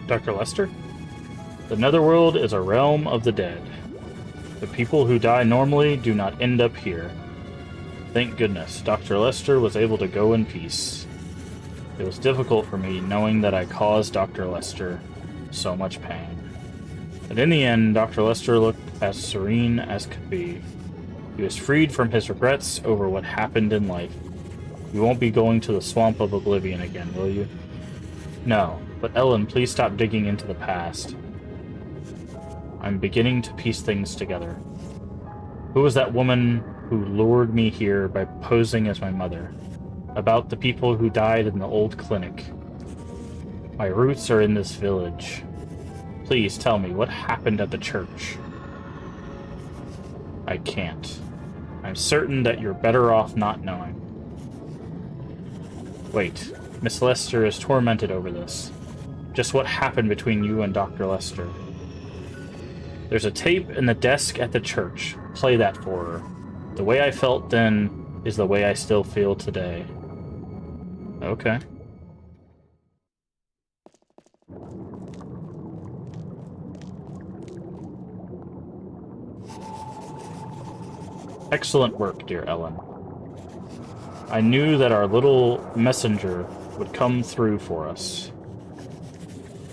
Dr. Lester? The Netherworld is a realm of the dead. The people who die normally do not end up here. Thank goodness, Dr. Lester was able to go in peace. It was difficult for me knowing that I caused Dr. Lester so much pain. But in the end, Dr. Lester looked as serene as could be. He was freed from his regrets over what happened in life. You won't be going to the Swamp of Oblivion again, will you? No, But Ellen, please stop digging into the past. I'm beginning to piece things together. Who was that woman who lured me here by posing as my mother? About the people who died in the old clinic. My roots are in this village. Please tell me, what happened at the church? I can't. I'm certain that you're better off not knowing. Wait, Miss Lester is tormented over this. Just what happened between you and Dr. Lester? There's a tape in the desk at the church. Play that for her. The way I felt then is the way I still feel today. Okay. Excellent work, dear Ellen. I knew that our little messenger would come through for us.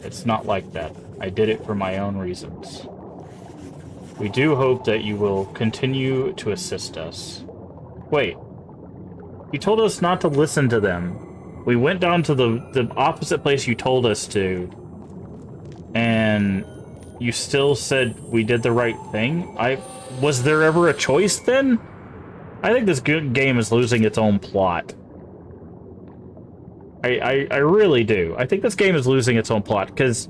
It's not like that. I did it for my own reasons. We do hope that you will continue to assist us. Wait. You told us not to listen to them. We went down to the opposite place you told us to. And you still said we did the right thing? Was there ever a choice then? I think this game is losing its own plot. I really do. I think this game is losing its own plot, because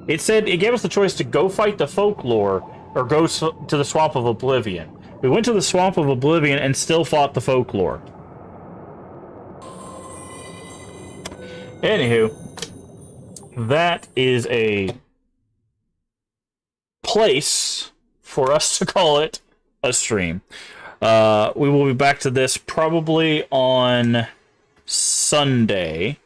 it gave us the choice to go fight the Folklore or go to the Swamp of Oblivion. We went to the Swamp of Oblivion and still fought the Folklore. Anywho, that is a place for us to call it a stream. We will be back to this probably on Sunday,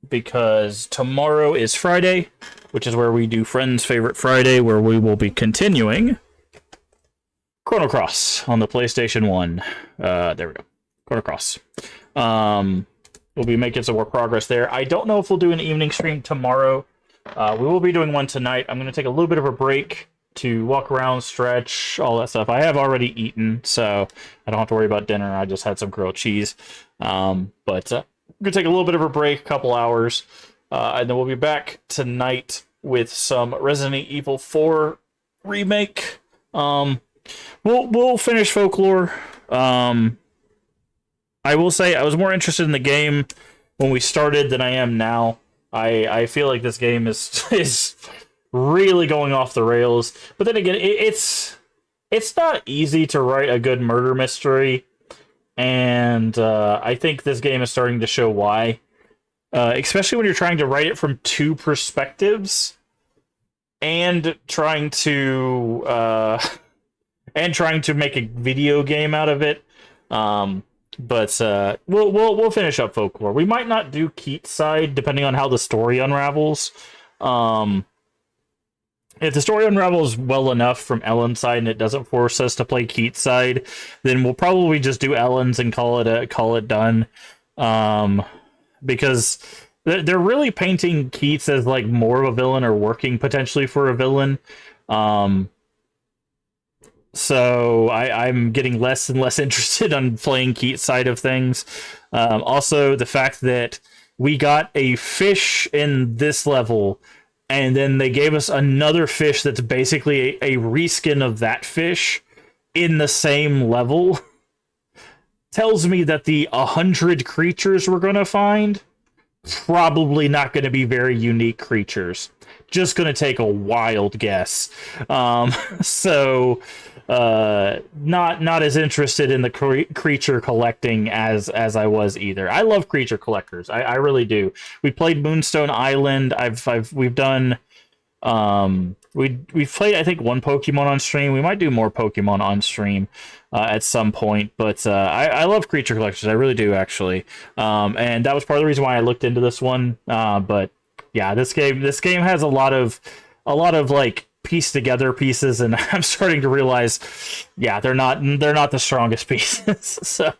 because tomorrow is Friday, which is where we do Friends Favorite Friday, where we will be continuing Chrono Cross on the PlayStation 1. There we go. Chrono Cross. We'll be making some more progress there. I don't know if we'll do an evening stream tomorrow. We will be doing one tonight. I'm going to take a little bit of a break to walk around, stretch, all that stuff. I have already eaten, so I don't have to worry about dinner. I just had some grilled cheese. But I'm going to take a little bit of a break, a couple hours, and then we'll be back tonight with some Resident Evil 4 remake. We'll finish Folklore. I will say I was more interested in the game when we started than I am now. I feel like this game is really going off the rails. But then again, it's not easy to write a good murder mystery, and I think this game is starting to show why. Especially when you're trying to write it from two perspectives, and trying to make a video game out of it. But we'll finish up Folklore. We might not do Keat's side, depending on how the story unravels. If the story unravels well enough from Ellen's side and it doesn't force us to play Keat's side, then we'll probably just do Ellen's and call it done. Because they're really painting Keats as like more of a villain, or working potentially for a villain. So I'm getting less and less interested on playing Keat's side of things. Also, the fact that we got a fish in this level, and then they gave us another fish that's basically a reskin of that fish in the same level, tells me that the 100 creatures we're going to find, probably not going to be very unique creatures. Just going to take a wild guess. So not as interested in the creature collecting as I was either. I love creature collectors. I really do. We played Moonstone Island. We've done we've played, I think, one Pokemon on stream. We might do more Pokemon on stream at some point, but I love creature collectors. I really do, actually. And that was part of the reason why I looked into this one. But yeah, this game has a lot of like pieced together pieces, and I'm starting to realize, yeah, they're not the strongest pieces. So,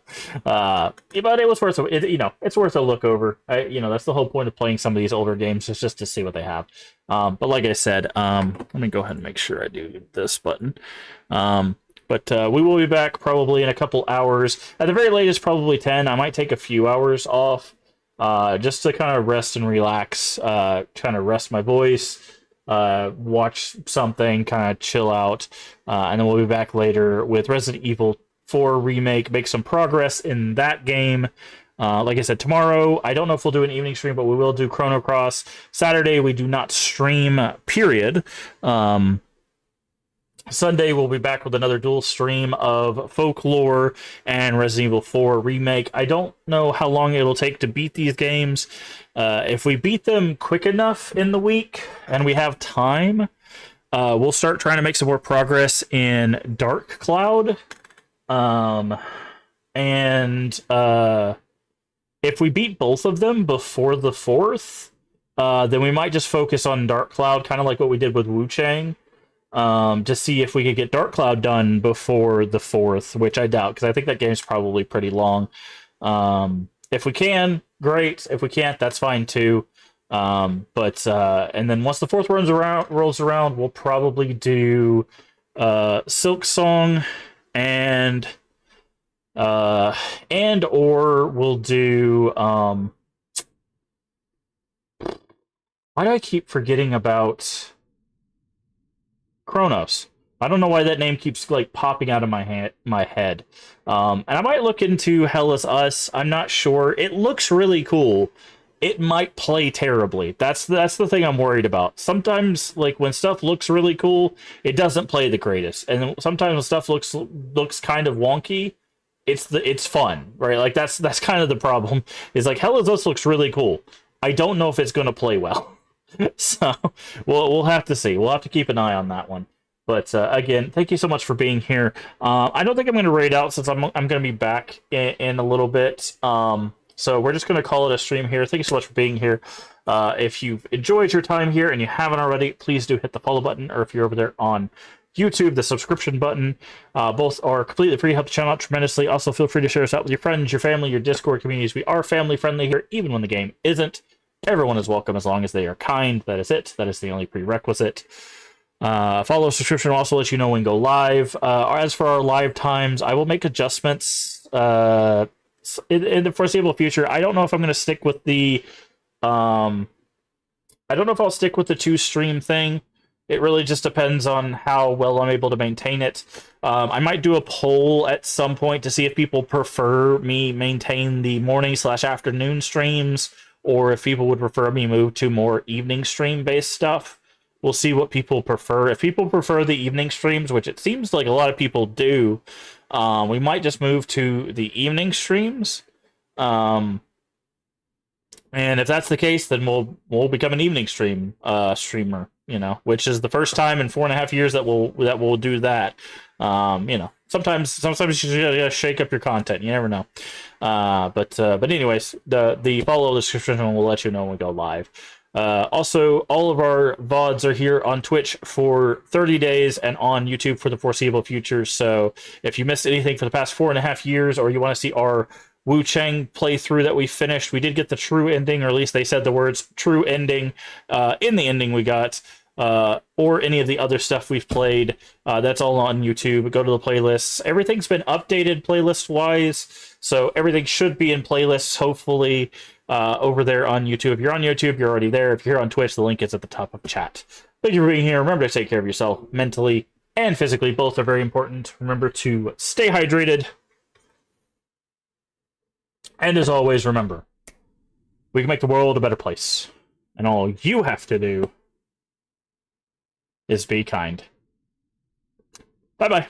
but it was worth it's worth a look over. That's the whole point of playing some of these older games, is just to see what they have. But like I said, let me go ahead and make sure I do this button. But we will be back probably in a couple hours. At the very latest, probably 10. I might take a few hours off. just to kind of rest and relax, kind of rest my voice, watch something, kind of chill out, and then we'll be back later with Resident Evil 4 Remake, make some progress in that game. Like I said, tomorrow, I don't know if we'll do an evening stream, but we will do Chrono Cross. Saturday, we do not stream, period. Sunday, we'll be back with another dual stream of Folklore and Resident Evil 4 Remake. I don't know how long it'll take to beat these games. If we beat them quick enough in the week and we have time, we'll start trying to make some more progress in Dark Cloud. If we beat both of them before the 4th, then we might just focus on Dark Cloud, kind of like what we did with Wu Chang. To see if we could get Dark Cloud done before the 4th, which I doubt, because I think that game's probably pretty long. If we can, great. If we can't, that's fine too. And then once the 4th rolls around, we'll probably do Silk Song and or we'll do why do I keep forgetting about Chronos? I don't know why that name keeps like popping out of my head. And I might look into Hell is Us. I'm not sure. It looks really cool. It might play terribly. That's the thing I'm worried about. Sometimes, like when stuff looks really cool, it doesn't play the greatest. And sometimes when stuff looks kind of wonky, it's fun, right? Like that's kind of the problem. Is like Hell is Us looks really cool. I don't know if it's going to play well. So we'll have to see. We'll have to keep an eye on that one. But again, thank you so much for being here. I don't think I'm going to raid out since I'm going to be back in a little bit. So we're just going to call it a stream here. Thank you so much for being here. If you've enjoyed your time here and you haven't already, please do hit the follow button. Or if you're over there on YouTube, the subscription button. Both are completely free, help the channel out tremendously. Also, feel free to share us out with your friends, your family, your Discord communities. We are family friendly here, even when the game isn't. Everyone is welcome as long as they are kind. That is it. That is the only prerequisite. Follow subscription will also let you know when go live. As for our live times, I will make adjustments in the foreseeable future. I don't know if I'm going to stick with the I don't know if I'll stick with the 2-stream thing. It really just depends on how well I'm able to maintain it. I might do a poll at some point to see if people prefer me maintain the morning/afternoon streams, or if people would prefer me move to more evening stream-based stuff. We'll see what people prefer. If people prefer the evening streams, which it seems like a lot of people do, we might just move to the evening streams. And if that's the case, then we'll become an evening streamer, which is the first time in 4.5 years that we'll do that. Sometimes you gotta shake up your content. You never know. But anyways, the follow description will let you know when we go live. Also, all of our VODs are here on Twitch for 30 days and on YouTube for the foreseeable future. So if you missed anything for the past 4.5 years, or you want to see our Wu Chang playthrough that we finished, we did get the true ending, or at least they said the words true ending in the ending we got. Or any of the other stuff we've played, that's all on YouTube. Go to the playlists. Everything's been updated playlist-wise, so everything should be in playlists, hopefully, over there on YouTube. If you're on YouTube, you're already there. If you're on Twitch, the link is at the top of the chat. Thank you for being here. Remember to take care of yourself mentally and physically. Both are very important. Remember to stay hydrated. And as always, remember, we can make the world a better place. And all you have to do is be kind. Bye-bye.